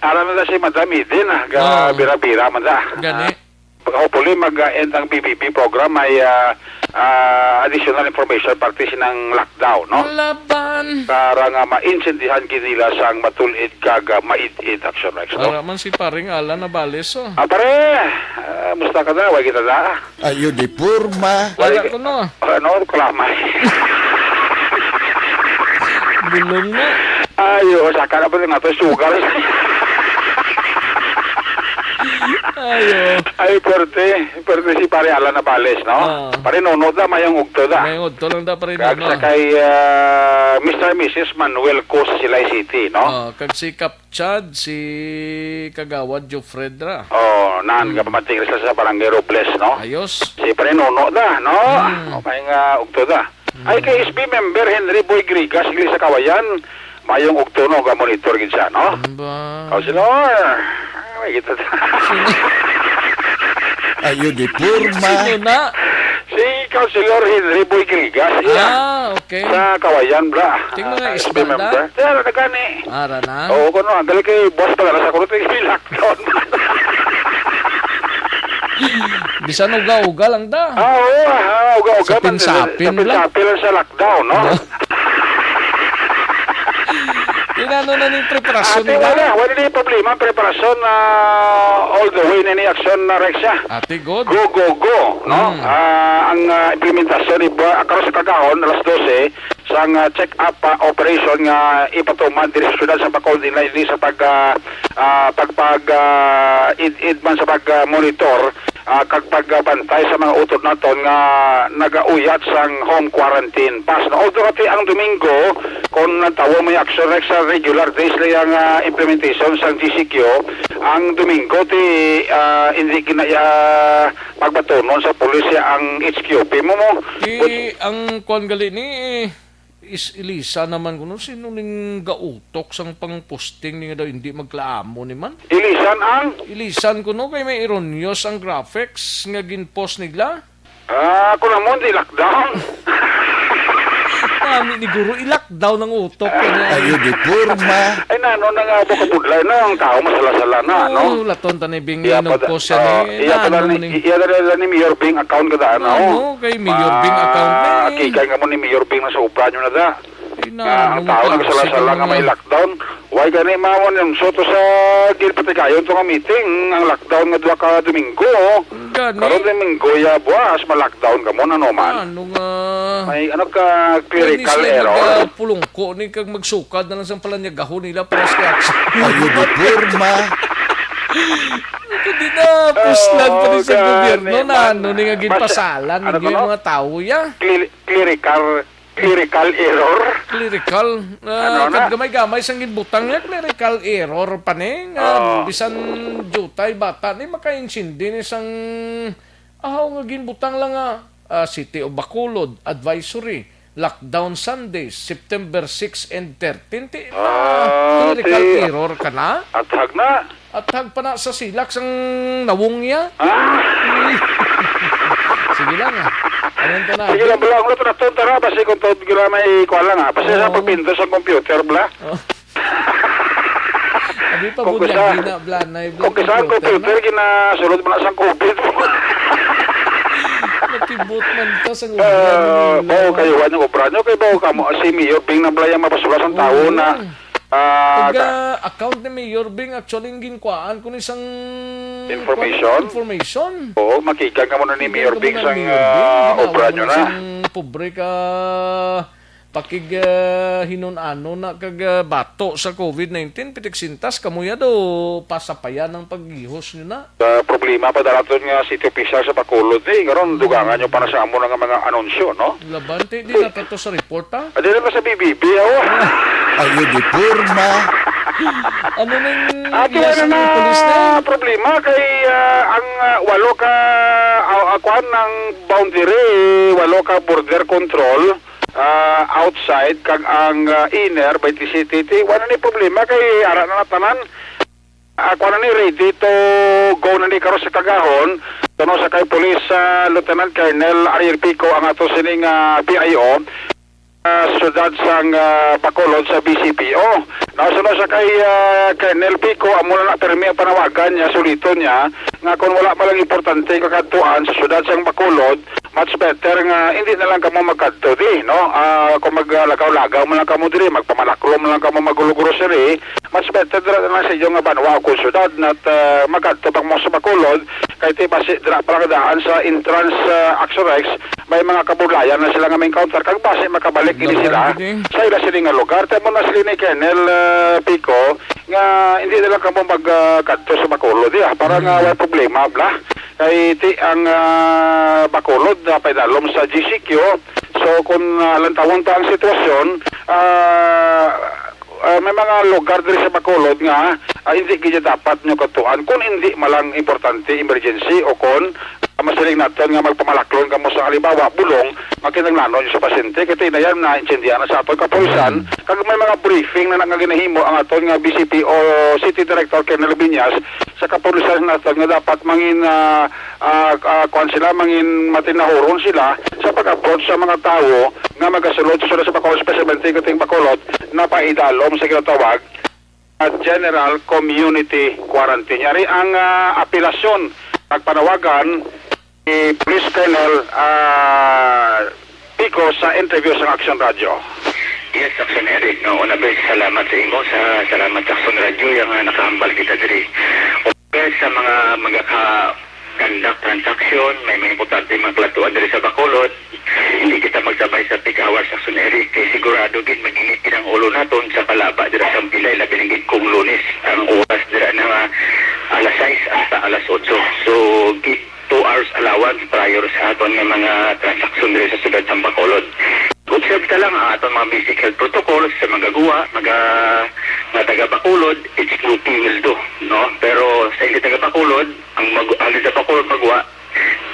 Ara man si Madam Eden, ga bira-bira man da. Gani. Hopefully mag-end ang PPP program may additional information parte ng lockdown, no? Laban. Para nga maintindihan kinila sang matulid kaga mait-it Action Rex, no? Ara man si paring Alan na bales, oh. Pare, musta ka na? Huwag kita na. Ayo di Purma. Wala ko no. Ano, kalamay. Bulong na. Ayo, saka na pa rin natin sugar. Ayo. Ay, pwerte si pare Alan na bales, no? Pare nunod na, mayang ugto da. Mayang ugto lang da pa rin, no? Kag kay Mr. and Mrs. Manuel Cos Silay City, no? Kag si Kapchad, si Kagawad Jofredra. Naan ka pamating sa Barangay Robles, no? Ayos. Si pare nunod da, no? Mayang ugto da. Ay, kay SB member Henry Boy Grigas, Iglesia sa Kawayan, mayong ugto, no? Ga-monitor gid siya, no? Councilor, may kita da. Ayo di Purma. Sino na? Si Councilor Henry Boy Grigas. Okay. Sa Kawayan, bra. Tingnan nga, isda da? Pero na gani. Ara na? Oo, kuno. Ang gali kay boss pala sa kuno tingin lockdown. Bisan uga-uga lang da. Oo, uga-uga. Sapin-sapin lang. Sapin-sapin lang sa lockdown, no? Inano na ni preparasyon nila? Wala na yung problema. Preparasyon all the way na ni Action na Rexia. Ate, good. Go, no? Ang implementasyon ni Akaros sa Kagahon, alas 12, sang check-up operation nga ipatuman diri sa syudad sa Bacolod din sa id man sa pag-monitor kag pagbantay sa mga utod naton nga nagauyat sang home quarantine pass. Although ati ang Domingo kung natawo may Action Rex sa regular days lang ang implementation sang GCQ, ang Domingo ti hindi kinaya pagbatunon sa pulisya ang HQP mo. Ang kuan gali ni is Elisa naman kuno sino ning gautok sang pang-posting ni nga daw hindi maglaamo ni man. Ilisan kuno kay may ironyos ang graphics nga gin-post nila. Kuno mo di lockdown. Kami ni guro i-lockdown ang utok. Ayo di Purma. Ay nano na nga bukabudlay na ang tao masala-sala na, no? Laton ta ni Bing nag-post siya ni. Iya ni Mayor Bing account kada ano? Kay Mayor Bing account ni. Kikay nga mo ni Mayor Bing na sa upra nyo na da. Ang tao nagsala-sala nga may lockdown. Why gani mawon yung soto sa gilpatikayon to nga meeting ang lockdown nga duwa ka Domingo. Karon Domingo ya buwas ma-lockdown ka mo na no man. Ano nga may ano ka clerical error. Pulungko ni kag magsukad na lang sang palanyagahon nila para sa action. Ayo di Purma. Hindi na puslan pa rin sa gobyerno na ano ni nga ginpasalan ninyo yung mga tao ya. Clerical error. Clerical. Gamay-gamay sang ginbutang niya, clerical error pa ni. Bisan jutay bata ni makaintindi ni sang nga ginbutang lang City of Bacolod Advisory. Lockdown Sundays, September 6 and 13. Clerical error ka na? Athag na. Athag pa na sa silak sang nawong niya. Sige lang Sige lang bala, ang lato na to, tara, basi kung to, gila may ikuha lang basi sa pagpinto sa computer, bala. Abi pa bunyag, gina, kung kasi ang computer, ginasulod mo na sa COVID. Nakibot man to sa bao kayo, yung obra nyo, kayo bao kamo, si Mayor Bing na bala yung mapasulas ang tao na account ni Mayor Bing actually ginkuhaan kung isang information. Oo, makikan ka muna ni Mayor Bing sang obra nyo na. Pobre ka pakig hinunano na kag bato sa COVID-19 pitiksintas kamuya do pasapayan ng paghihos nyo na. Problema pa daraton nga city official sa Bacolod ngaron dugangan nyo para sa amo ng mga anunsyo, no? Labante di na to sa report ha? Adi na sa BBB, oh. Ayo di purma. Ano nang yes, na problema kay ang walo ka akuan ng boundary, walo ka border control outside kag ang inner by TCTT wala ni problema kay ara na tanan ako na ni ready to go na ni karon sa kagahon tuno sa kay Police Lieutenant Colonel Ariel Pico ang ato sining PIO sudad sang Bacolod sa BCPO. Nasunod sa kay Colonel Pico amo na permi ang panawagan niya sulito niya nga kung wala pa lang importante kakadtuan sa sudad sang Bacolod much better nga hindi na lang kamo magkadto di no kung maglakaw-lagaw mo lang kamo diri magpamalaklo mo lang kamo magulog-grocery much better dira na sa iyo nga banwa ko sudad nat magkadto pang mo sa Bacolod kay ti base dira para daan sa entrance Axorex may mga kabulayan na sila nga may encounter kag base makabalik ini sila sa ila sila nga lugar temo na sila ni Colonel Pico nga hindi na lang kamo magkadto sa Bacolod para nga wala problema bla kay ti ang Bacolod paidalom sa GCQ so kung lantawon ta ang sitwasyon may mga lugar diri sa Bacolod nga hindi gid dapat nyo katuan kung hindi malang importante emergency o kung masiling natin nga magpamalaklon kamo sa halimbawa bulong makinanglanon sa pasyente kay na yan na incendihan na sa aton kapulisan kag may mga briefing na ginahimo ang aton nga BCP o City Director Colonel Biñas sa kapulisan natin nga dapat mangin kuan sila mangin matinahuron sila sa pag-approach sa mga tao nga magasulod sa Bacolod specialmente kating Bacolod na paidalom sa ginatawag at General Community Quarantine. Yari ang apelasyon nagpanawagan ni Police Colonel Pico sa interview sa Action Radio. Yes, Action Eric. No, una ba, salamat sa imo. Salamat sa Action Radio yung nakahambal kita diri. Okay, sa mga conduct transaction, may mga importante magplatuan diri sa Bacolod. Hindi kita magsabay sa peak hours Action Eric. Kay sigurado gid mag-init ang ulo naton sa palaba dira sa Pilay labi ng kung Lunes. Ang oras dira na alas 6 hasta alas 8. So, 2 hours allowance prior sa aton nga mga transaksyon diri sa sudad sa Bacolod. Observe ka lang ang aton mga basic health protocols sa mga gawa, mga taga Bacolod, HQP will do, no? Pero sa hindi taga Bacolod, ang sa Bacolod magawa,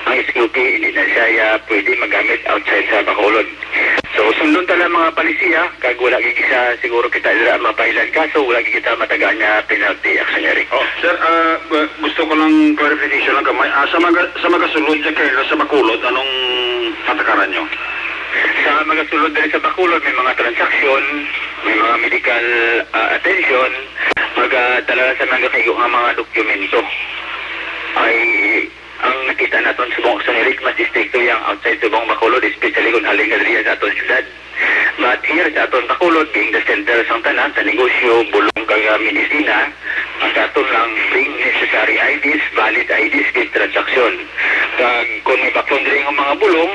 ang HQP hindi na siya pwede magamit outside sa Bacolod. So, sundon tala mga palisiya, kag wala gigisa siguro kita dira mapailan kaso, wala kita matagaan niya penalty action Eric. Oh, sir, gusto ko lang clarification lang kamay. Sa magasulod dyan kayo sa Bacolod, anong patakaran nyo? Sa magasulod dahil sa Bacolod, may mga transaksyon, may mga medical attention, magdala sa mga kayo ang mga dokumento. Ay, ang nakita natin sa buong Action Eric, mas districto yung outside sa buong Bacolod, especially kung haling na sa aton syudad. But here sa aton Bacolod, being the center sa tanan, sa negosyo, bulong kag medisina, ang aton lang bring necessary IDs, valid IDs, kay transaksyon. Kag kung may bakon rin ang mga bulong,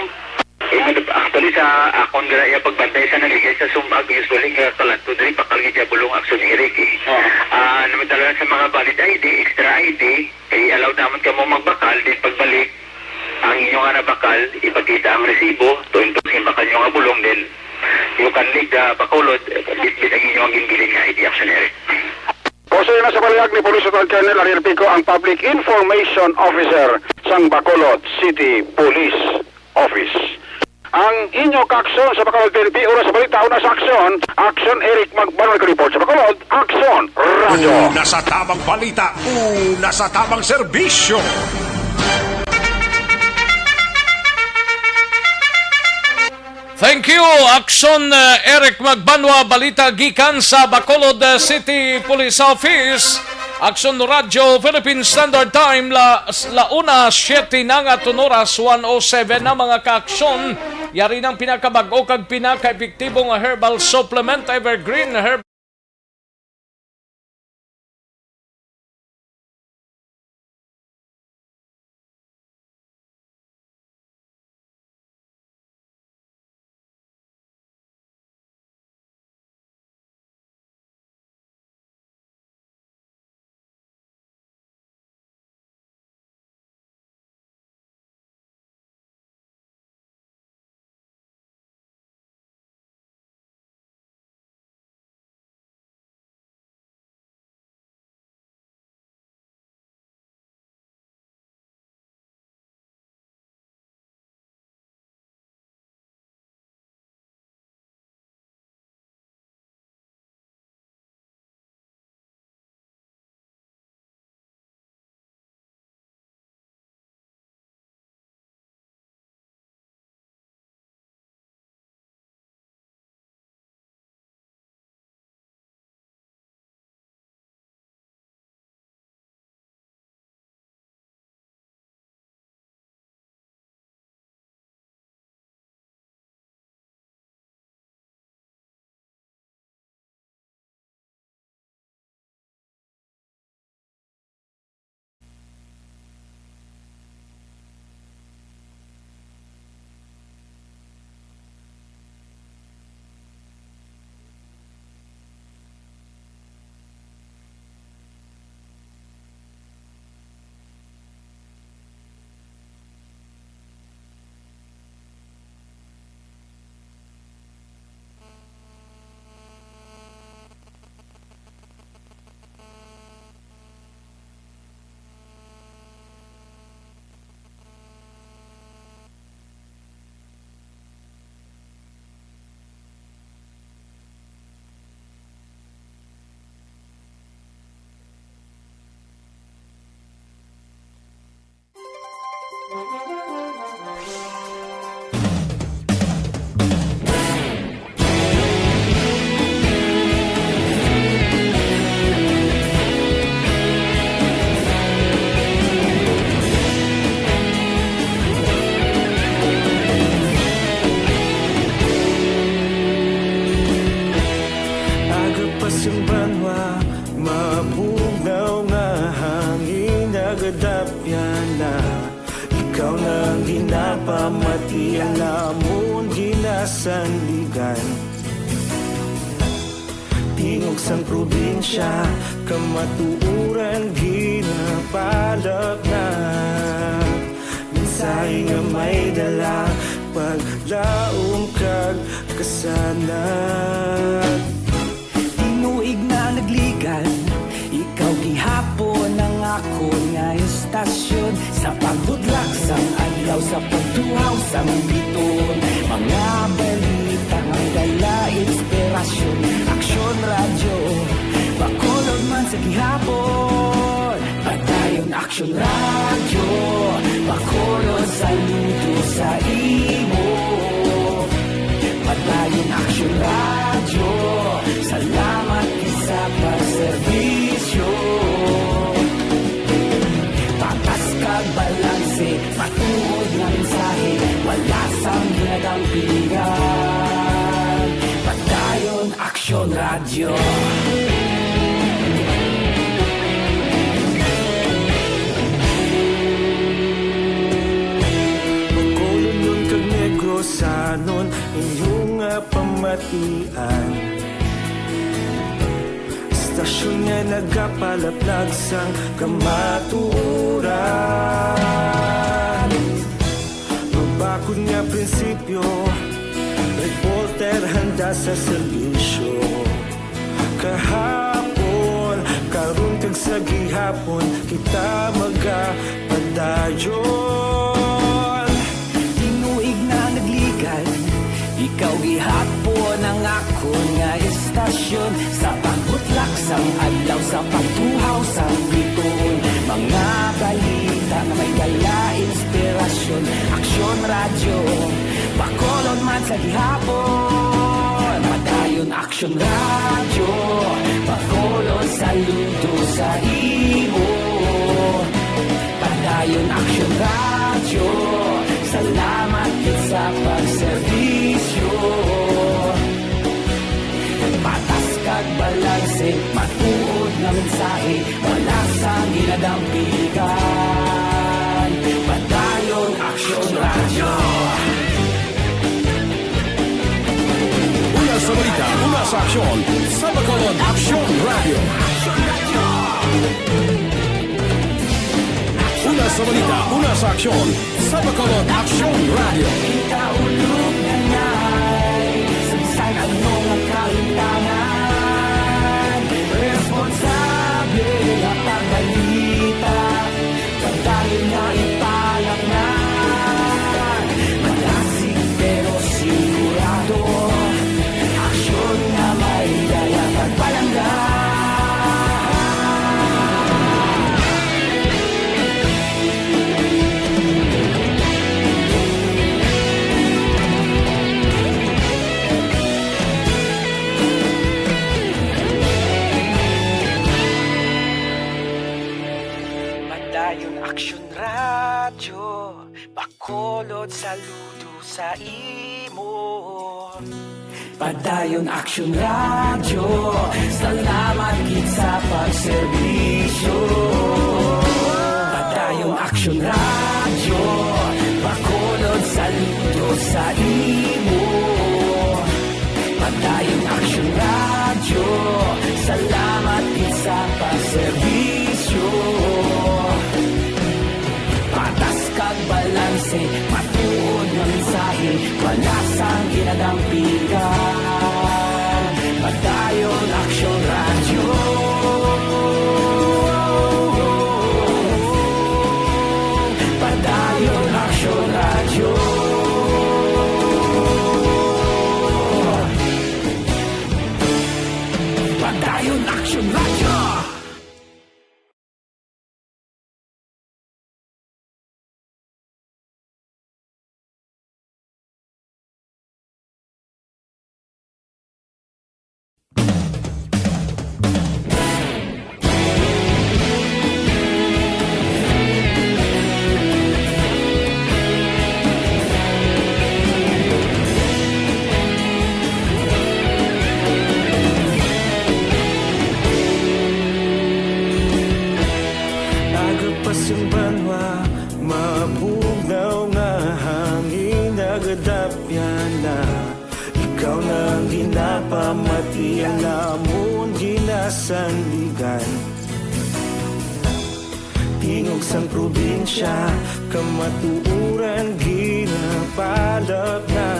actually sa akong graya pagbantay sa naligay sa sumbag usually nga kalanto diri pakalgi siya bulong Action Eric namadala sa mga valid ID, extra ID ay allow naman ka mo magbakal din pagbalik ang inyong nga bakal ipakita ang resibo to endorsing bakal nyo nga bulong din you can leave the Bacolod bitbit ang inyong gingiling nga ID Action Eric. Koso na sa palayag ni Police Lieutenant Colonel Ariel Pico ang Public Information Officer sang Bacolod City Police Office. Ang inyo kaaksyon sa Bacolod PNP, una sa balita, una sa aksyon, Action Eric Magbanol report sa Bacolod, Action Radio. Una sa tamang balita, una sa tamang serbisyo. Thank you, Action Eric Magbanwa, balita gikan sa Bacolod City Police Office. Action Radio, Philippine Standard Time, la 1:07 na nga tunoras, 1:07 na mga ka-aksyon. Yari ng pinakabago kag pinaka-epektibong herbal supplement, Evergreen Herbal Agapas yung banwa, mapugnaw nga hangin agadapyan na ikaw nang ginapamatian namon ginasanligan. Tingog sang probinsya, kamatuuran ginapalap na mensahe nga may dala, paglaom kag kasanag. Tinuig na nagligan, ikaw gihapon ang ako nga istasyon sa pagbudlak sang adlaw, sa pagtuhaw sang biton. Mga balita nga dala inspirasyon, aksyon radyo, bakolod man sa gihapon. Padayon aksyon radyo, bakolod sa luto sa imo. Padayon aksyon radyo, salamat sa pagserbisyo. Patas kag balanse, matuod nga mensahe, wala sang ginadampigan. Padayon aksyon radyo. Bacolod nun kag Negrosanon, inyong nga pamatian. Istasyon nga nagapalaplag sang kamatuoran. Magbakod nga prinsipyo, reporter handa sa serbisyo. Kahapon, karon kag sa gihapon, kita magapadayon. Tinuig na nagligan, ikaw gihapon ang ako nga istasyon sa pagbutlak sang adlaw, sa pagtuhaw sang biton. Mga balita na may dala inspirasyon, aksyon radyo, bakolod man sa gihapon. Padayon aksyon radyo, bakolod saludo sa imo. Padayon aksyon radyo, salamat gid sa pagserbisyo. Patas kag balanse, matuod nga mensahe, wala sang ginadampigan. Padayon aksyon radyo. Una sa balita, una sa aksyon, sa Bacolod Aksyon Radio. Una sa balita, una sa aksyon, sa Bacolod Aksyon Radio. Kita ulog na na'y sansan ano ang kahintangan. Responsable ang pagbalita, pagdahil na ipalak na. Malasig pero sigurado, aksyon na may daya pagpalangga. Padayon aksyon radyo, bakolod saludo sa imo. Padayon aksyon radyo, salamat gid sa pagserbisyo. Padayon aksyon radyo, bakolod saludo sa imo. Padayon aksyon radyo, salamat gid sa pagserbisyo. Patas kag balanse, matuod nga mensahe, wala sang ginadampigan. Padayon aksyon radyo. Padayon aksyon radyo. Padayon aksyon radyo. ikaw nang ginapamati ang namon ginasandigan. Tingog sang probinsya, kamatuuran ginapalap na.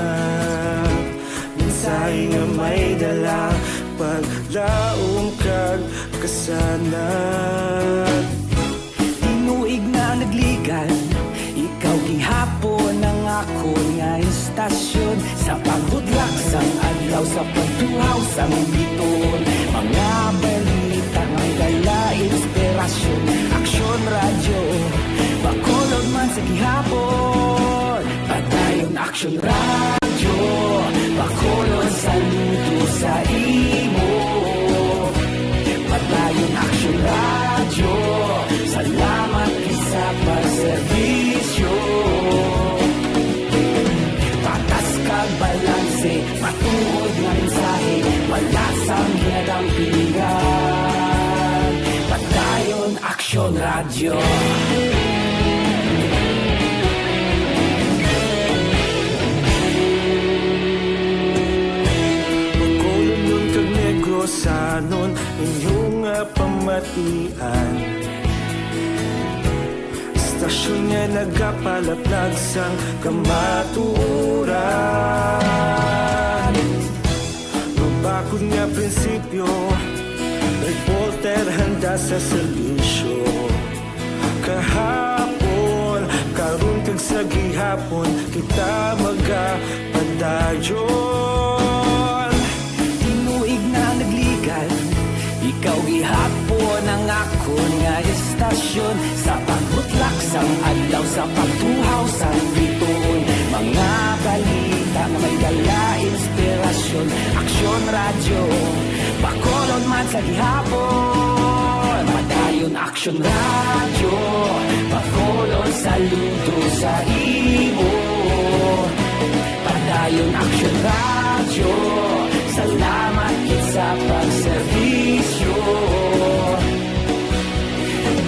Minsay nga may dala, paglaong kag kasanat. Tinuig na nagligan, ikaw gihapon ang ako nga istasyon. Sa pagbutlak sang adlaw, sa pagtuhaw sang biton. Mga balita nga dala inspirasyon. Aksyon radyo, bakolod man sa gihapon. Padayon aksyon radyo, bakolod saludo sa imo. Padayon aksyon radyo, salamat sa pagserbisyo. Patas kag balanse, matuod nga mensahe, wala sang ginadampingan. Padayon aksyon radyo. Pagkulong nun kag negrosanon, inyong pamatian. Istasyon nga nagapalaplag sang kamatuuran. Mabakod nga prinsipyo, reporter handa sa serbisyo. Kahapon, karon kag sa gihapon, kita magapadayon. Tinuig na nagligan, ikaw gihapon ang akon nga istasyon. Sa pagbutlak sang adlaw, sa pagtuhaw sang biton. Mga balita nga may dala inspirasyon. Aksyon radyo, bakolon man sa gihapon. Padayon aksyon radyo, bakolon saludo sa imo. Padayon aksyon radyo, salamat kit sa pagserbisyo.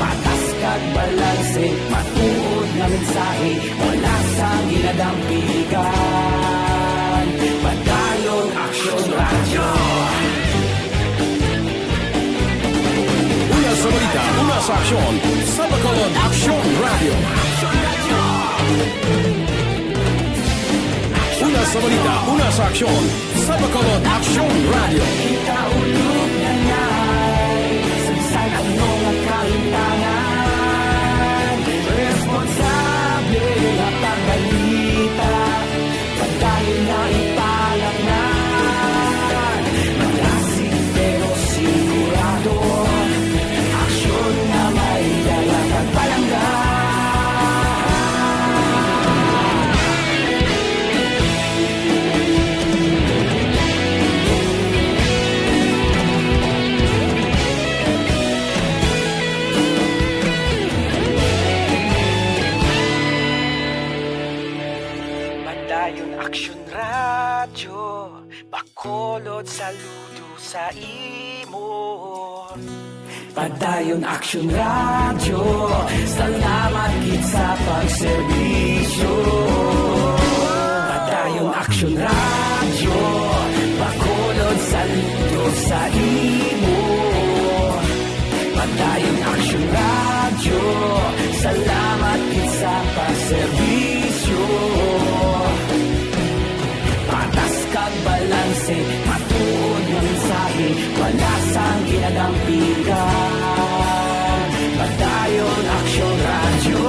Patas kag balanse, matuod nga mensahe, wala sang ginadampigan. Padayon aksyon radyo. Una sa balita, una sa aksyon, sa Bacolod Aksyon Radio. Una sa balita, una sa aksyon, sa Bacolod Aksyon Radio. Kita ulog na na'y Sinsan ang mga kalintangan. Responsable na pagbalita, padayon na ipalagnan. Malasig pero sigurado, aksyon na may dala pagpalanggan. Padayon aksyon radyo, bakolod saludo sa imo. Padayon aksyon radyo, salamat kit sa pagserbisyo. Padayon aksyon radyo, bakolod saludo sa imo. Padayon aksyon radyo, salamat kit sa pagserbisyo. Patas kag balanse, matuod nga mensahe, wala sang ginadampigan. Padayon aksyon radyo.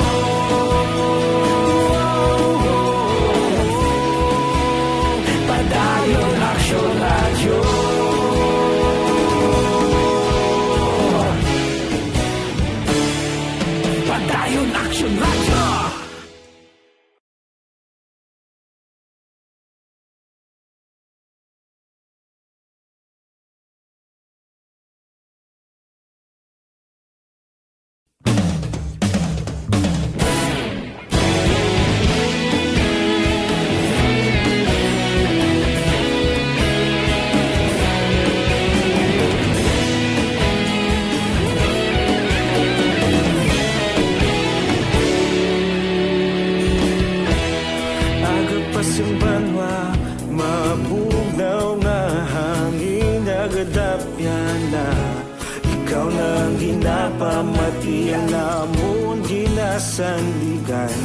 Padayon aksyon radyo. Padayon aksyon radyo. na ikaw nang ginapamati ang namon ginasanligan.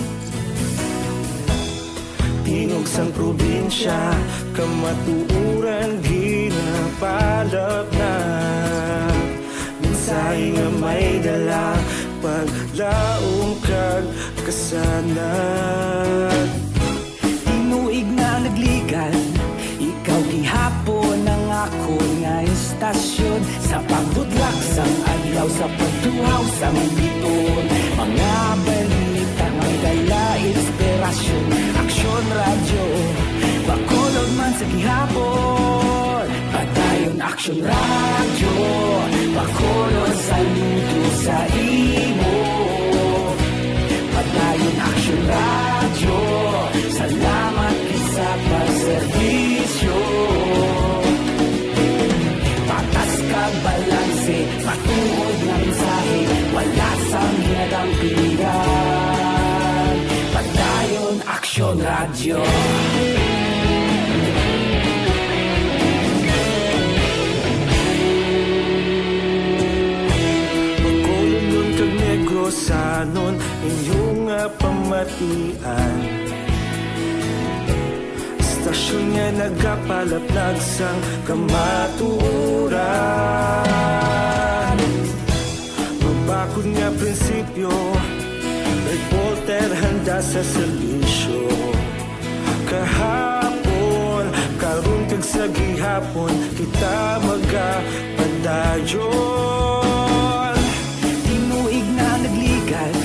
Tingog sang probinsya, kamatuuran ginapalap na. Minsay nga may dala, paglaong kag kasanat. Tinuig na nagligan, ikaw gihapon ang ako nga istasyon. Sa pagbudlak sang adlaw, sa pagtuhaw sa biton. Mga balita, may dala inspirasyon. Aksyon radyo, bakolod man sa gihapon. Padayon aksyon radyo, bakolod saludo sa imo. Padayon aksyon radyo, salamat sa pagserbisyo. Patas kag balanse, matuod nga mensahe, wala sang ginadampigan. Padayon aksyon radyo. Pagkulungon kag Negrosanon, inyong nga pamatian. Istasyon nga nagapalaplag sang kamatuuran. Magbakod nga prinsipyo, reporter handa sa serbisyo. Kahapon, karon kag sa gihapon, kita magapadayon. Tinuig na nagligan,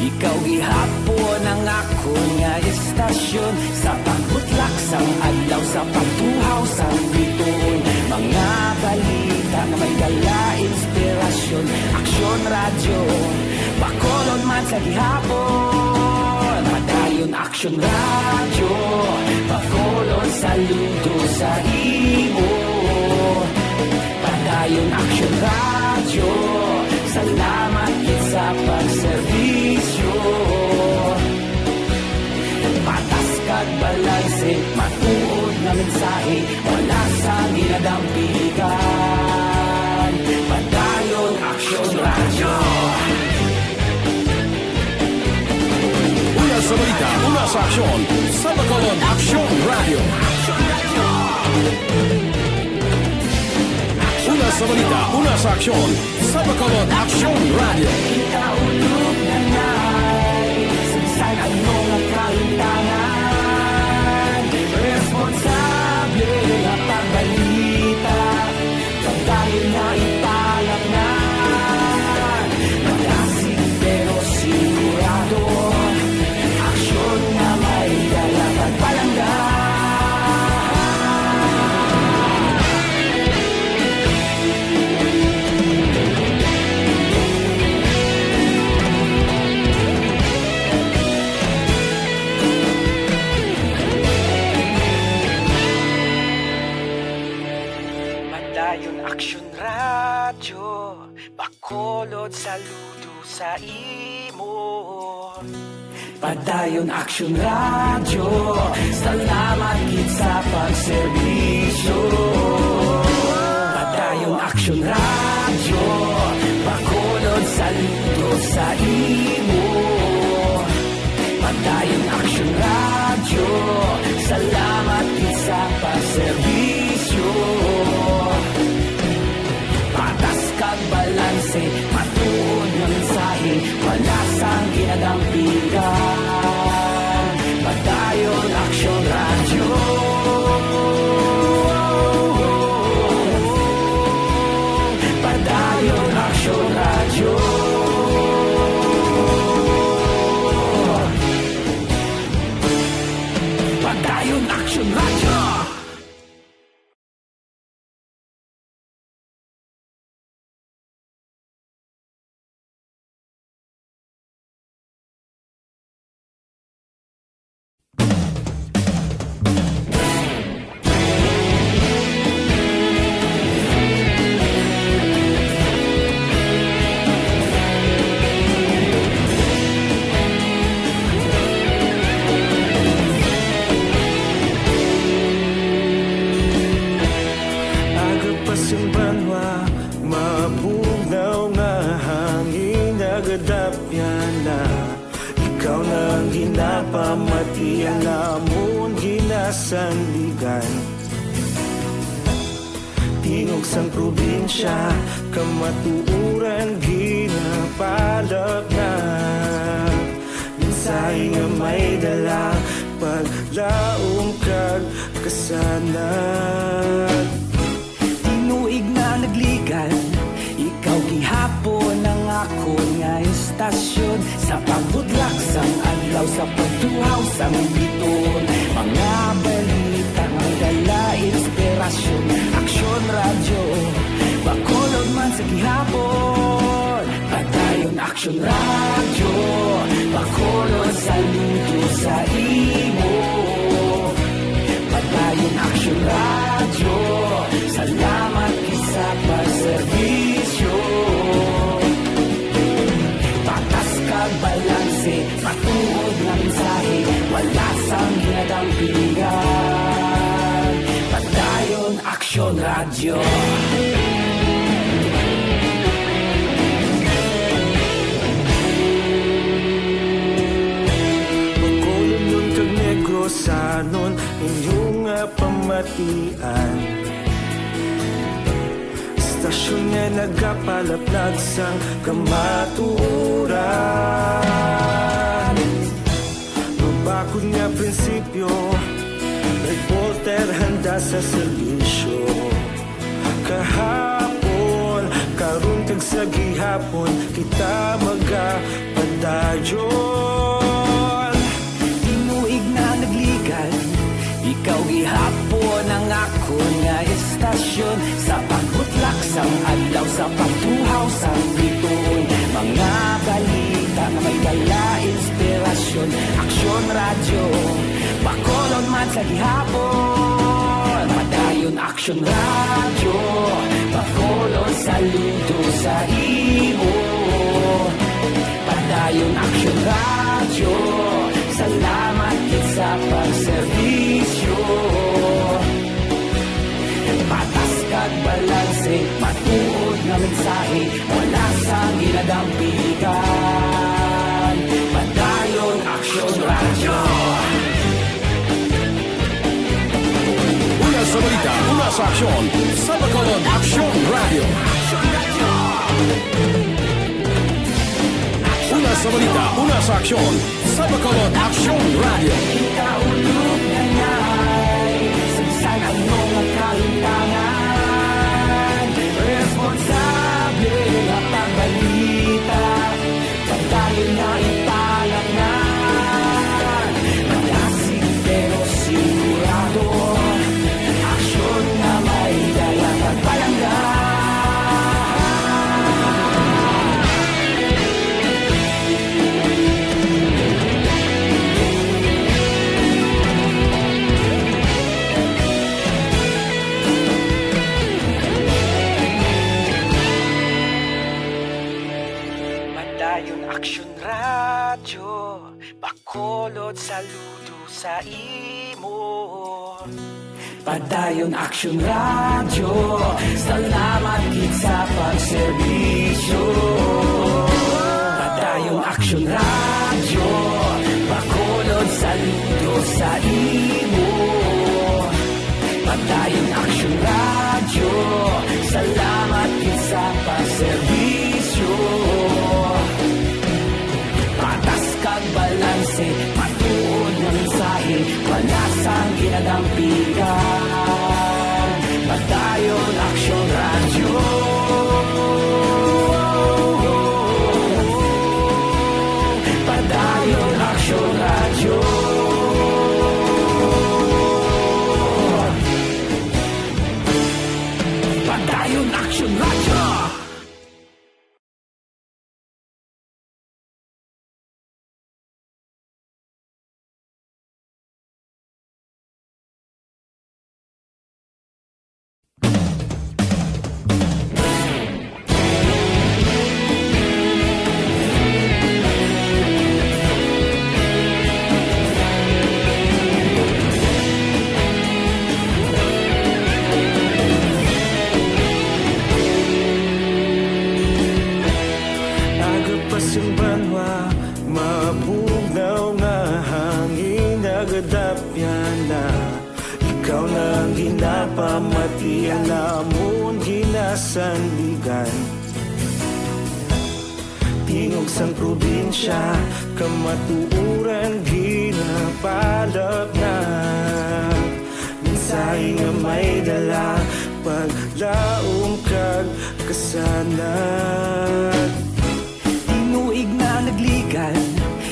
ikaw gihapon ang ako nga istasyon. Sa pagbutlak sang adlaw, sa pagtuhaw sang biton. Mga balita na may dala inspirasyon. Aksyon radyo, bakolod man sa gihapon. Padayon aksyon radyo, bakolod saludo sa imo. Padayon aksyon radyo, salamat sa pagserbisyo. Patas kag balanse, matuod na mensahe, wala sa ginadampigan. Padayon aksyon radyo. Una sa balita, una sa aksyon, sa Bacolod Aksyon Radio. Una sa balita, una sa aksyon, sa Bacolod Aksyon Radio. Ikaulog na na'y sagsag ang mga kahintangan. Responsable na pagbalita, pagdahil na ipalak na. Malasig pero sigurado, aksyon na may dalagang palanggan. Padayon aksyon radyo, bakolod saludo sa imo. Padayon aksyon radyo, salamat gid sa pagserbisyo. Padayon aksyon radyo, bakolod saludo sa imo. Padayon aksyon radyo, salamat gid sa pagserbisyo. Patas kag balanse, matuod nga mensahe, wala sang ginadampigan. Padayon aksyon radyo. Padayon aksyon radyo. Padayon aksyon radyo. sanligan. Tingog sang probinsya, kamatuuran ginapalap na. Minsay nga may dala, paglaong kag kasanad. Tinuig na nagligan, ikaw gihapon ang ako nga istasyon. Sa pagbudlak sang adlaw, sa pagtuhaw sang biton. Mga balita nga dala inspirasyon. Aksyon radyo, bakolod man sa gihapon. Padayon aksyon radyo, bakolod sa luto sa imo. Padayon aksyon radyo, salamat sa pagserbisyo. Patas kag balanse, matuod na mensahe, wala sang ginadampingan. Padayon aksyon radyo. Bakolod nun kag Negrosanon, inyong pamatian. Istasyon nga nagapalaplag sang kamaturan. Mabakod nga prinsipyo, reporter handa sa serbisyo. Kahapon, karun kag sa gihapon, kita magapadayon. Tinuig na nagligan, ikaw gihapon ang ako nga istasyon. Sa pagbutlak sang adlaw, sa pagtuhaw sang biton. Mga balita nga may dala inspirasyon. Aksyon radyo, bakolod man sa gihapon. Padayon aksyon radyo, bakolod sa luto sa imo. Padayon aksyon radyo, salamat sa pagserbisyo. Patas kag balanse, matuod na mensahe, wala sang ginadampigan. Padayon aksyon radyo. Una sa balita, una sa aksyon, sa Bacolod Aksyon Radio. Una sa balita, una sa aksyon, sa Bacolod Aksyon Radio. Ikaulog na nga'y Sinsan ang mga kalintangan. Responsable na pagbalita, pagdayon na ipalangan. Magasig pero sigurado, aksyon na may dalang pagpalanggan. Padayon aksyon radyo, bakolod saludo sa imo. Padayon aksyon radyo, salamat gid sa pagserbisyo. Padayon aksyon radyo, bakolod saludo sa imo. Padayon aksyon radyo, salamat gid sa pagserbisyo. Patas kag balanse, matuod na mensahe, wala sang ginadampigan. Padayon aksyon radyo. Padayon aksyon radyo. Padayon aksyon radyo. pamatian namon ginasandigan. Tingog sang probinsya, kamatuuran ginapalap na. Minsay nga may dala, paglaom kag kasanag. Tinuig na nagligan,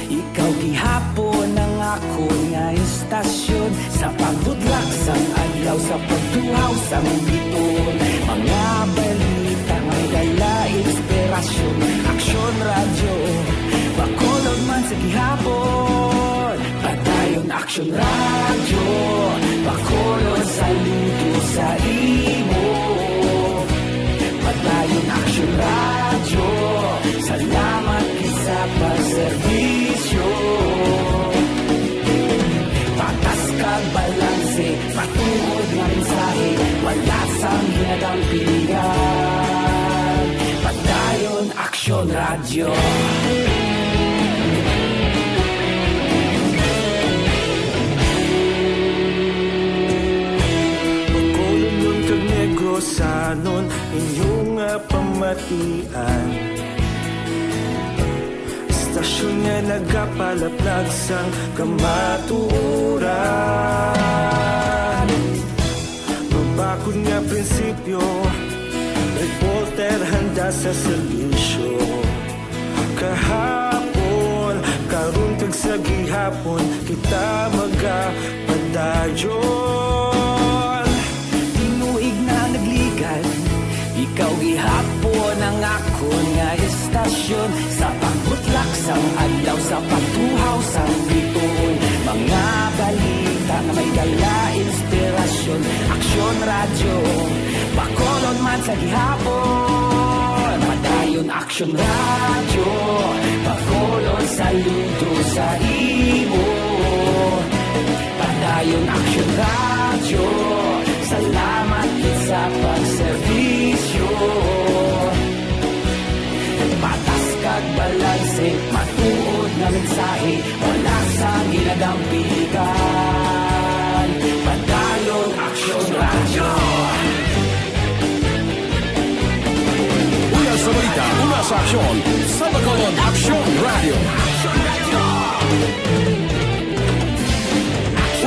ikaw gihapon ang ako nga istasyon. Sa pagbudlak sang adlaw, sa pagtuhaw sang biton. Mga balita may dala inspirasyon. Aksyon radyo, bakolod man sa gihapon. Padayon aksyon radyo, bakolod saludo sa imo. Padayon aksyon radyo, salamat sa pagserbisyo. Patas kag balanse, patuod nga mensahe, wala sang ginadang pilihan. Padayon aksyon radyo. Pagkolon kag Negrosanon, inyong pamatian. Istasyon nga nagapalaplag sang kamatuuran. Mabakod nga prinsipyo, reporter handa sa serbisyo. Kahapon, karon kag sa gihapon, kita magapadayon. Tinuig na nagligan, ikaw gihapon ang ako nga istasyon. Sa pagbutlak sang adlaw, sa pagtuhaw sang biton. Mga balita na may dala inspirasyon. Aksyon radyo, bakolon man sa gihapon. Padayon aksyon radyo, bakolon saludo sa imo. Padayon aksyon radyo, salamat sa pagserbisyo. Patas kag balanse, matuod na mensahe, wala sa ginadampigan. Padayon aksyon radyo. Una sa balita, una sa aksyon, sa Bacolod Aksyon Radio.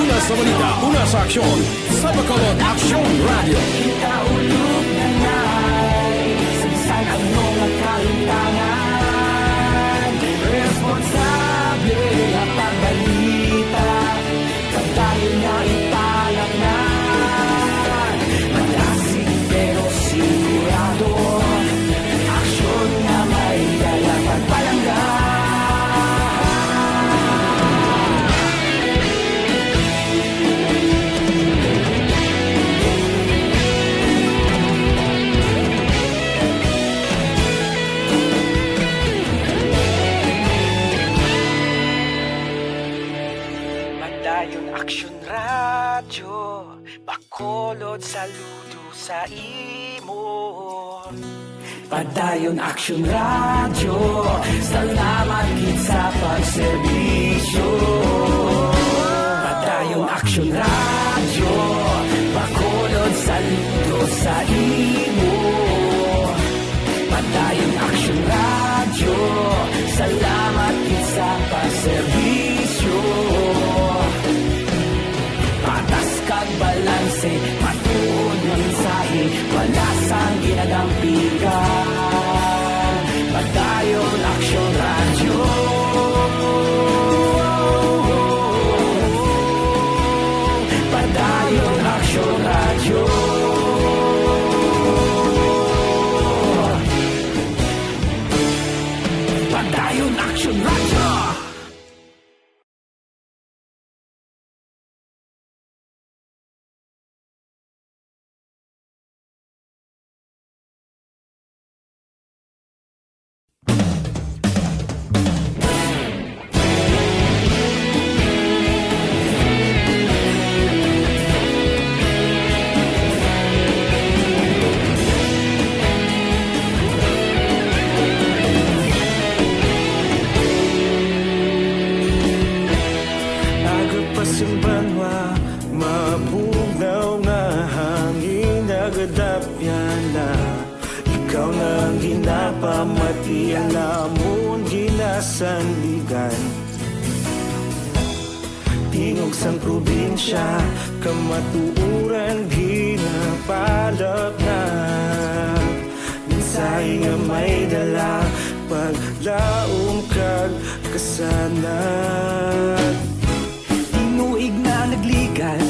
Una sa balita, una sa aksyon, sa Bacolod Aksyon Radio. Kita ulog na ngay, sinsan ang mga kalintangan. Responsable ang pagbalita, pagdayon na ipalag na. Malasig pero sigurado, aksyon na may dala pagpalanggan. Padayon aksyon radyo, bakolod saludo sa imo. Padayon aksyon radyo, salamat gid sa pagserbisyo. Padayon aksyon radyo, bakolod saludo sa imo. Padayon aksyon radyo, salamat gid sa pagserbisyo. Patas kag balanse, matuod nga mensahe, wala sang ginadampigan. Padayon aksyon radyo. Padayon aksyon radyo. Padayon aksyon radyo. kadapyan na ikaw nang ginapamati alamon ginasandigan tingog sang probinsya kamatuuran ginapalap na minsay nga may dala paglaom kag kasanat tinuig na nagligan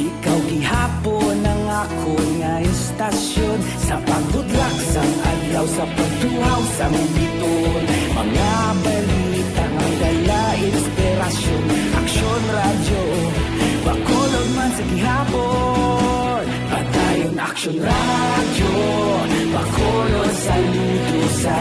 ikaw gihapon ang ako nga istasyon sa pagdudlak sang adlaw sa pagtuhaw sa biton mga balita nga dala inspirasyon aksyon radyo bakolog man sa gihapon padayon aksyon radyo bakolog saludo sa